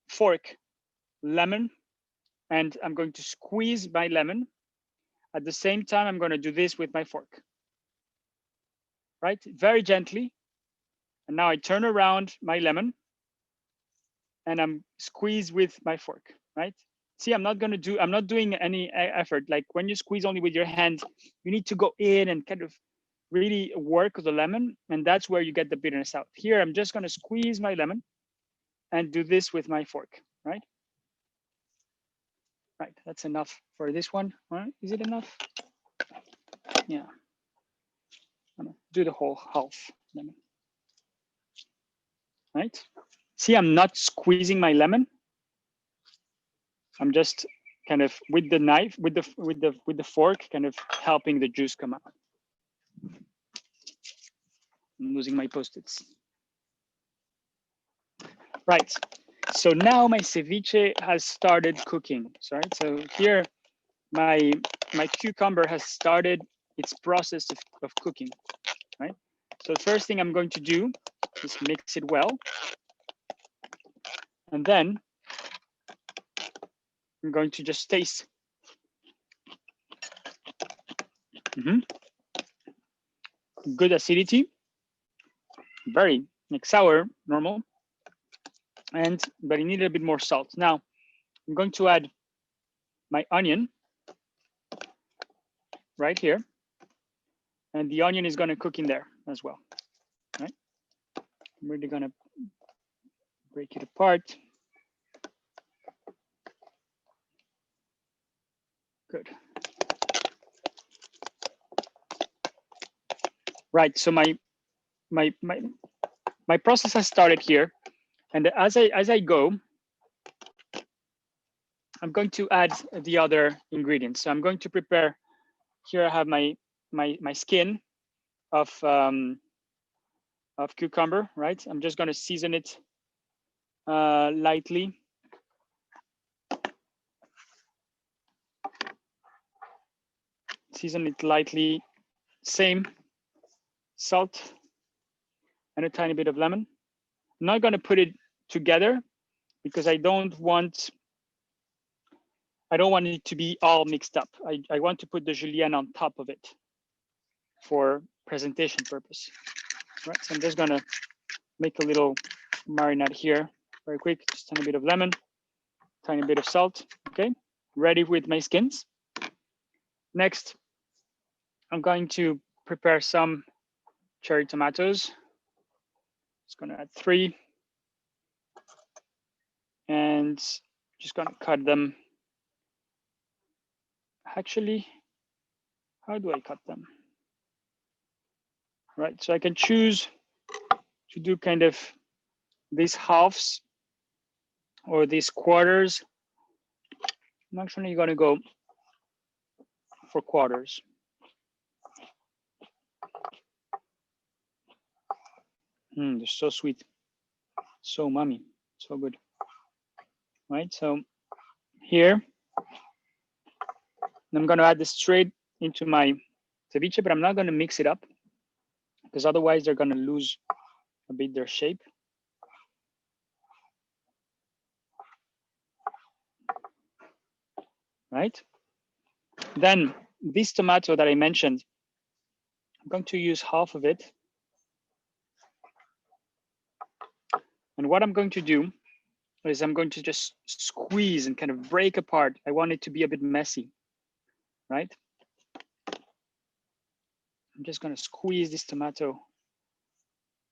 Fork, lemon, and I'm going to squeeze my lemon. At the same time, I'm going to do this with my fork, right? Very gently. And now I turn around my lemon and I'm squeeze with my fork, right? See, I'm not doing any effort. Like when you squeeze only with your hand, you need to go in and kind of really work the lemon, and that's where you get the bitterness out. Here, I'm just going to squeeze my lemon and do this with my fork, right? Right, that's enough for this one. Right? Is it enough? Yeah. I'm gonna do the whole half lemon. Right? See, I'm not squeezing my lemon. I'm just kind of with the knife, with the fork, kind of helping the juice come out. I'm losing my Post-its. Right. So now my ceviche has started cooking. Sorry. So here, my my cucumber has started its process of cooking, right? So the first thing I'm going to do is mix it well. And then I'm going to just taste. Good acidity, very like sour, normal, but it needed a bit more salt. Now I'm going to add my onion right here, and the onion is going to cook in there as well, right? I'm really going to break it apart. Good. Right, so my process has started here, and as I go, I'm going to add the other ingredients. So I'm going to prepare. Here I have my skin of cucumber, right? I'm just going to season it lightly. Season it lightly. Same salt and a tiny bit of lemon. I'm not going to put it together because I don't want it to be all mixed up. I want to put the julienne on top of it for presentation purpose. Right, so I'm just gonna make a little marinade here very quick, just a tiny bit of lemon, tiny bit of salt, okay? Ready with my skins. Next, I'm going to prepare some cherry tomatoes. Just gonna add 3. And just gonna cut them. Actually, how do I cut them? Right, so I can choose to do kind of these halves or these quarters. I'm actually gonna go for quarters. They're so sweet, so umami, so good. Right, so here, I'm gonna add this straight into my ceviche, but I'm not gonna mix it up because otherwise they're gonna lose a bit their shape. Right, then this tomato that I mentioned, I'm going to use half of it. And what I'm going to do is I'm going to just squeeze and kind of break apart. I want it to be a bit messy, right? I'm just gonna squeeze this tomato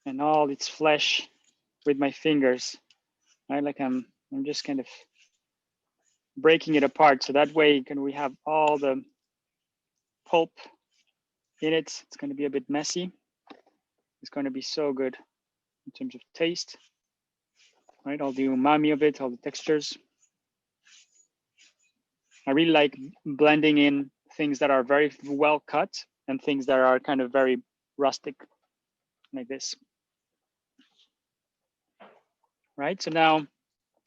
and all its flesh with my fingers, right? Like I'm just kind of breaking it apart. So that way we have all the pulp in it. It's gonna be a bit messy. It's gonna be so good in terms of taste, right? All the umami of it, all the textures. I really like blending in things that are very well cut and things that are kind of very rustic, like this. Right, so now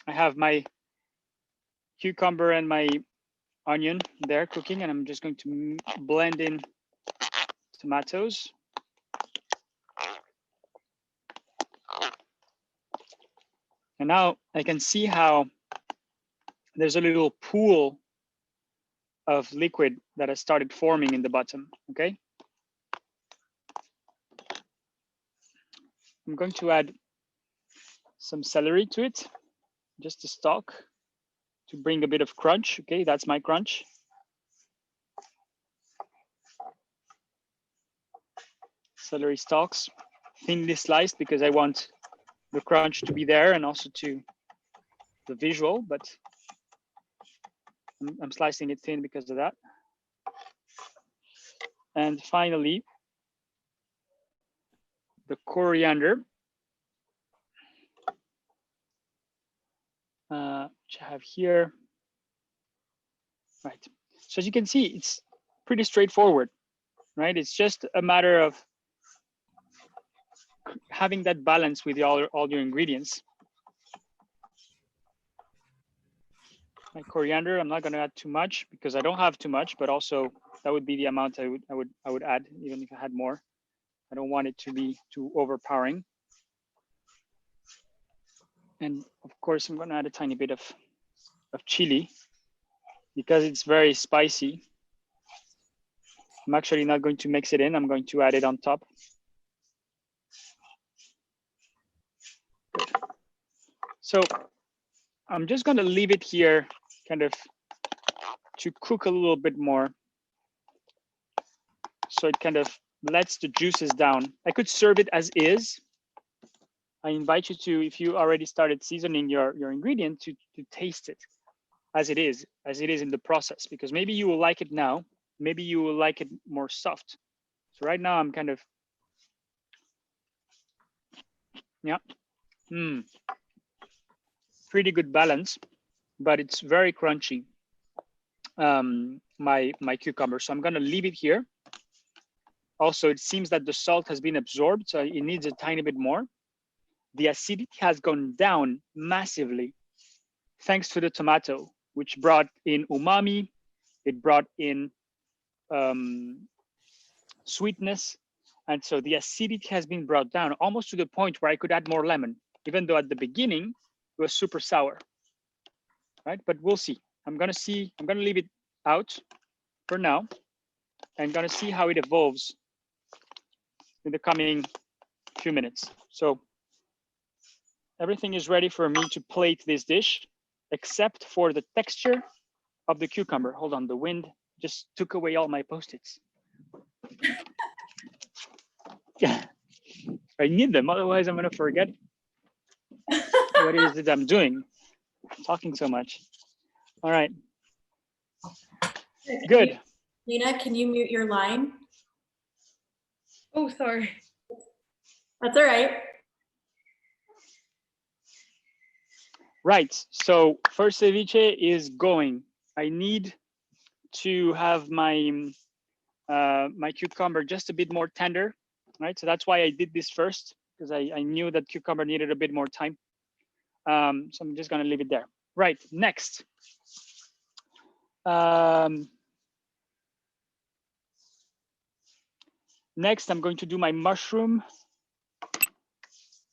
I have my cucumber and my onion there cooking, and I'm just going to blend in tomatoes. And now I can see how there's a little pool of liquid that has started forming in the bottom, okay? I'm going to add some celery to it, just a stalk to bring a bit of crunch, okay? That's my crunch. Celery stalks, thinly sliced because I want the crunch to be there and also to the visual, but I'm slicing it thin because of that. And finally, the coriander, which I have here. Right, so as you can see, it's pretty straightforward, right? It's just a matter of having that balance with all your ingredients. My coriander, I'm not going to add too much because I don't have too much, but also that would be the amount I would add even if I had more. I don't want it to be too overpowering. And of course, I'm going to add a tiny bit of chili because it's very spicy. I'm actually not going to mix it in. I'm going to add it on top. So I'm just going to leave it here kind of to cook a little bit more. So it kind of lets the juices down. I could serve it as is. I invite you to, if you already started seasoning your ingredient, to taste it as it is in the process, because maybe you will like it now, maybe you will like it more soft. So right now I'm kind of, yeah, pretty good balance, but it's very crunchy, my cucumber. So I'm gonna leave it here. Also, it seems that the salt has been absorbed, so it needs a tiny bit more. The acidity has gone down massively thanks to the tomato, which brought in umami. It brought in sweetness. And so the acidity has been brought down almost to the point where I could add more lemon, even though at the beginning it was super sour, right? But we'll see. I'm gonna leave it out for now. I'm gonna see how it evolves in the coming few minutes. So everything is ready for me to plate this dish, except for the texture of the cucumber. Hold on, the wind just took away all my Post-its. Yeah, I need them, otherwise I'm gonna forget what it is that I'm doing. I'm talking so much. All right, good. Lena, can you mute your line? Oh, sorry. That's all right. Right, so first ceviche is going. I need to have my my cucumber just a bit more tender, right? So that's why I did this first, because I knew that cucumber needed a bit more time. So I'm just gonna leave it there. Right, next. Next, I'm going to do my mushroom.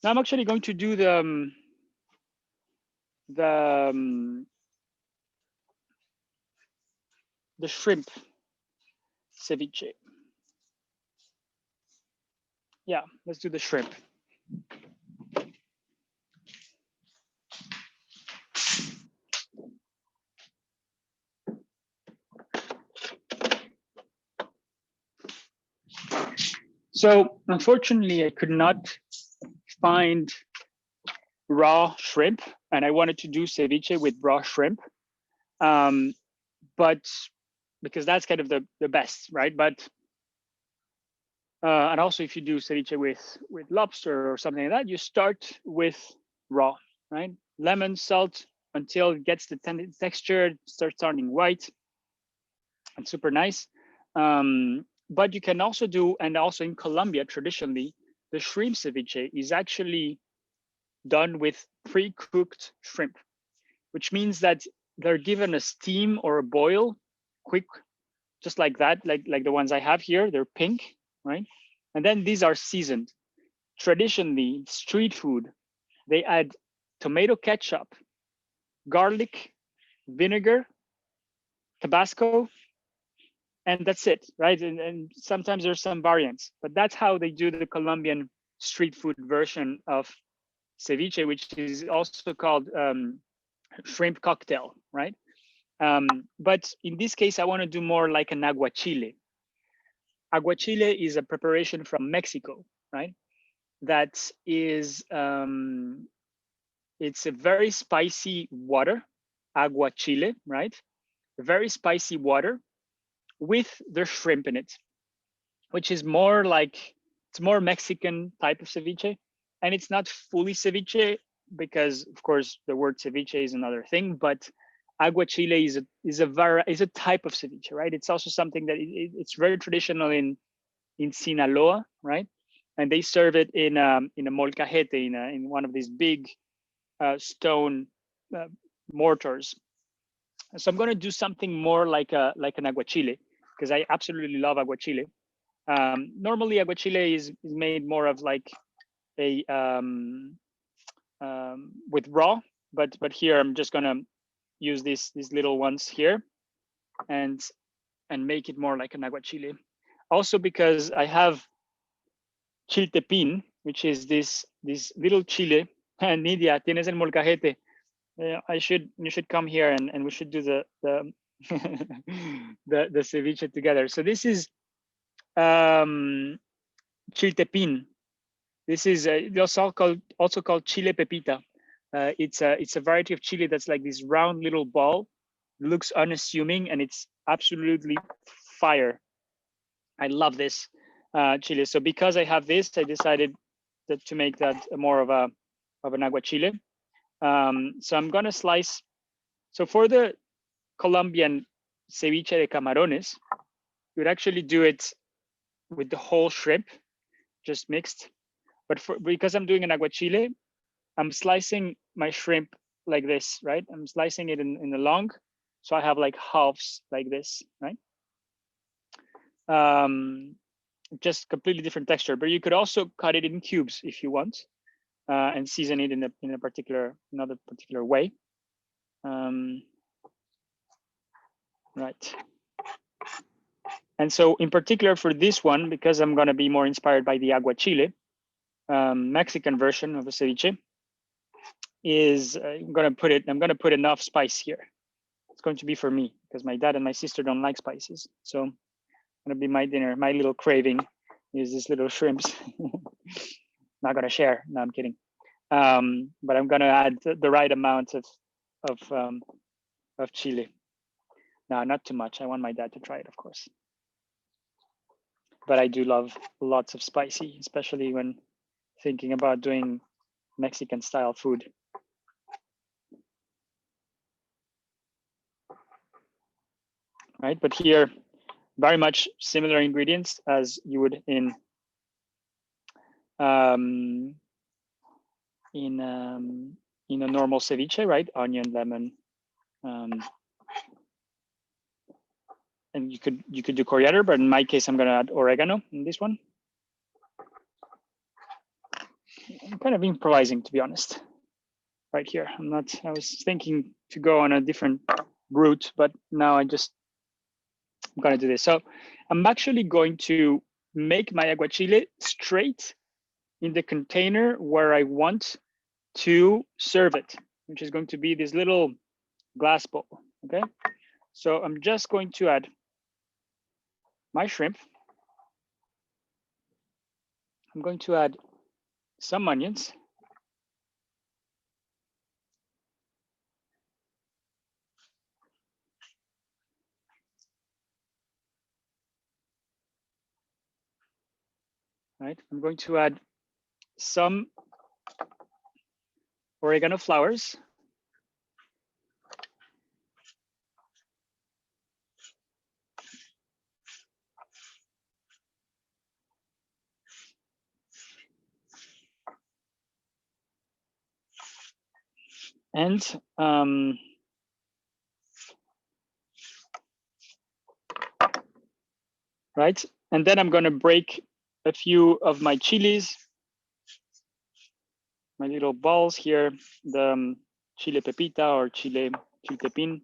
Now I'm actually going to do the shrimp ceviche. Yeah, let's do the shrimp. So unfortunately, I could not find raw shrimp, and I wanted to do ceviche with raw shrimp, but because that's kind of the best, right? But and also if you do ceviche with lobster or something like that, you start with raw, right? Lemon, salt until it gets the texture, starts turning white. It's super nice. But you can also do, and also in Colombia, traditionally, the shrimp ceviche is actually done with pre-cooked shrimp, which means that they're given a steam or a boil quick, just like that, like the ones I have here. They're pink, right? And then these are seasoned. Traditionally, street food, they add tomato ketchup, garlic, vinegar, Tabasco, and that's it, right? And sometimes there's some variants, but that's how they do the Colombian street food version of ceviche, which is also called shrimp cocktail, right? But in this case, I want to do more like an aguachile. Aguachile is a preparation from Mexico, right? That is, it's a very spicy water, aguachile, right? Very spicy water with the shrimp in it, which is more like, it's more Mexican type of ceviche. And it's not fully ceviche because of course the word ceviche is another thing, but aguachile is a type of ceviche, right? It's also something that it's very traditional in Sinaloa, right? And they serve it in a molcajete, in one of these big stone mortars. So I'm going to do something more like an aguachile, because I absolutely love aguachile. Normally aguachile is made more of like a with raw, but here I'm just going to use these little ones here and make it more like an aguachile. Also because I have chiltepín, which is this little chile. Nidia, tienes el molcajete. You should come here and we should do the the ceviche together. So this is chiltepín. This is also called Chile Pepita. It's a variety of chili that's like this round little ball. It looks unassuming and it's absolutely fire. I love this chili. So because I have this, I decided to make that more of an aguachile. So I'm gonna slice. So for the Colombian ceviche de camarones, you would actually do it with the whole shrimp, just mixed. But because I'm doing an aguachile, I'm slicing my shrimp like this, right? I'm slicing it in the long, so I have like halves like this, right? Just completely different texture. But you could also cut it in cubes if you want, and season it in another particular way. Right. And so in particular for this one, because I'm going to be more inspired by the aguachile, Mexican version of a ceviche, is I'm going to put enough spice here. It's going to be for me because my dad and my sister don't like spices. So going to be my dinner. My little craving is this little shrimps. Not going to share. No, I'm kidding. But I'm going to add the right amount of chili. No, not too much. I want my dad to try it, of course. But I do love lots of spicy, especially when thinking about doing Mexican style food. Right, but here, very much similar ingredients as you would in a normal ceviche, right? Onion, lemon, and you could do coriander, but in my case, I'm gonna add oregano in this one. I'm kind of improvising, to be honest, right here. I was thinking to go on a different route, but now I'm gonna do this. So I'm actually going to make my aguachile straight in the container where I want to serve it, which is going to be this little glass bowl, okay? So I'm just going to add my shrimp. I'm going to add some onions. Right, I'm going to add some oregano flowers. And right, and then I'm going to break a few of my chilies, my little balls here, the Chile Pepita or chiltepín.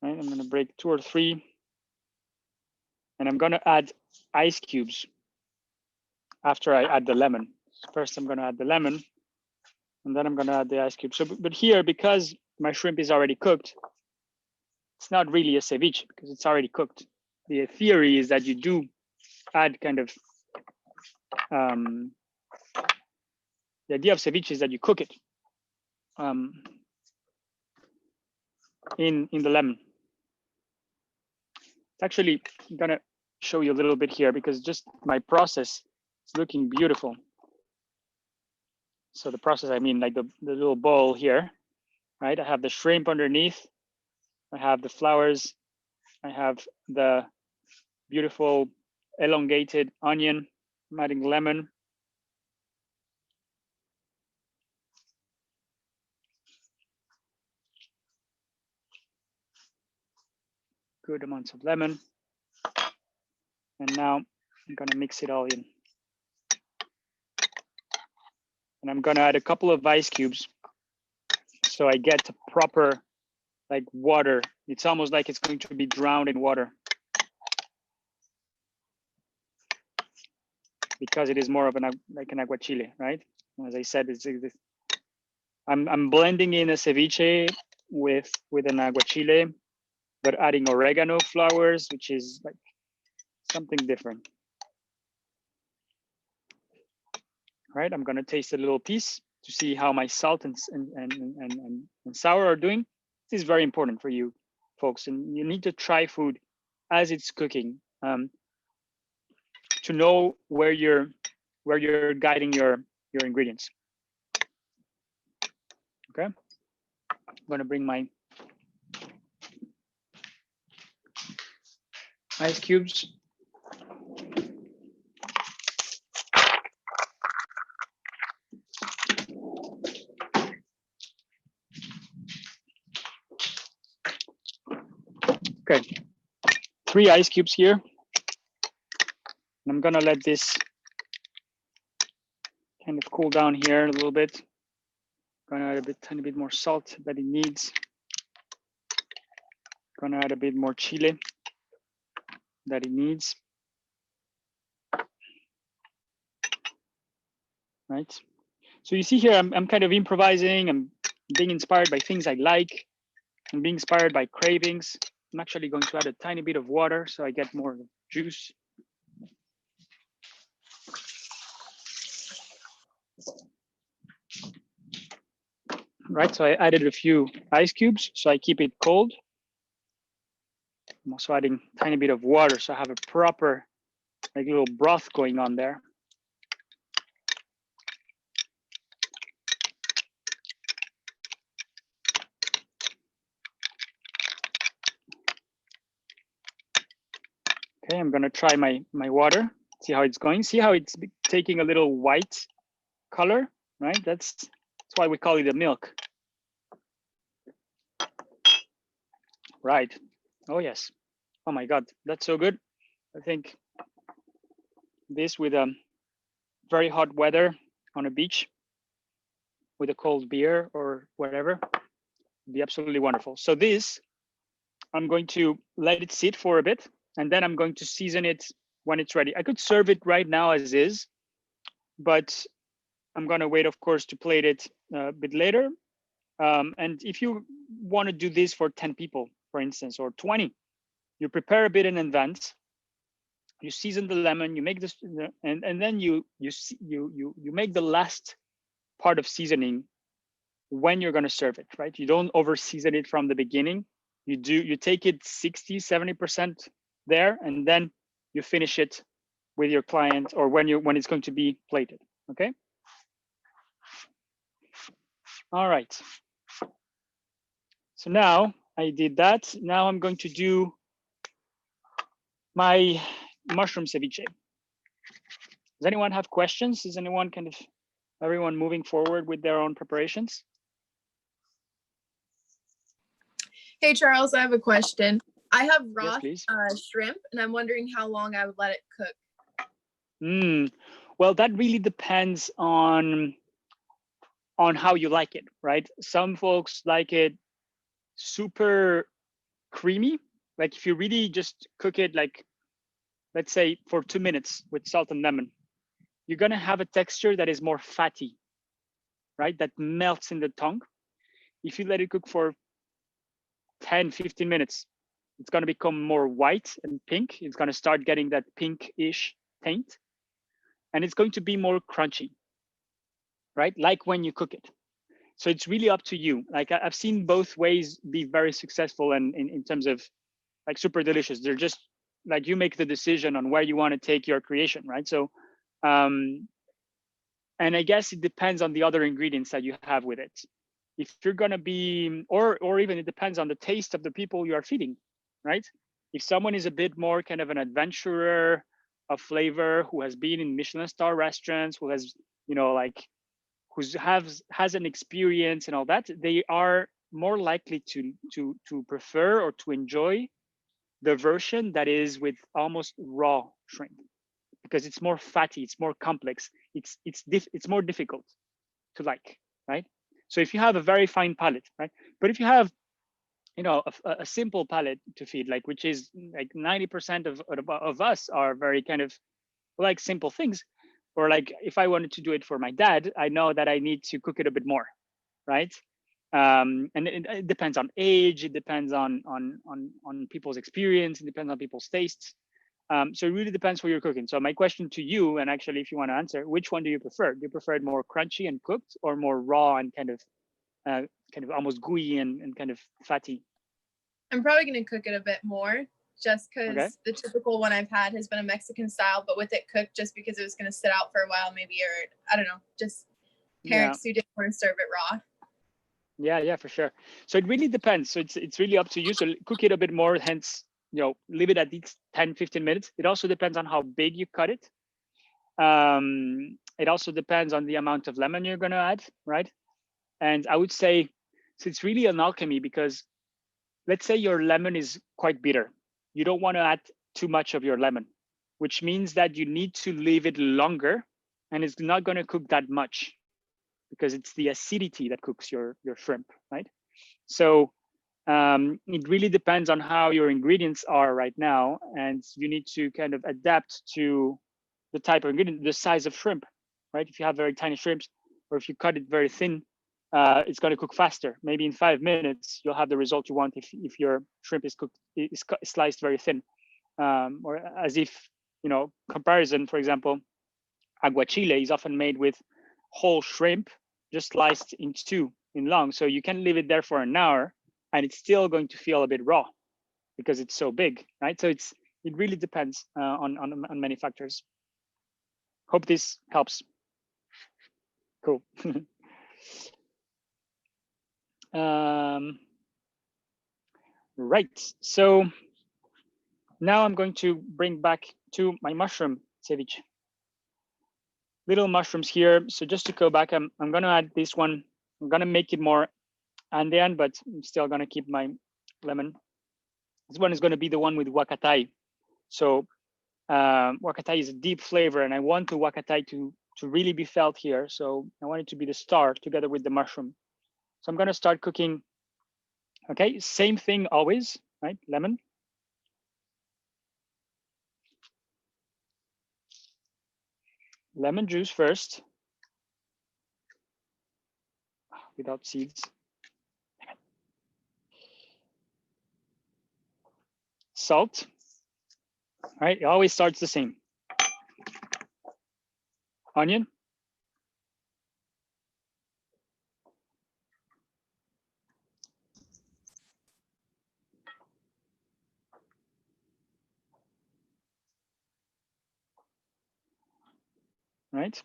Right, I'm going to break 2 or 3, and I'm going to add ice cubes after I add the lemon. First, I'm going to add the lemon, and then I'm going to add the ice cubes. So, but here, because my shrimp is already cooked, it's not really a ceviche because it's already cooked. The theory is that you do add kind of, the idea of ceviche is that you cook it in the lemon. It's actually, I'm gonna show you a little bit here because just my process is looking beautiful. So the process, I mean like the little bowl here, right? I have the shrimp underneath. I have the flowers. I have the beautiful elongated onion. I'm adding lemon. good amounts of lemon. And now I'm gonna mix it all in. And I'm gonna add a couple of ice cubes so I get a proper like water. It's almost like it's going to be drowned in water because it is more of like an aguachile, right? As I said, I'm blending in a ceviche with an aguachile, but adding oregano flowers, which is like something different. Right, I'm gonna taste a little piece to see how my salt and sour are doing. This is very important for you folks, and you need to try food as it's cooking to know where you're guiding your ingredients. Okay, I'm gonna bring my ice cubes. Okay, 3 ice cubes here. And I'm gonna let this kind of cool down here a little bit. Gonna add a tiny bit more salt that it needs. Gonna add a bit more chile that it needs. Right. So you see here, I'm kind of improvising. I'm being inspired by things I like. I'm being inspired by cravings. I'm actually going to add a tiny bit of water so I get more juice. Right, so I added a few ice cubes so I keep it cold. I'm also adding a tiny bit of water so I have a proper like little broth going on there. Okay, I'm gonna try my water, see how it's going. See how it's taking a little white color, right? That's why we call it a milk. Right, oh yes. Oh my God, that's so good. I think this with very hot weather on a beach with a cold beer or whatever would be absolutely wonderful. So this, I'm going to let it sit for a bit and then I'm going to season it when it's ready. I could serve it right now as is, but I'm gonna wait, of course, to plate it a bit later. And if you want to do this for 10 people, for instance, or 20, you prepare a bit in advance. You season the lemon, you make this, and then you make the last part of seasoning when you're going to serve it, right? You don't over season it from the beginning. You take it 60, 70% there, and then you finish it with your client or when it's going to be plated. Okay. All right. So now I did that. Now I'm going to do my mushroom ceviche. Does anyone have questions? Is anyone everyone moving forward with their own preparations? Hey, Charles, I have a question. I have raw yes, shrimp, and I'm wondering how long I would let it cook. Well, that really depends on how you like it, right? Some folks like it super creamy. Like if you really just cook it like, let's say for 2 minutes with salt and lemon, you're gonna have a texture that is more fatty, right? That melts in the tongue. If you let it cook for 10, 15 minutes, it's gonna become more white and pink. It's gonna start getting that pinkish taint. And it's going to be more crunchy, right? Like when you cook it. So it's really up to you. Like I've seen both ways be very successful and in terms of like super delicious. They're just like you make the decision on where you want to take your creation, right? So, and I guess it depends on the other ingredients that you have with it. If you're gonna be, or even it depends on the taste of the people you are feeding, right? If someone is a bit more kind of an adventurer of flavor, who has been in Michelin star restaurants, who has, like, who has an experience and all that, they are more likely to prefer or to enjoy the version that is with almost raw shrimp, because it's more fatty, it's more complex, it's more difficult to like, right? So if you have a very fine palate, right? But if you have, you know, a simple palate to feed, like, which is like 90% of us are very kind of like simple things, or like if I wanted to do it for my dad, I know that I need to cook it a bit more, right? And it depends on age, it depends on people's experience, it depends on people's tastes. So it really depends what you're cooking. So my question to you, and actually if you want to answer, which one do you prefer? Do you prefer it more crunchy and cooked, or more raw and kind of almost gooey and kind of fatty? I'm probably going to cook it a bit more, just because Okay. the typical one I've had has been a Mexican style, but with it cooked, just because it was going to sit out for a while, maybe, or I don't know, just parents who didn't want to serve it raw. Yeah, for sure. So it really depends. So it's really up to you. So cook it a bit more, hence, you know, leave it at these 10-15 minutes. It also depends on how big you cut it. It also depends on the amount of lemon you're going to add, right? And I would say, so it's really an alchemy, because let's say your lemon is quite bitter. You don't want to add too much of your lemon, which means that you need to leave it longer, and it's not going to cook that much, because it's the acidity that cooks your shrimp, right? So it really depends on how your ingredients are right now, and you need to kind of adapt to the type of ingredient, the size of shrimp, right? If you have very tiny shrimps, or if you cut it very thin, it's going to cook faster. Maybe in 5 minutes, you'll have the result you want if your shrimp is sliced very thin. Or as if, you know, comparison, for example, aguachile is often made with whole shrimp, just sliced in two in long. So you can leave it there for an hour and it's still going to feel a bit raw because it's so big, right? So it really depends on many factors. Hope this helps. Cool. Right, so now I'm going to bring back to my mushroom ceviche. Little mushrooms here. So just to go back, I'm gonna add this one. I'm gonna make it more Andean, but I'm still gonna keep my lemon. This one is gonna be the one with huacatai. So huacatai is a deep flavor, and I want the huacatai to really be felt here. So I want it to be the star together with the mushroom. So I'm gonna start cooking. Okay, same thing always, right? Lemon. Lemon juice first, without seeds. Salt. All right, it always starts the same. Onion. Right?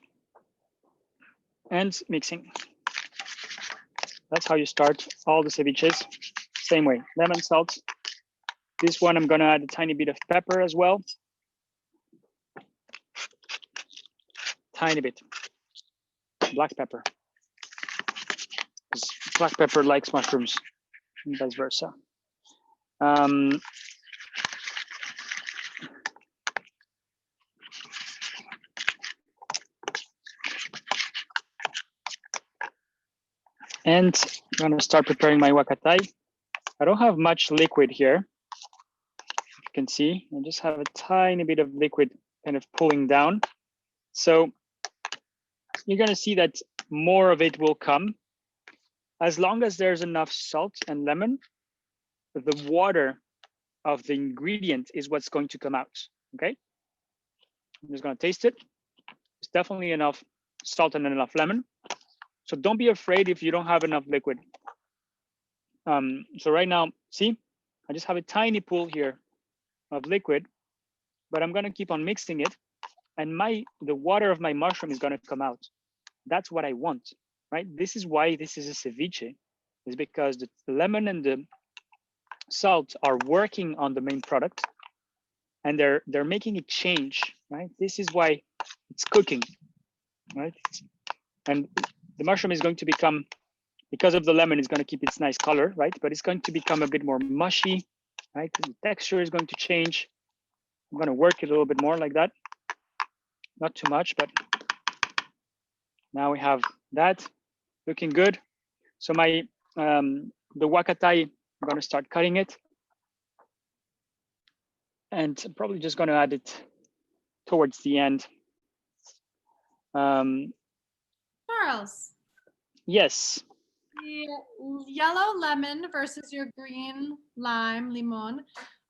And mixing. That's how you start all the ceviches. Same way, lemon, salt. This one, I'm gonna add a tiny bit of pepper as well. Tiny bit. Black pepper. Because black pepper likes mushrooms and vice versa. And I'm gonna start preparing my huacatai. I don't have much liquid here. You can see, I just have a tiny bit of liquid kind of pulling down. So you're gonna see that more of it will come. As long as there's enough salt and lemon, the water of the ingredient is what's going to come out, okay? I'm just gonna taste it. It's definitely enough salt and enough lemon. So don't be afraid if you don't have enough liquid. So right now, see, I just have a tiny pool here of liquid, but I'm gonna keep on mixing it, and the water of my mushroom is gonna come out. That's what I want, right? This is why this is a ceviche, is because the lemon and the salt are working on the main product, and they're making it change, right? This is why it's cooking, right? And the mushroom is going to become, because of the lemon, is going to keep its nice color, right? But it's going to become a bit more mushy, right? The texture is going to change. I'm going to work it a little bit more like that. Not too much, but now we have that looking good. So my the huacatai, I'm going to start cutting it. And I'm probably just going to add it towards the end. Charles. Yes. The yellow lemon versus your green lime, limon.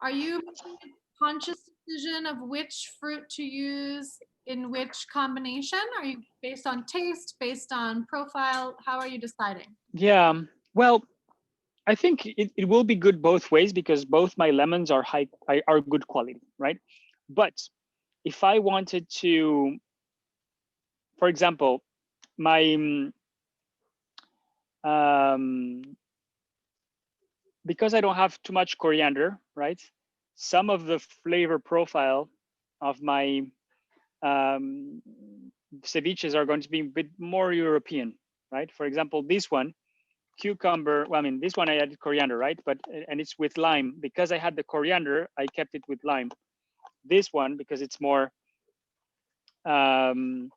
Are you making a conscious decision of which fruit to use in which combination? Are you based on taste, based on profile? How are you deciding? Yeah, well, I think it will be good both ways because both my lemons are are good quality, right? But if I wanted to, for example, my because I don't have too much coriander, right? Some of the flavor profile of my ceviches are going to be a bit more European, right? For example, this one, cucumber, well, I mean, this one I added coriander, right? And it's with lime. Because I had the coriander, I kept it with lime. This one, because it's more kind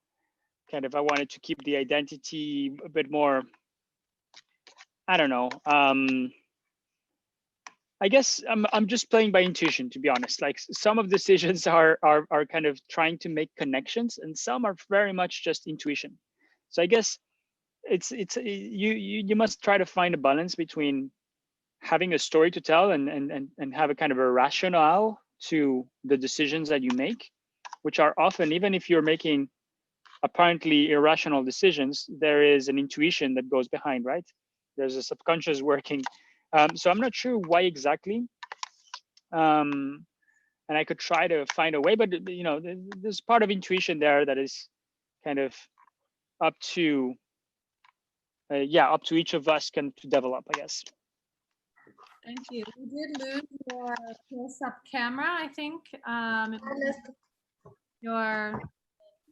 of, I wanted to keep the identity a bit more, I don't know. I guess I'm just playing by intuition, to be honest. Like some of the decisions are kind of trying to make connections, and some are very much just intuition. So I guess you must try to find a balance between having a story to tell and have a kind of a rationale to the decisions that you make, which are often, even if you're making apparently irrational decisions, there is an intuition that goes behind, right? There's a subconscious working. So I'm not sure why exactly. And I could try to find a way, but you know, there's part of intuition there that is kind of up to, up to each of us to develop, I guess. Thank you. We did lose your close-up camera, I think. Your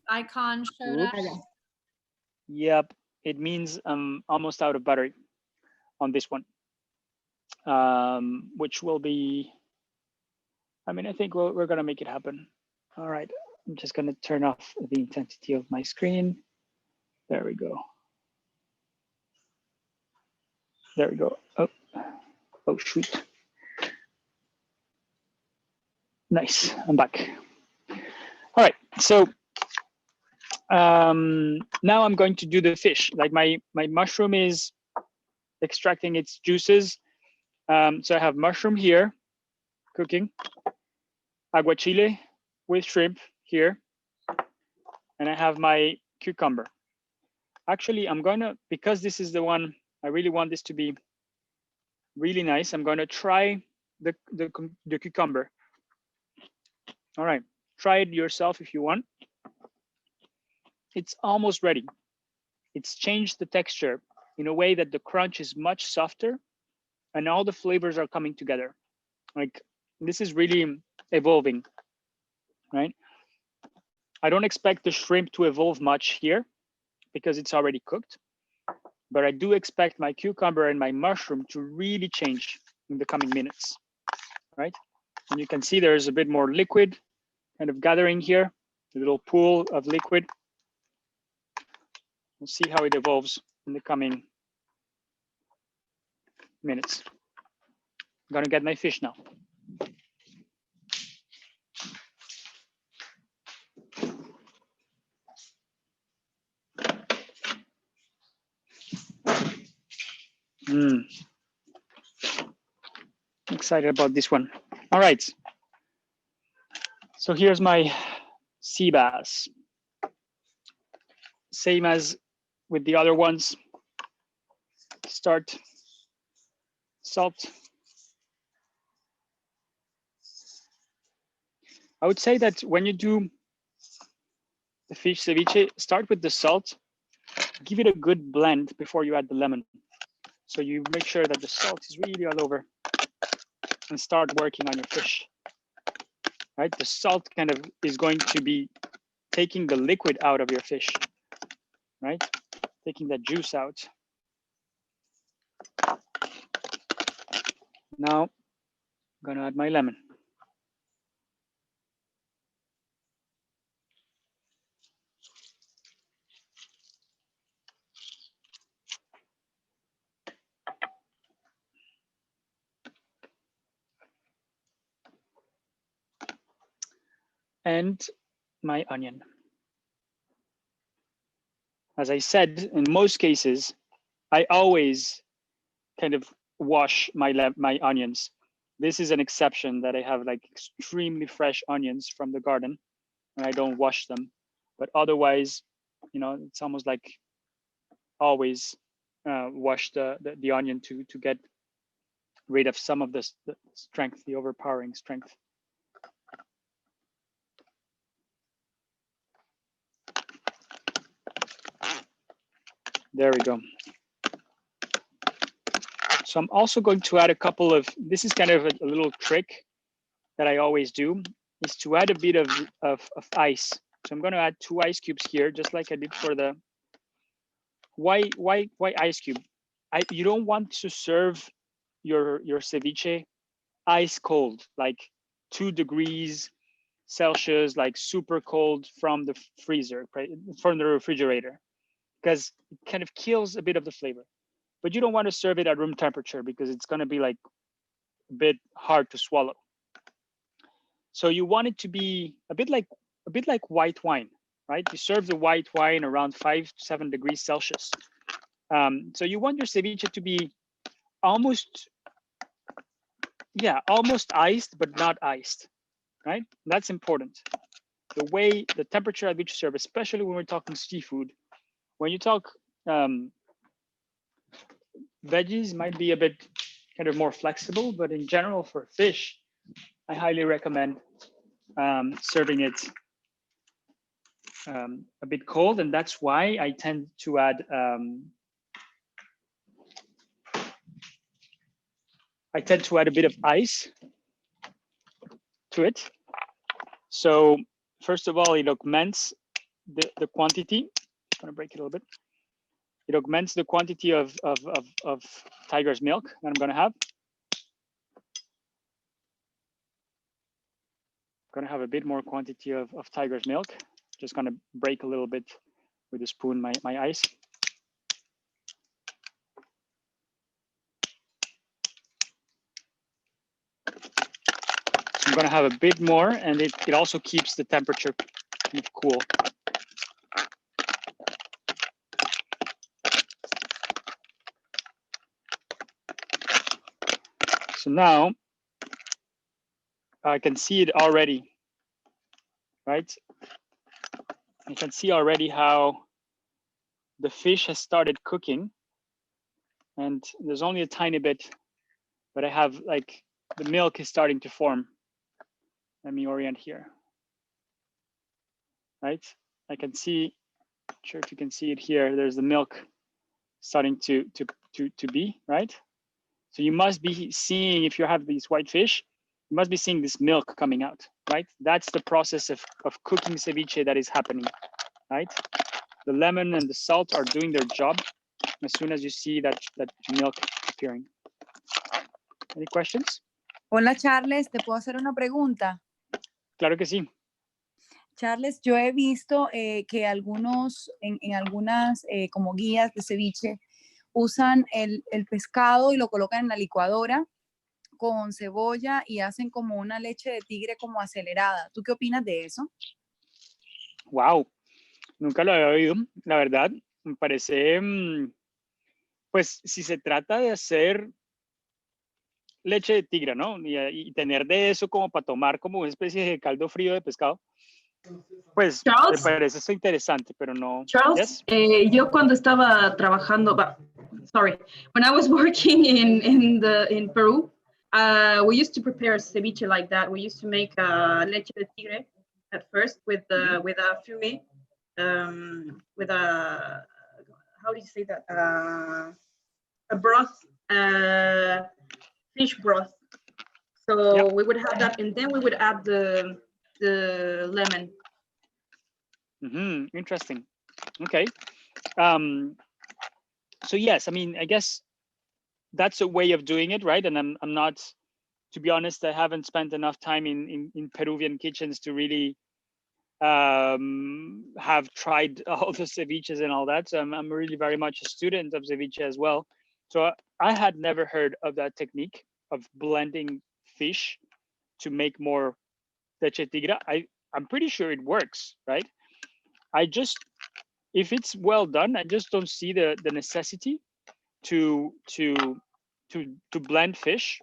icon showed up. Yep, it means I'm almost out of battery on this one, which will be, I mean, I think we're gonna make it happen. All right, I'm just gonna turn off the intensity of my screen. There we go. There we go. Oh shoot. Nice, I'm back. All right, so now I'm going to do the fish. Like my mushroom is extracting its juices. So I have mushroom here, cooking, aguachile with shrimp here, and I have my cucumber. Actually, I'm gonna, because this is the one, I really want this to be really nice, I'm gonna try the cucumber. All right, try it yourself if you want. It's almost ready. It's changed the texture in a way that the crunch is much softer and all the flavors are coming together. Like this is really evolving, right? I don't expect the shrimp to evolve much here because it's already cooked, but I do expect my cucumber and my mushroom to really change in the coming minutes, right? And you can see there's a bit more liquid kind of gathering here, a little pool of liquid. We'll see how it evolves in the coming minutes. I'm gonna get my fish now. Excited about this one. All right. So here's my sea bass. Same as with the other ones. Start salt. I would say that when you do the fish ceviche, start with the salt, give it a good blend before you add the lemon. So you make sure that the salt is really all over and start working on your fish, right? The salt kind of is going to be taking the liquid out of your fish, right? Taking that juice out. Now, gonna add my lemon. And my onion. As I said, in most cases, I always kind of wash my onions. This is an exception that I have like extremely fresh onions from the garden and I don't wash them. But otherwise, you know, it's almost like always wash the onion to get rid of some of the strength, the overpowering strength. There we go. So I'm also going to add a couple of, this is kind of a little trick that I always do, is to add a bit of ice. So I'm going to add 2 ice cubes here, just like I did for the, why ice cube? You don't want to serve your ceviche ice cold, like 2 degrees Celsius, like super cold from the freezer, from the refrigerator, because it kind of kills a bit of the flavor. But you don't want to serve it at room temperature because it's going to be like a bit hard to swallow. So you want it to be a bit like white wine, right? You serve the white wine around 5 to 7 degrees Celsius. So you want your ceviche to be almost iced, but not iced, right? That's important. The temperature at which you serve, especially when we're talking seafood. When you talk veggies, might be a bit kind of more flexible, but in general for fish, I highly recommend serving it a bit cold, and that's why I tend to add a bit of ice to it. So first of all, it augments the quantity. I'm gonna break it a little bit. It augments the quantity of tiger's milk that I'm gonna have. Gonna have a bit more quantity of tiger's milk. Just gonna break a little bit with a spoon my ice. So I'm gonna have a bit more, and it also keeps the temperature kind of cool. So now I can see it already, right? I can see already how the fish has started cooking, and there's only a tiny bit, but I have like the milk is starting to form. Let me orient here, right? I can see, not sure if you can see it here. There's the milk starting to be, right? So you must be seeing, if you have these white fish, you must be seeing this milk coming out, right? That's the process of cooking ceviche that is happening, right? The lemon and the salt are doing their job as soon as you see that milk appearing. Any questions? Hola, Charles, ¿te puedo hacer una pregunta? Claro que sí. Charles, yo he visto que en algunas como guías de ceviche usan el pescado y lo colocan en la licuadora con cebolla y hacen como una leche de tigre como acelerada. ¿Tú qué opinas de eso? Wow, nunca lo había oído, la verdad. Me parece, pues si se trata de hacer leche de tigre, ¿no? Y tener de eso como para tomar como una especie de caldo frío de pescado, pues Charles, me parece eso interesante, pero no. Charles, yo cuando estaba trabajando, when I was working in Peru, we used to prepare ceviche like that. We used to make leche de tigre at first with a fumé, with a, how do you say that? A broth, fish broth. So we would have that, and then we would add the lemon. Interesting. Okay. So yes, I mean, I guess that's a way of doing it, right? And I'm not to be honest, I haven't spent enough time in Peruvian kitchens to really have tried all the ceviches and all that. So I'm really very much a student of ceviche as well. So I had never heard of that technique of blending fish to make more leche tigra. I'm pretty sure it works, right? If it's well done, I just don't see the necessity to blend fish,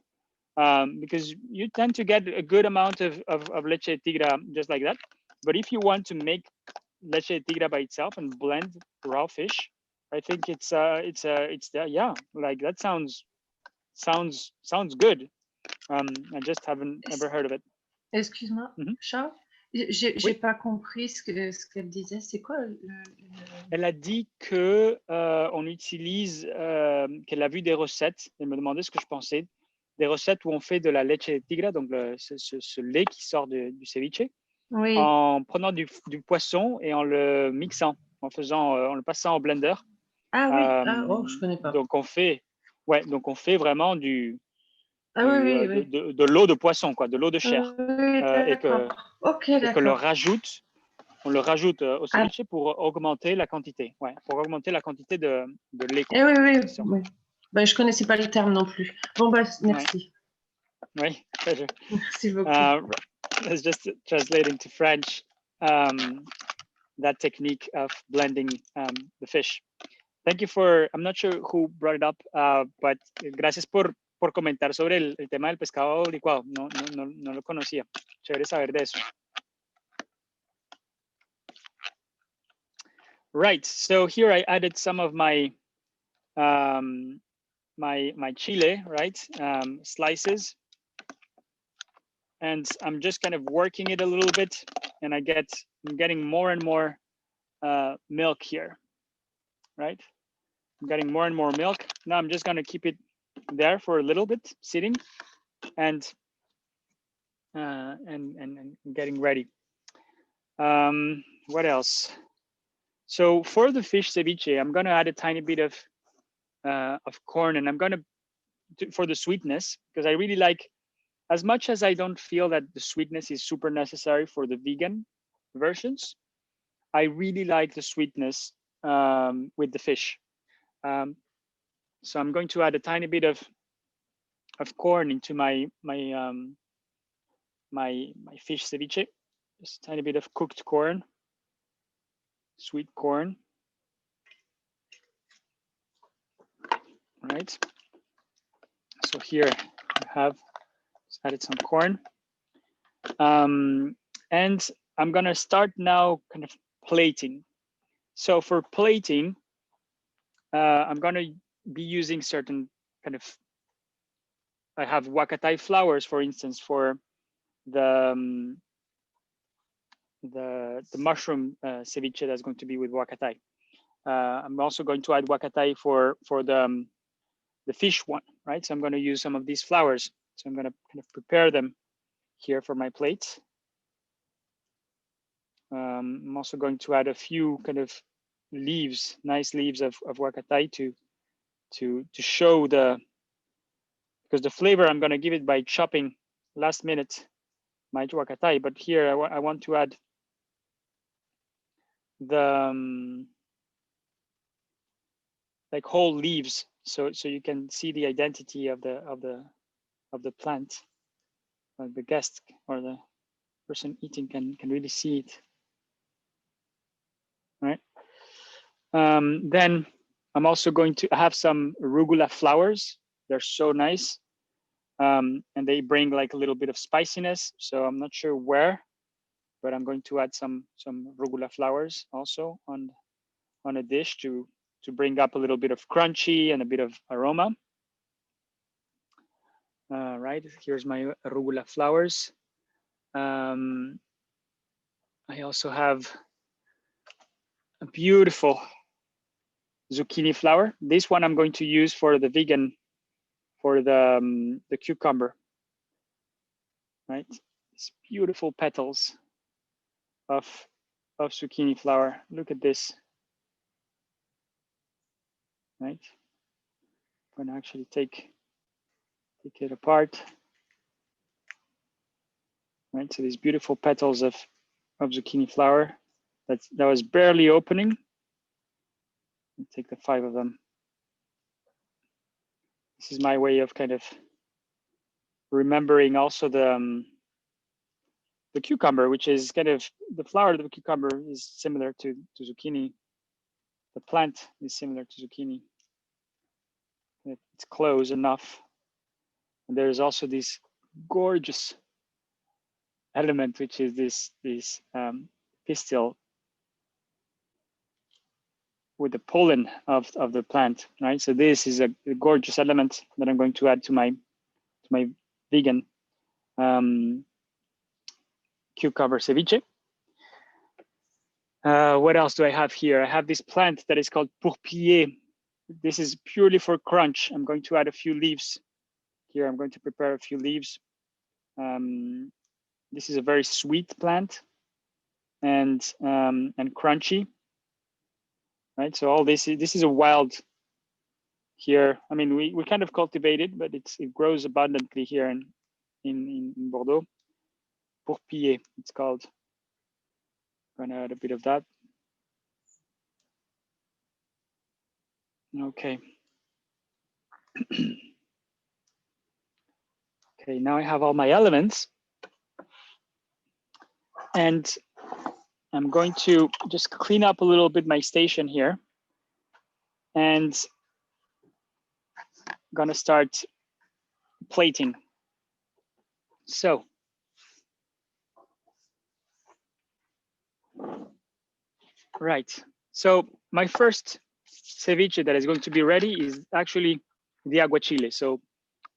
because you tend to get a good amount of leche tigra just like that. But if you want to make leche tigra by itself and blend raw fish, I think it's yeah, like that sounds good. I just haven't ever heard of it. Excuse-moi, Charles, j'ai pas compris ce qu'elle disait. C'est quoi Elle a dit que on utilise, qu'elle a vu des recettes. Elle me demandait ce que je pensais. Des recettes où on fait de la leche tigra, donc ce lait qui sort du ceviche, oui, en prenant du poisson et en le mixant, en le passant au blender. Ah oui, oh, je connais pas. Donc on fait vraiment de l'eau de poisson, quoi, de l'eau de chair, et que on le rajoute au ceviche pour augmenter la quantité, pour augmenter la quantité de lait. Oui. Ben, je connaissais pas les termes non plus. Bon, bah, merci. Oui, pleasure. Merci beaucoup. Let's just translate into French that technique of blending the fish. Thank you for, I'm not sure who brought it up, but gracias por comentar sobre el tema del pescado licuado. No lo conocía. Chévere saber de eso. Right, so here I added some of my my chile, right, slices, and I'm just kind of working it a little bit, and I'm getting more and more milk here, right? I'm getting more and more milk. Now I'm just gonna keep it there for a little bit, sitting, and getting ready. What else? So for the fish ceviche, I'm gonna add a tiny bit of corn, and I'm gonna for the sweetness, because I really like, as much as I don't feel that the sweetness is super necessary for the vegan versions, I really like the sweetness with the fish. So I'm going to add a tiny bit of corn into my fish ceviche. Just a tiny bit of cooked corn, sweet corn. All right. So here I have added some corn. And I'm gonna start now kind of plating. So for plating, I'm gonna be using certain kind of, I have huacatay flowers, for instance, for the mushroom ceviche that's going to be with huacatay. I'm also going to add huacatay for the fish one, right? So I'm going to use some of these flowers. So I'm going to kind of prepare them here for my plate. I'm also going to add a few kind of leaves, nice leaves of huacatay to show because the flavor I'm going to give it by chopping last minute my huacatay, but here I want to add the like whole leaves, so you can see the identity of the plant. The guest or the person eating can really see it. Right. Then I'm also going to have some arugula flowers. They're so nice, and they bring like a little bit of spiciness. So I'm not sure where, but I'm going to add some arugula flowers also on a dish to bring up a little bit of crunchy and a bit of aroma. Right, here's my arugula flowers. I also have a beautiful zucchini flower. This one I'm going to use for the vegan, for the cucumber. Right, these beautiful petals of zucchini flower. Look at this. Right, I'm gonna actually take it apart. right? So these beautiful petals of zucchini flower that was barely opening. I'll take the 5 of them. This is my way of kind of remembering also the cucumber, which is kind of the flower of the cucumber is similar to zucchini. The plant is similar to zucchini. It's close enough. And there's also this gorgeous element, which is this pistil with the pollen of the plant, right? So this is a gorgeous element that I'm going to add to my vegan cucumber ceviche. What else do I have here? I have this plant that is called pourpier. This is purely for crunch. I'm going to add a few leaves here. I'm going to prepare a few leaves. This is a very sweet plant and crunchy, right? So all this is a wild here. I mean, we kind of cultivate it, but it grows abundantly here in Bordeaux. Pourpier, it's called. I'm gonna add a bit of that. Okay. Okay, now I have all my elements. And I'm going to just clean up a little bit my station here. And I'm gonna start plating. So, right. So my first ceviche that is going to be ready is actually the aguachile. So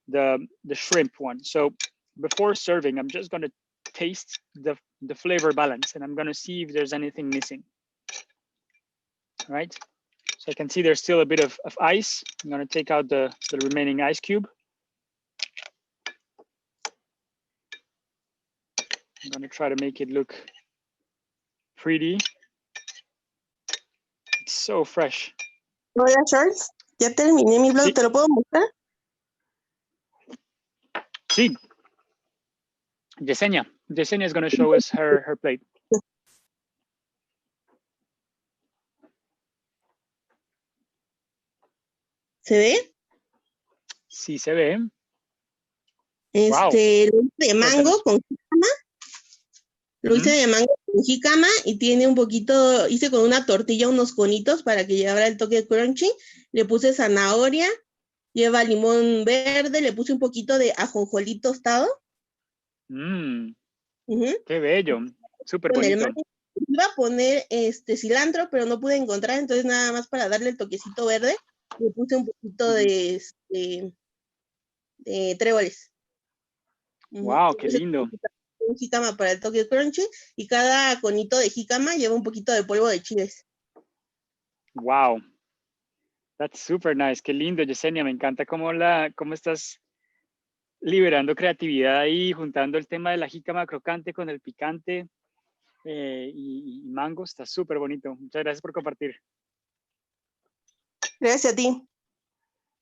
the shrimp one. So before serving, I'm just gonna taste the flavor balance, and I'm gonna see if there's anything missing. Right. So I can see there's still a bit of ice. I'm gonna take out the remaining ice cube. I'm gonna try to make it look pretty. It's so fresh. Hola, Charles. Ya terminé mi blog. Sí. ¿Te lo puedo mostrar? Sí. Yesenia is gonna show us her plate. ¿Se ve? Sí, se ve. Lo hice de mango con jícama. Lo hice de mango con jícama y tiene un poquito, hice con una tortilla unos conitos para que llevara el toque crunchy. Le puse zanahoria, lleva limón verde, le puse un poquito de ajonjolí tostado. Qué bello, súper bonito. Iba a poner cilantro, pero no pude encontrar, entonces nada más para darle el toquecito verde, le puse un poquito de tréboles. Wow, qué lindo. Un jícama para el toque crunchy y cada conito de jícama lleva un poquito de polvo de chiles. Wow, that's super nice. Qué lindo, Yesenia. Me encanta cómo estás liberando creatividad ahí, juntando el tema de la jícama crocante con el picante y mango. Está súper bonito. Muchas gracias por compartir. Gracias a ti.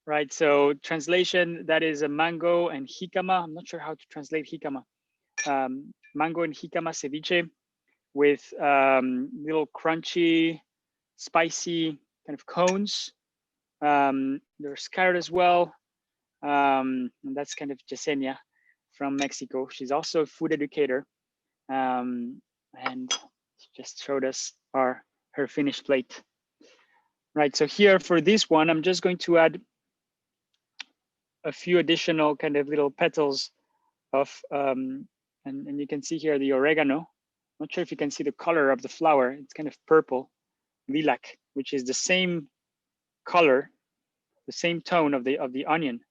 Right, so translation, that is a mango and jicama. I'm not sure how to translate jicama. Mango and jicama ceviche with little crunchy, spicy kind of cones. There's carrot as well. And that's kind of Yesenia from Mexico. She's also a food educator. And she just showed us her finished plate. Right, so here for this one, I'm just going to add a few additional kind of little petals of, and you can see here the oregano. Not sure if you can see the color of the flower. It's kind of purple, lilac, which is the same color, the same tone of the onion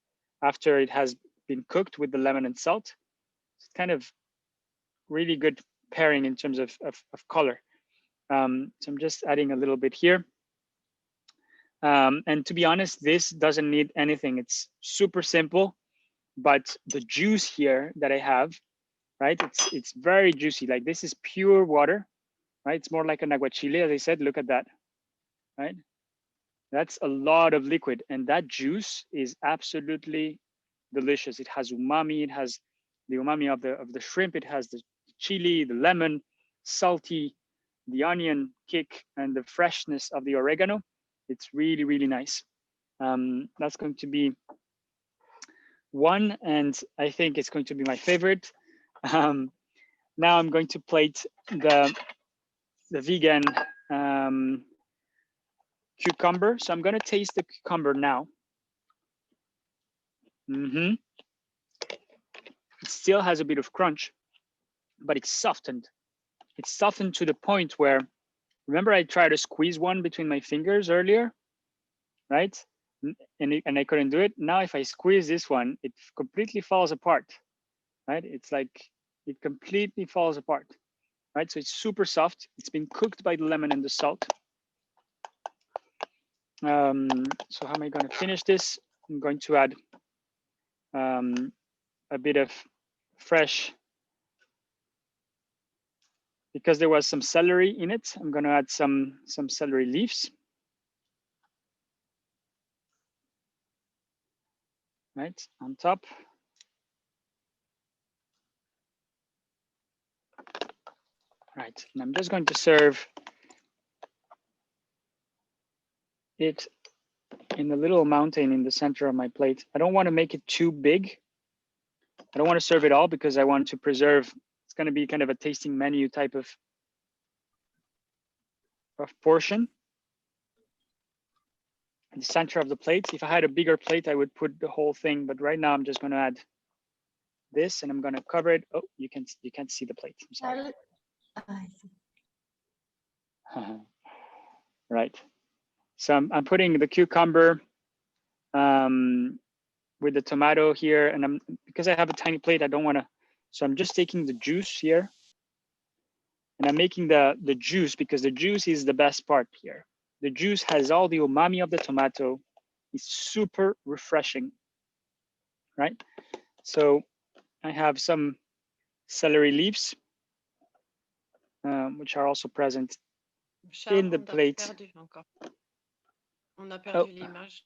after it has been cooked with the lemon and salt. It's kind of really good pairing in terms of color. So I'm just adding a little bit here. And to be honest, this doesn't need anything. It's super simple, but the juice here that I have, right? It's very juicy. Like this is pure water, right? It's more like an aguachile, as I said. Look at that, right? That's a lot of liquid, and that juice is absolutely delicious. It has umami. It has the umami of the shrimp. It has the chili, the lemon, salty, the onion kick, and the freshness of the oregano. It's really, really nice. That's going to be one, and I think it's going to be my favorite. Now I'm going to plate the vegan cucumber. So I'm going to taste the cucumber now. It still has a bit of crunch, but it's softened. It's softened to the point where, remember I tried to squeeze one between my fingers earlier, right? And I couldn't do it. Now if I squeeze this one, it completely falls apart, right? It's like it completely falls apart, right? So it's super soft. It's been cooked by the lemon and the salt. So how am I going to finish this? I'm going to add a bit of fresh, because there was some celery in it. I'm going to add some celery leaves. Right on top. Right, and I'm just going to serve it in a little mountain in the center of my plate. I don't want to make it too big. I don't want to serve it all because I want to preserve. It's going to be kind of a tasting menu type of portion. In the center of the plate. If I had a bigger plate, I would put the whole thing. But right now, I'm just going to add this, and I'm going to cover it. Oh, you can't see the plate. I'm sorry. Right. So I'm putting the cucumber with the tomato here, and because I have a tiny plate, I don't want to. So I'm just taking the juice here, and I'm making the juice because the juice is the best part here. The juice has all the umami of the tomato. It's super refreshing, right? So I have some celery leaves, which are also present in the plate. On a perdu l'image.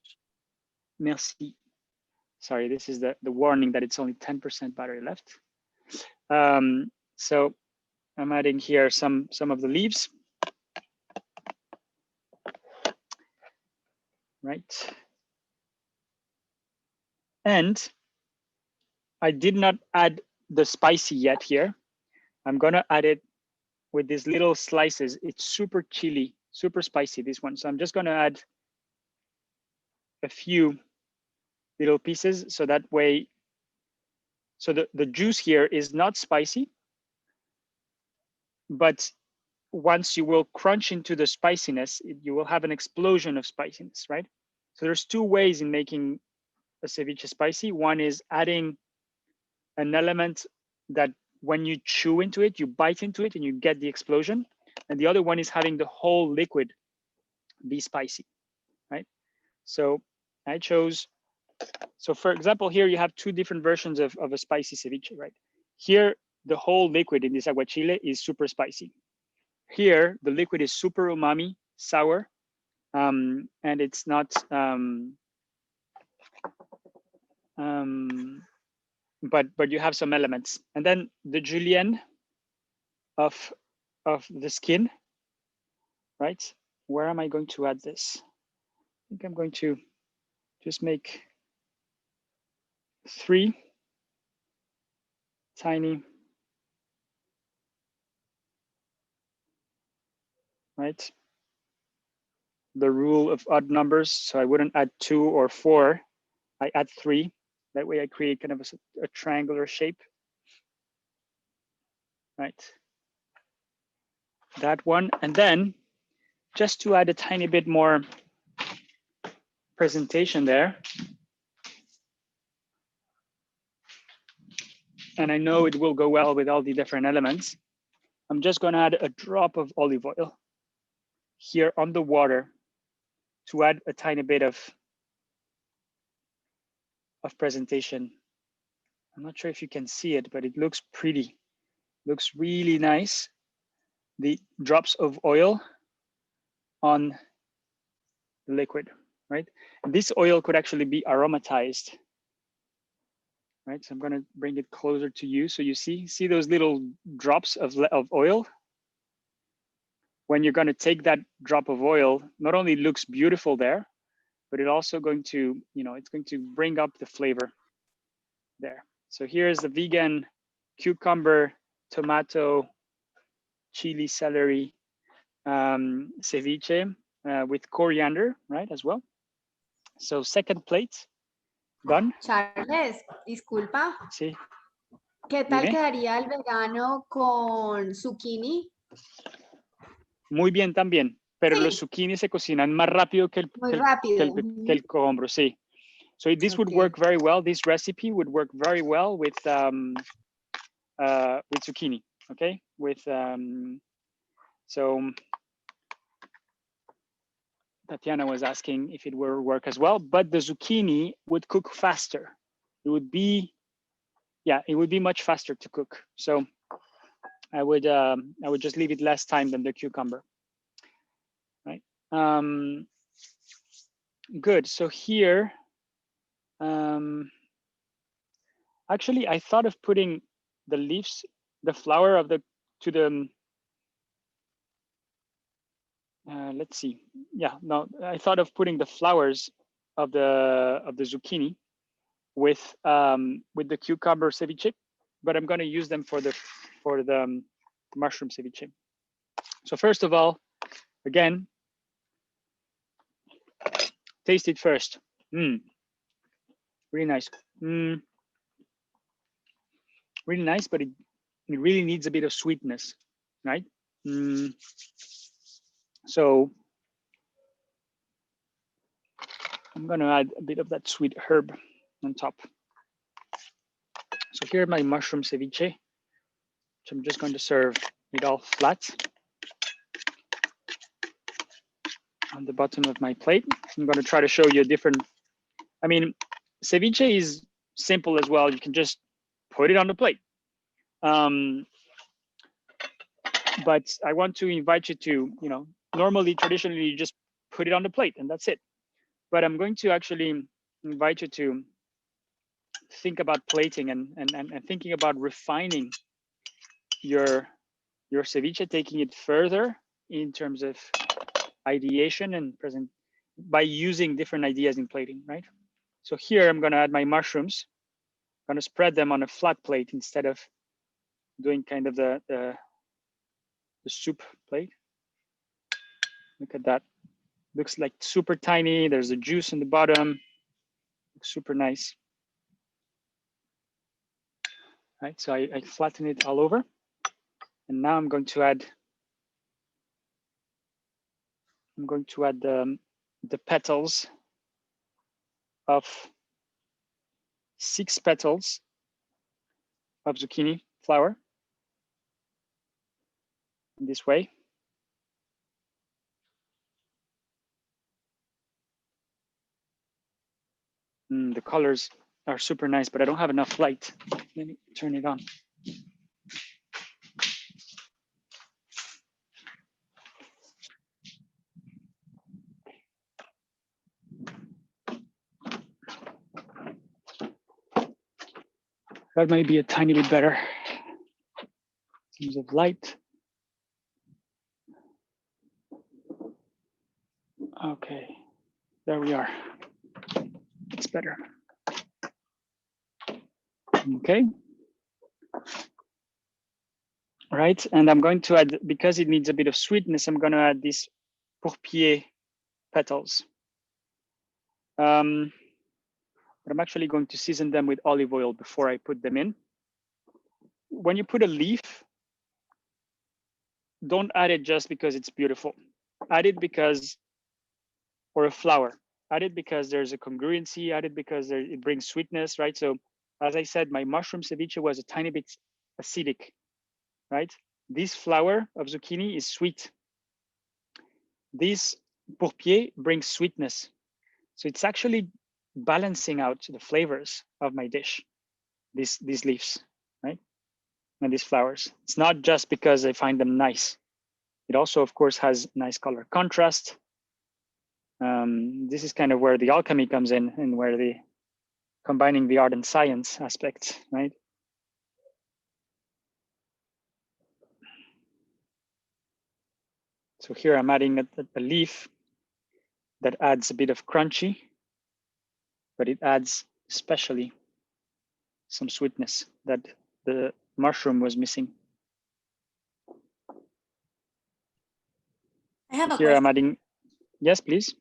Merci. Sorry, this is the warning that it's only 10% battery left. So I'm adding here some of the leaves. Right. And I did not add the spicy yet here. I'm gonna add it with these little slices. It's super chili, super spicy, this one. So I'm just gonna add a few little pieces so that way, so the juice here is not spicy, but once you will crunch into the spiciness, you will have an explosion of spiciness, right? So there's two ways in making a ceviche spicy. One is adding an element that when you chew into it, you bite into it and you get the explosion. And the other one is having the whole liquid be spicy, right? So I chose, so for example, here you have two different versions of a spicy ceviche, right? Here, the whole liquid in this aguachile is super spicy. Here, the liquid is super umami, sour, and it's not, but you have some elements. And then the julienne of the skin, right? Where am I going to add this? I think I'm going to just make 3 tiny, right? The rule of odd numbers. So I wouldn't add 2 or 4. I add 3. That way I create kind of a triangular shape, right? That one. And then just to add a tiny bit more presentation there. And I know it will go well with all the different elements. I'm just going to add a drop of olive oil here on the water to add a tiny bit of presentation. I'm not sure if you can see it, but it looks pretty. Looks really nice. The drops of oil on the liquid, right? And this oil could actually be aromatized right? So I'm going to bring it closer to you. So you see those little drops of oil? When you're going to take that drop of oil, not only looks beautiful there, but it also going to, it's going to bring up the flavor there. So here's the vegan cucumber, tomato, chili, celery, ceviche with coriander, right, as well. So second plate, done. Charles, disculpa. Sí. ¿Qué tal Dime. quedaría el vegano con zucchini? Muy bien también, pero Sí. los zucchini se cocinan más rápido que el cohombro, sí. So this would work very well. This recipe would work very well with zucchini, okay? So Tatiana was asking if it would work as well, but the zucchini would cook faster. It would be, it would be much faster to cook. So I would just leave it less time than the cucumber, right? Good. So here, actually, I thought of putting the leaves, the flower of let's see. Yeah, no, I thought of putting the flowers of the zucchini with the cucumber ceviche, but I'm going to use them for the mushroom ceviche. So first of all, again, taste it first. Really nice. Really nice, but it really needs a bit of sweetness, right? So I'm going to add a bit of that sweet herb on top. So here my mushroom ceviche, which I'm just going to serve it all flat on the bottom of my plate. I'm going to try to show you a different, I mean, ceviche is simple as well. You can just put it on the plate. But I want to invite you to, normally, traditionally, you just put it on the plate and that's it. But I'm going to actually invite you to think about plating and thinking about refining your ceviche, taking it further in terms of ideation and present by using different ideas in plating, right? So here I'm going to add my mushrooms. I'm going to spread them on a flat plate instead of doing kind of the soup plate. Look at that. Looks like super tiny. There's a juice in the bottom. Looks super nice. Right, so I flatten it all over. And now I'm going to add the petals of 6 petals of zucchini flower in this way. The colors are super nice, but I don't have enough light. Let me turn it on. That might be a tiny bit better in terms of light. Okay, there we are. It's better. Okay. Right, and I'm going to add, because it needs a bit of sweetness, I'm going to add these pourpier petals. But I'm actually going to season them with olive oil before I put them in. When you put a leaf, don't add it just because it's beautiful. Add it because, or a flower, add it because there's a congruency, add it because it brings sweetness, right? So as I said, my mushroom ceviche was a tiny bit acidic, right? This flower of zucchini is sweet. This pourpier brings sweetness. So it's actually balancing out the flavors of my dish, these leaves, right? And these flowers. It's not just because I find them nice. It also, of course, has nice color contrast. This is kind of where the alchemy comes in and where combining the art and science aspect, right? So here I'm adding a leaf that adds a bit of crunchy, but it adds especially some sweetness that the mushroom was missing. I have a Here question. I'm adding, yes, please.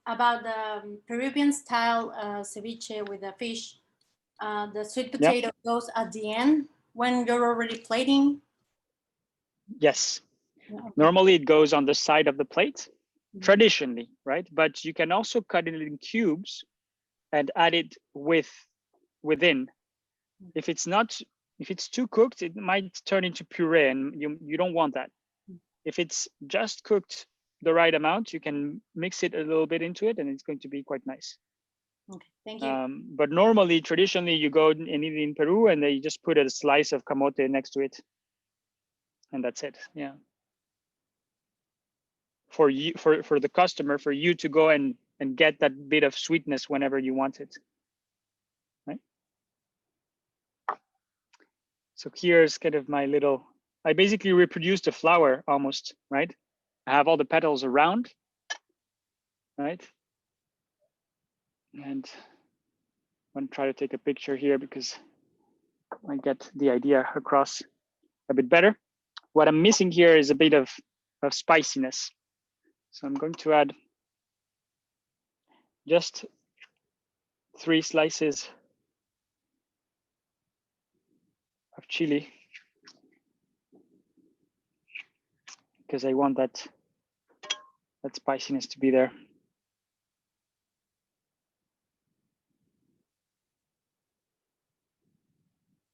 About the Peruvian style ceviche with the fish. The sweet potato goes at the end when you're already plating? Yes. Yeah, okay. Normally it goes on the side of the plate, traditionally, right? But you can also cut it in cubes and add it within. If it's too cooked, it might turn into puree, and you don't want that. If it's just cooked the right amount, you can mix it a little bit into it, and it's going to be quite nice. Okay, thank you. But normally, traditionally, you go and eat in Peru, and they just put a slice of camote next to it, and that's it. Yeah. For you, for the customer, for you to go and get that bit of sweetness whenever you want it, right? So here's kind of my little. I basically reproduced a flower almost, right? I have all the petals around, right? And I'm gonna try to take a picture here because I get the idea across a bit better. What I'm missing here is a bit of spiciness. So I'm going to add just 3 slices of chili because I want that spiciness to be there.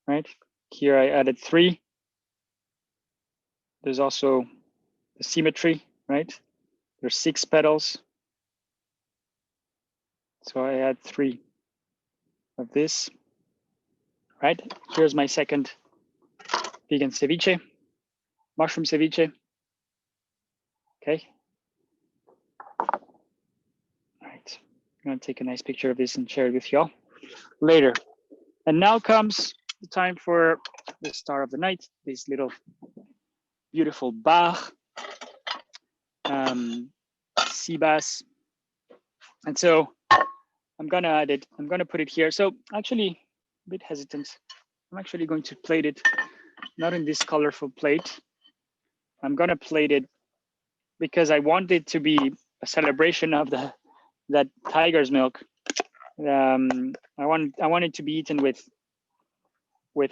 Right, here I added 3. There's also the symmetry, right? There's 6 petals. So I add 3 of this, right? Here's my second vegan ceviche, mushroom ceviche. Okay. All right, I'm gonna take a nice picture of this and share it with y'all later. And now comes the time for the star of the night, this little beautiful bar, sea bass. And so I'm gonna add it, I'm gonna put it here. So actually, a bit hesitant. I'm actually going to plate it, not in this colorful plate. I'm gonna plate it because I want it to be a celebration of that tiger's milk. I want it to be eaten with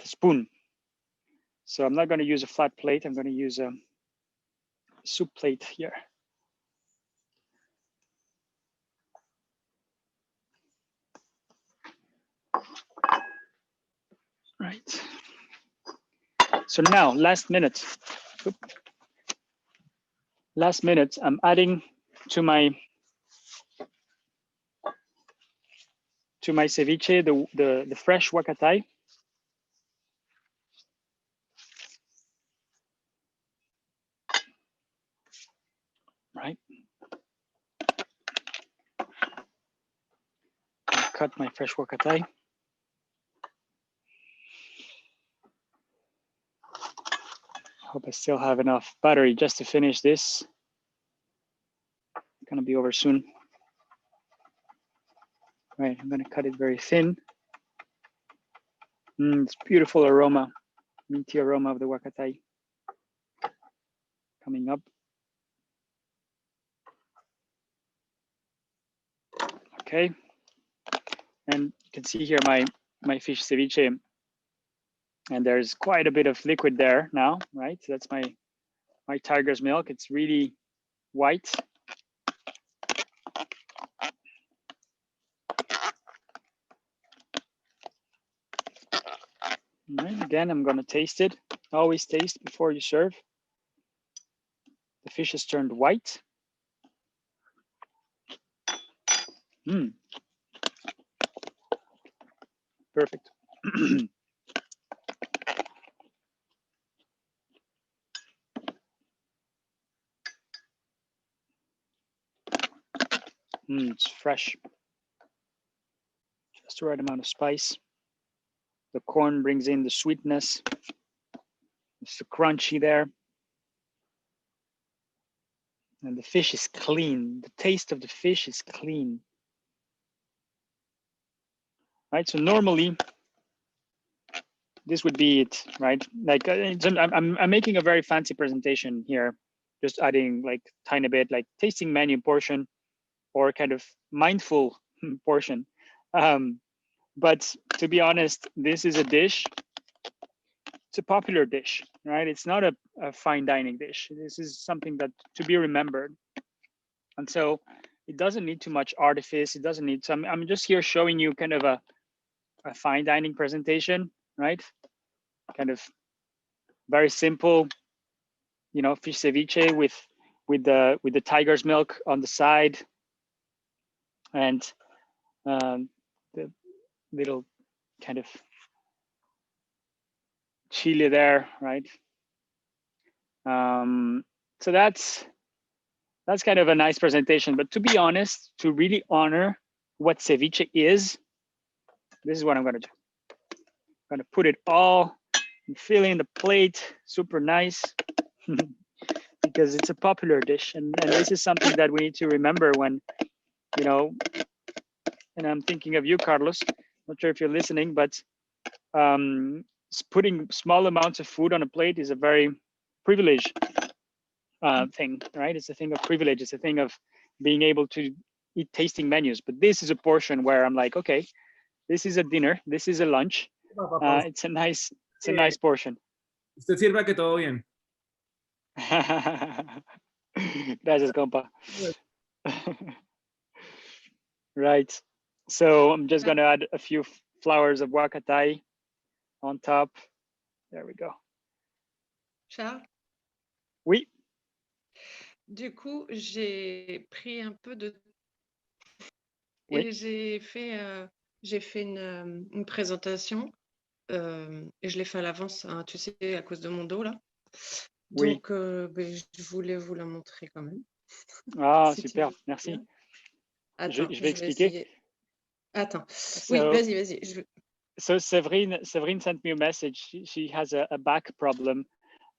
a spoon. So I'm not gonna use a flat plate. I'm gonna use a soup plate here. Right. So now, last minute. Last minute, I'm adding to my ceviche the fresh huacatay. Right. I'll cut my fresh huacatay. Hope I still have enough battery just to finish this. It's gonna be over soon. Right, I'm gonna cut it very thin. It's beautiful aroma, minty aroma of the huacatay coming up. Okay, and you can see here my fish ceviche, and there's quite a bit of liquid there now, right? So that's my tiger's milk. It's really white. Right, again, I'm gonna taste it. Always taste before you serve. The fish has turned white. Perfect. It's fresh. Just the right amount of spice. The corn brings in the sweetness. It's the crunchy there. And the fish is clean. The taste of the fish is clean. Right, so normally this would be it, right? Like I'm making a very fancy presentation here, just adding like tiny bit, like tasting menu portion or kind of mindful portion. But to be honest, this is a dish. It's a popular dish, right? It's not a fine dining dish. This is something that to be remembered. And so it doesn't need too much artifice. It doesn't need some, I'm just here showing you kind of a fine dining presentation, right? Kind of very simple, you know, fish ceviche with the tiger's milk on the side, and the little kind of chili there, right? So that's kind of a nice presentation. But to be honest, to really honor what ceviche is, this is what I'm gonna do. I'm gonna put it all and fill in the plate, super nice, because it's a popular dish, and this is something that we need to remember when, you know, and I'm thinking of you, Carlos. Not sure if you're listening, but putting small amounts of food on a plate is a very privileged thing, right? It's a thing of privilege. It's a thing of being able to eat tasting menus. But this is a portion where I'm like, okay, this is a dinner, this is a lunch. It's a nice portion. Usted sirva que todo bien. Gracias, compa. Right. So I'm just going to add a few flowers of huacatay on top. There we go. Charles? Oui. Du coup, j'ai pris un peu de... Oui. Et j'ai fait une présentation et je l'ai fait à l'avance, hein, tu sais, à cause de mon dos, là. Oui. Donc, je voulais vous la montrer quand même. Ah, si super, merci. Attends, je vais expliquer. Essayer. Attends. So, oui, vas-y. So Séverine sent me a message. She has a back problem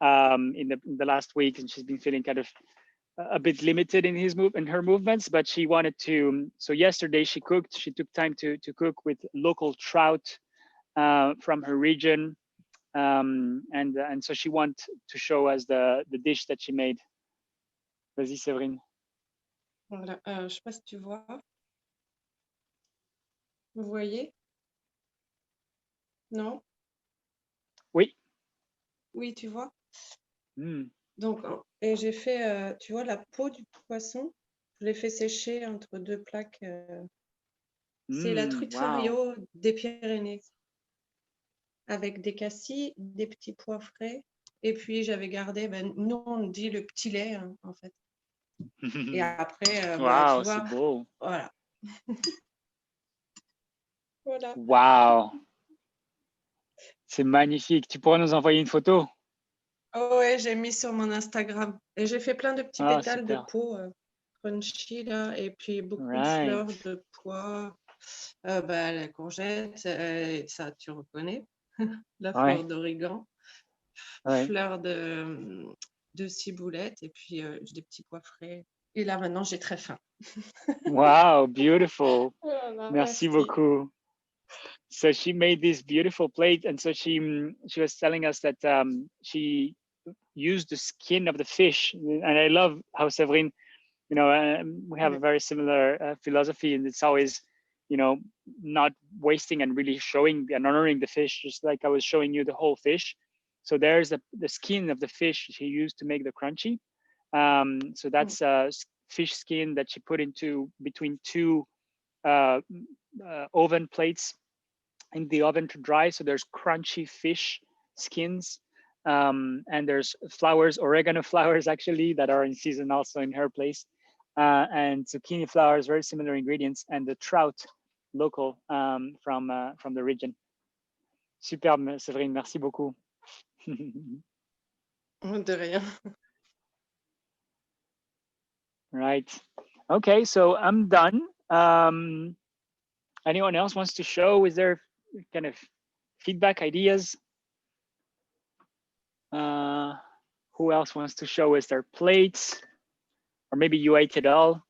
in the last week, and she's been feeling kind of a bit limited in her movements, but she wanted to. So yesterday she cooked. She took time to cook with local trout from her region, and so she wanted to show us the dish that she made. Vas-y, Séverine. Voilà. Je sais pas si tu vois. Vous voyez? Non? Oui. Oui, tu vois? Mm. Donc, et j'ai fait, tu vois, la peau du poisson, je l'ai fait sécher entre deux plaques. C'est la truite Fario des Pyrénées, avec des cassis, des petits pois frais, et puis j'avais gardé, nous on dit le petit lait, hein, en fait. Et après, Wow, tu vois, c'est beau. voilà. Voilà. Wow. C'est magnifique. Tu pourras nous envoyer une photo? Oh ouais, j'ai mis sur mon Instagram. Et j'ai fait plein de petits pétales super. De peau crunchy, là, et puis beaucoup de fleurs de pois, la courgette, ça tu reconnais, la fleur d'origan, fleur de ciboulette, et puis des petits pois frais. Et là, maintenant, j'ai très faim. Wow, beautiful. Voilà, merci beaucoup. So she made this beautiful plate, and so she was telling us that she used the skin of the fish, and I love how Séverine, you know, we have a very similar philosophy, and it's always, you know, not wasting and really showing and honoring the fish, just like I was showing you the whole fish. So there's the skin of the fish she used to make the crunchy. So that's fish skin that she put into between two oven plates in the oven to dry. So there's crunchy fish skins, and there's flowers, oregano flowers actually, that are in season also in her place, and zucchini flowers, very similar ingredients, and the trout local from the region. Superbe, Séverine, merci beaucoup. De rien. Right. Okay, so I'm done. Anyone else wants to show? Is there kind of feedback, ideas? Who else wants to show us their plates? Or maybe you ate it all.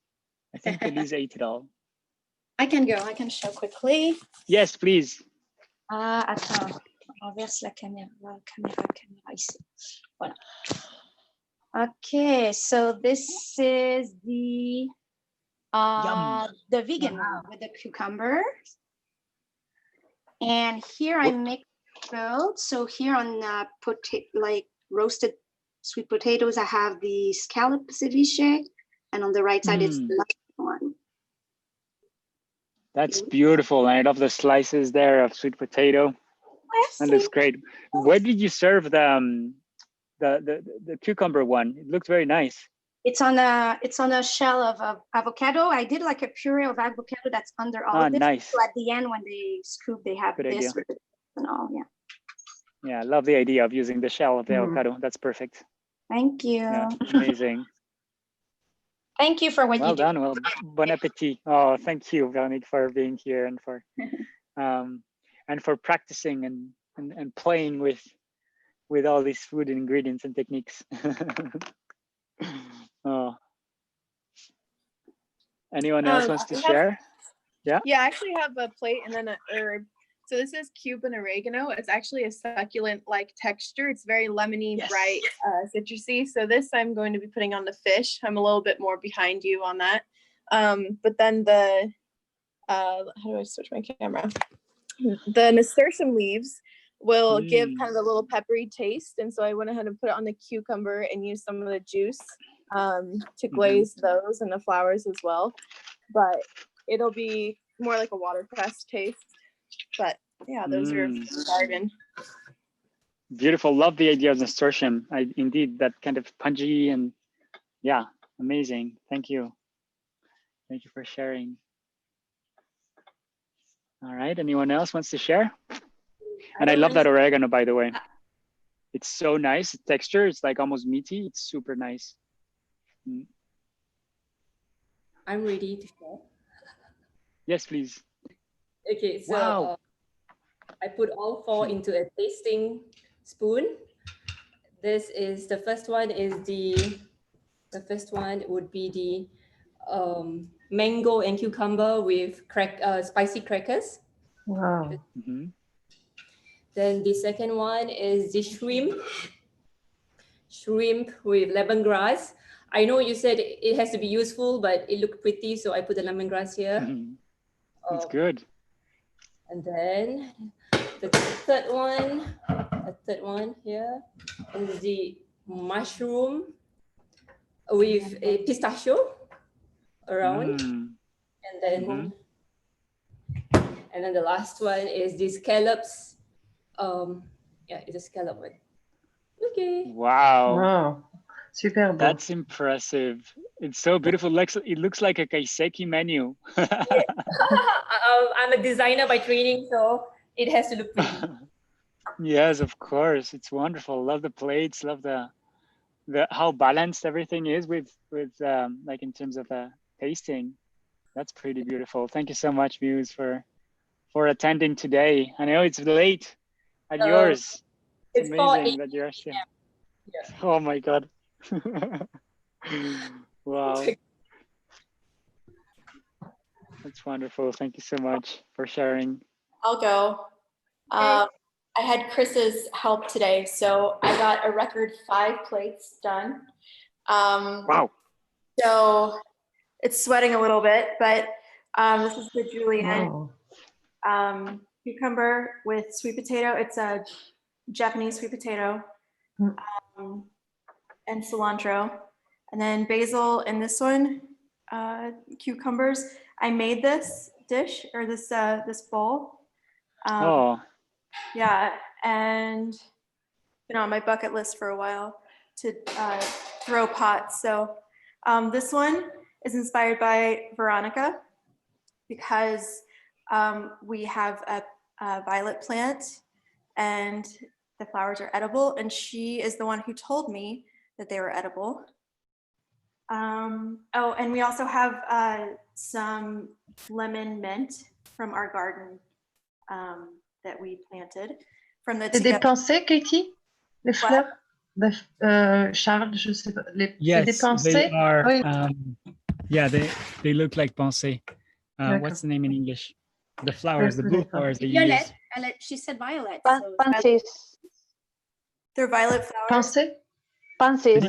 I think Elise ate it all. I can go. I can show quickly. Yes, please. Attends, on renverse la caméra, ici. Voilà. Okay, so this is the vegan one with the cucumber. And here I mix both. So here on like roasted sweet potatoes, I have the scallop ceviche, and on the right side it's the one. That's beautiful. I love the slices there of sweet potato. That looks great. Where did you serve the cucumber one? It looked very nice. It's on a shell of avocado. I did like a puree of avocado that's under all of this. Nice. So at the end, when they scoop, they have Good this idea. and all. Yeah. Yeah, I love the idea of using the shell of the avocado. That's perfect. Thank you. Yeah, amazing. Thank you for what you do. Well done. Well, bon appetit. Oh, thank you, Veronique, for being here and for practicing and playing with all these food ingredients and techniques. Oh. Anyone else wants to share? Yeah. Yeah, I actually have a plate and then a herb. So this is Cuban oregano. It's actually a succulent-like texture. It's very lemony, bright, citrusy. So this I'm going to be putting on the fish. I'm a little bit more behind you on that. But then the, how do I switch my camera? The nasturtium leaves will give kind of a little peppery taste. And so I went ahead and put it on the cucumber and used some of the juice to glaze those and the flowers as well. But it'll be more like a watercress taste. But yeah, those are garden. Beautiful. Love the idea of nasturtium. Indeed, that kind of pungent and yeah, amazing. Thank you. Thank you for sharing. All right. Anyone else wants to share? And I love that oregano, by the way. It's so nice. The texture, it's like almost meaty. It's super nice. I'm ready to share. Yes, please. Okay, so I put all 4 into a tasting spoon. This is the first one would be the mango and cucumber with spicy crackers. Wow. Then the second one is the shrimp with lemongrass. I know you said it has to be useful, but it looked pretty, so I put the lemongrass here. That's good. And then the third one here is the mushroom with a pistachio around. And then the last one is the scallops. Yeah, it's a scallop one. Okay. Wow. Super beau. That's impressive. It's so beautiful. It looks like a kaiseki menu. I'm a designer by training, so it has to look pretty. Yes, of course. It's wonderful. Love the plates. Love the how balanced everything is with like in terms of tasting. That's pretty beautiful. Thank you so much, Muse, for attending today. I know it's late at yours. It's amazing that you're here. Yeah. Oh my God. Wow. That's wonderful. Thank you so much for sharing. I'll go. I had Chris's help today, so I got a record 5 plates done. Wow. So it's sweating a little bit, but this is the julienne. Cucumber with sweet potato. It's a Japanese sweet potato. And cilantro, and then basil in this one, cucumbers. I made this dish or this bowl. Yeah, and been on my bucket list for a while to throw pots. So this one is inspired by Veronica because we have a violet plant and the flowers are edible, and she is the one who told me that they were edible. Oh, and we also have some lemon mint from our garden that we planted. From the C'est des pensées, Katie? Les fleurs? Charles, je sais pas. C'est des Yes, pensées? they are. Oui. Yeah, they look like pensée. What's the name in English? The flowers, the blue flowers that you use. Violet. She said violet. Pansies. They're violet flowers. Pensées? Pansies.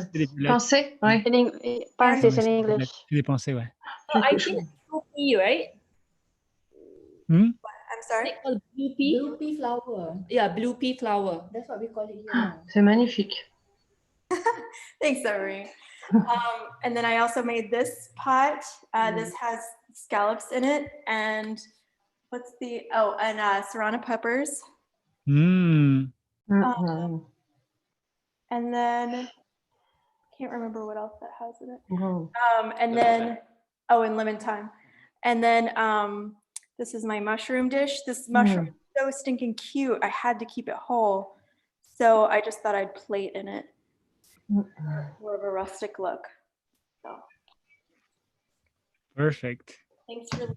Pensées? Oui. Pansies in English. C'est des pensées, ouais. Oh, I think it's blue pea, right? Hmm? I'm sorry? It's called blue pea? Blue pea flower. Yeah, blue pea flower. That's what we call it here. C'est magnifique. Thanks, Irene. And then I also made this pot. This has scallops in it, and what's the serrano peppers. Mm. And then I can't remember what else that has in it. Wow. And then and lemon thyme. And then this is my mushroom dish. This mushroom is so stinking cute. I had to keep it whole, so I just thought I'd plate in it. More of a rustic look. So. Perfect. Thanks for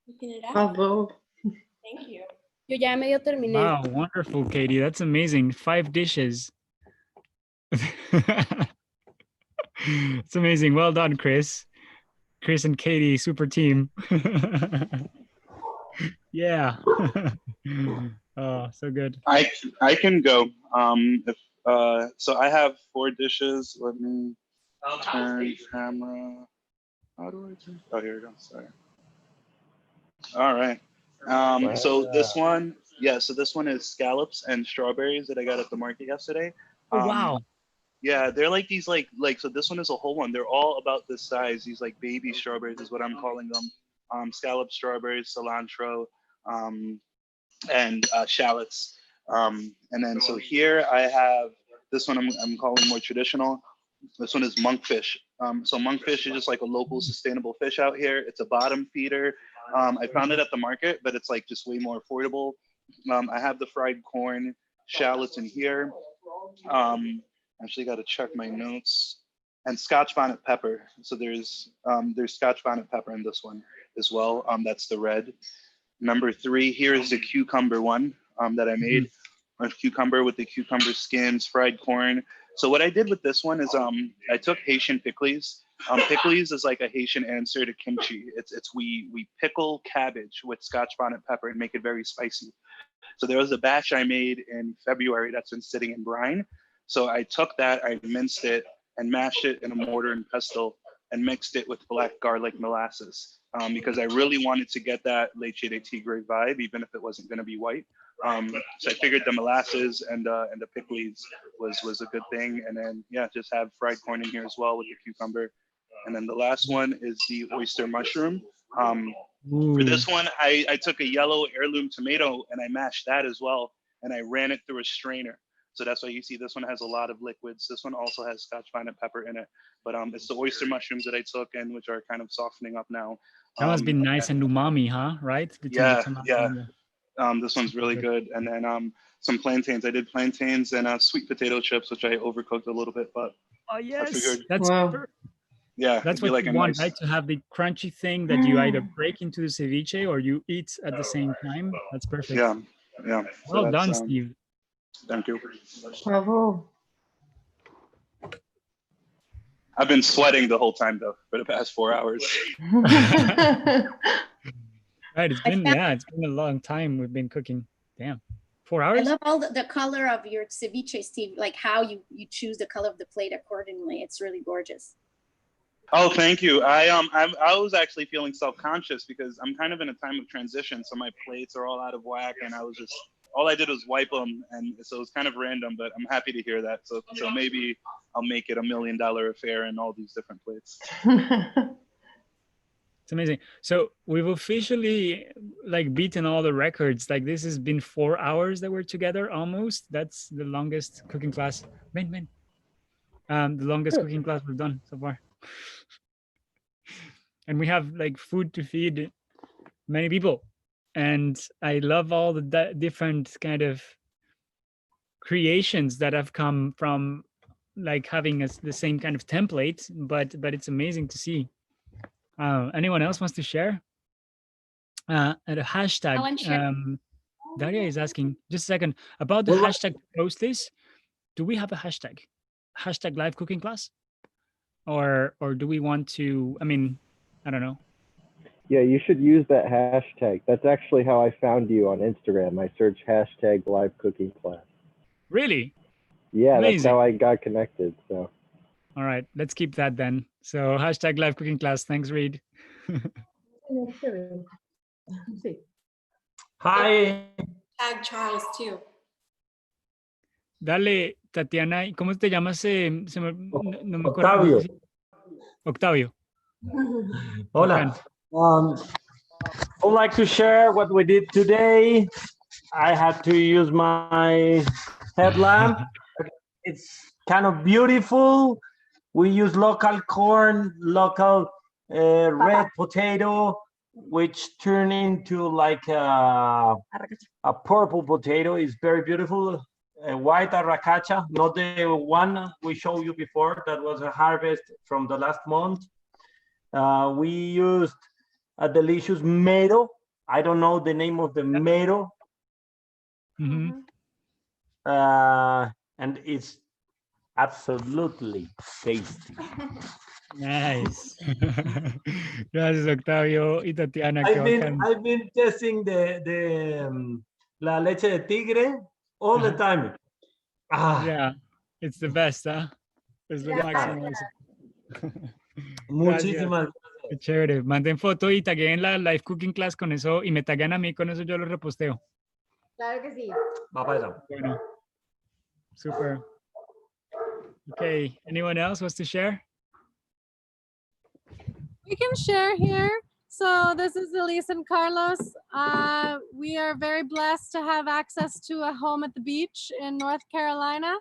looking it out. Bravo. Thank you. Yo ya medio terminé. Wow, wonderful, Katie. That's amazing. 5 dishes. It's amazing. Well done, Chris. Chris and Katie, super team. Yeah. Oh, so good. I can go. So I have 4 dishes. Let me turn camera. How do I turn? Oh, here we go. Sorry. All right. So this one, so this one is scallops and strawberries that I got at the market yesterday. Oh, wow. Yeah, they're like these so this one is a whole one. They're all about this size. These like baby strawberries is what I'm calling them. Scallop strawberries, cilantro, and shallots. And then so here I have this one I'm calling more traditional. This one is monkfish. So monkfish is just like a local sustainable fish out here. It's a bottom feeder. I found it at the market, but it's like just way more affordable. I have the fried corn, shallots in here. Actually got to check my notes. And Scotch bonnet pepper. So there's Scotch bonnet pepper in this one as well. That's the red. Number 3 here is the cucumber one that I made. A cucumber with the cucumber skins, fried corn. So what I did with this one is I took Haitian pickles. Pickles is like a Haitian answer to kimchi. It's we pickle cabbage with Scotch bonnet pepper and make it very spicy. So there was a batch I made in February that's been sitting in brine. So I took that, I minced it and mashed it in a mortar and pestle and mixed it with black garlic molasses because I really wanted to get that leche de tigre vibe, even if it wasn't going to be white. So I figured the molasses and the pickles was a good thing. And then, just have fried corn in here as well with the cucumber. And then the last one is the oyster mushroom. For this one, I took a yellow heirloom tomato and I mashed that as well. And I ran it through a strainer. So that's why you see this one has a lot of liquids. This one also has Scotch bonnet pepper in it. But it's the oyster mushrooms that I took and which are kind of softening up now. That must be nice and umami, huh? Right? This one's really good. And then some plantains. I did plantains and sweet potato chips, which I overcooked a little bit. But oh yes, I figured, that's that's what you want, right? To have the crunchy thing that you either break into the ceviche or you eat at the same time. That's perfect. Yeah. Well So done, Steve. Thank you. Bravo. I've been sweating the whole time though for the past 4 hours. Right, it's been a long time we've been cooking. Damn, 4 hours. I love all the color of your ceviche, Steve. Like how you choose the color of the plate accordingly. It's really gorgeous. Oh, thank you. I was actually feeling self-conscious because I'm kind of in a time of transition, so my plates are all out of whack, and all I did was wipe them, and so it was kind of random. But I'm happy to hear that. So maybe I'll make it $1 million affair in all these different plates. It's amazing. So we've officially beaten all the records. Like this has been 4 hours that we're together almost. That's the longest cooking class. The longest cooking class we've done so far. And we have food to feed many people. And I love all the different kind of creations that have come from having the same kind of template, but it's amazing to see. Anyone else wants to share? And a hashtag. Daria is asking, just a second, about the hashtag to post this. Do we have a hashtag? Hashtag live cooking class? Or do we want to, I mean, I don't know. Yeah, you should use that hashtag. That's actually how I found you on Instagram. I searched hashtag live cooking class. Really? Yeah, Amazing. That's how I got connected. So. All right, let's keep that then. So hashtag live cooking class. Thanks, Reed. Hi. Tag Charles too. Dale, Tatiana, ¿cómo te llamas? No me acuerdo. Octavio. Octavio. Hola. I would like to share what we did today. I had to use my headlamp. It's kind of beautiful. We use local corn, local red potato, which turn into like a purple potato. It's very beautiful. White arracacha, not the one we showed you before. That was a harvest from the last month. We used a delicious mero. I don't know the name of the mero. Mm-hmm. And it's absolutely tasty. Nice. Gracias, Octavio y Tatiana. I've been testing la leche de tigre all the time. Yeah, it's the best, huh? Es lo máximo eso. Muchísimas gracias. Qué chévere. Manden foto y taguen la live cooking class con eso y me taguen a mí, con eso yo lo reposteo. Claro que sí. Va para allá. Bueno. Super. Okay, anyone else wants to share? We can share here. So this is Elise and Carlos. We are very blessed to have access to a home at the beach in North Carolina,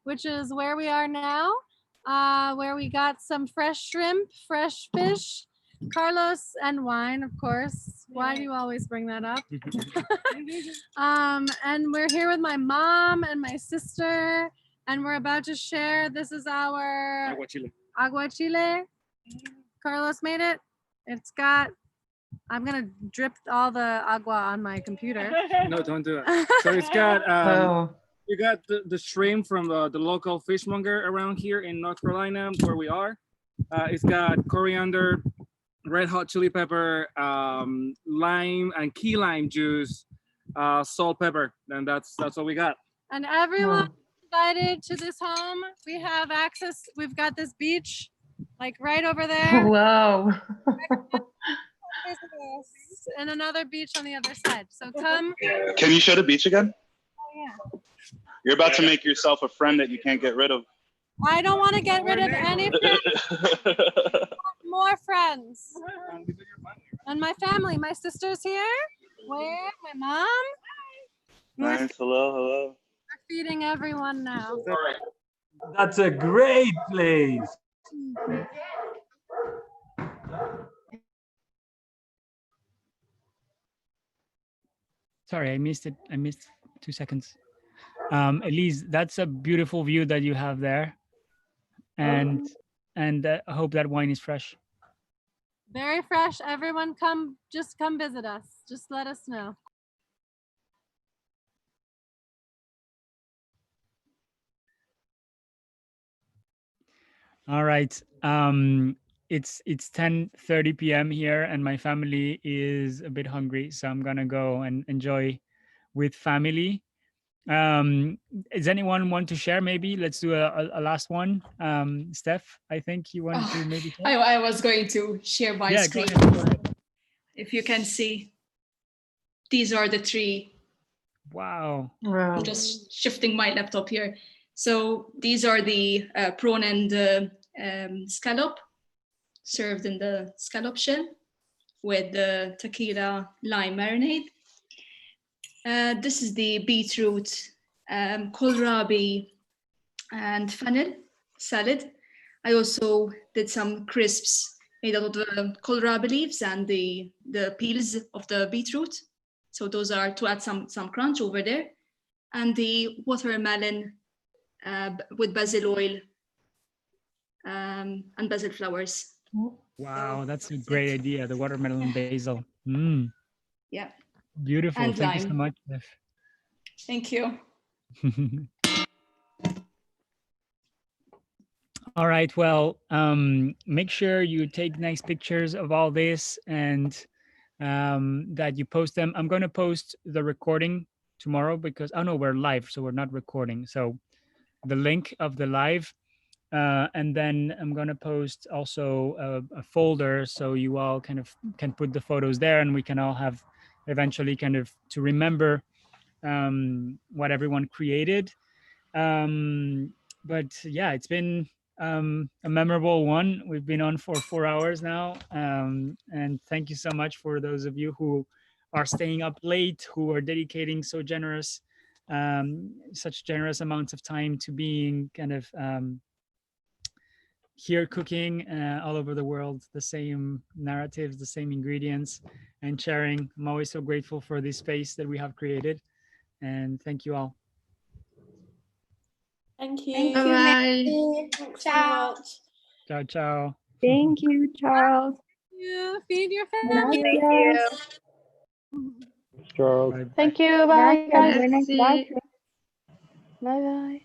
which is where we are now, where we got some fresh shrimp, fresh fish, Carlos, and wine, of course. Why do you always bring that up? And we're here with my mom and my sister, and we're about to share. This is our aguachile. Carlos made it. It's got, I'm gonna drip all the agua on my computer. No, don't do it. So it's got, you got the shrimp from the local fishmonger around here in North Carolina, where we are. It's got coriander, red hot chili pepper, lime and key lime juice, salt, pepper, and that's what we got. And everyone invited to this home. We have access. We've got this beach, like right over there. Wow. And another beach on the other side. So come. Can you show the beach again? Oh yeah. You're about to make yourself a friend that you can't get rid of. I don't want to get rid of any friends. More friends. And my family. My sister's here. Where? My mom. Nice. Hello. We're feeding everyone now. That's a great place. Sorry, I missed it. I missed 2 seconds. Elise, that's a beautiful view that you have there. And I hope that wine is fresh. Very fresh. Everyone just come visit us. Just let us know. All right. It's 10:30 p.m. here, and my family is a bit hungry, so I'm gonna go and enjoy with family. Does anyone want to share? Maybe let's do a last one. Steph, I think you want to maybe share? I was going to share my screen. Go ahead. If you can see, these are the three. Wow. I'm just shifting my laptop here. So these are the prawn and scallop served in the scallop shell with the tequila lime marinade. This is the beetroot, kohlrabi, and fennel salad. I also did some crisps made out of the kohlrabi leaves and the peels of the beetroot. So those are to add some crunch over there. And the watermelon with basil oil and basil flowers. Wow, that's a great idea. The watermelon basil. Mm. Yeah. Beautiful. And Thank you so lime. much, Liv. Thank you. All right. Well, make sure you take nice pictures of all this and that you post them. I'm going to post the recording tomorrow because, oh no, we're live, so we're not recording. So the link of the live, and then I'm going to post also a folder so you all kind of can put the photos there and we can all have eventually kind of to remember what everyone created. But yeah, it's been a memorable one. We've been on for 4 hours now. And thank you so much for those of you who are staying up late, who are dedicating such generous amounts of time to being kind of here cooking all over the world, the same narratives, the same ingredients, and sharing. I'm always so grateful for this space that we have created. And thank you all. Thank you. Thank you, Bye. Mary. Thanks so Ciao. much. Ciao, ciao. Thank you, Charles. You feed your Gracias. family. Charles. Thank you. Bye. Bye. Bye.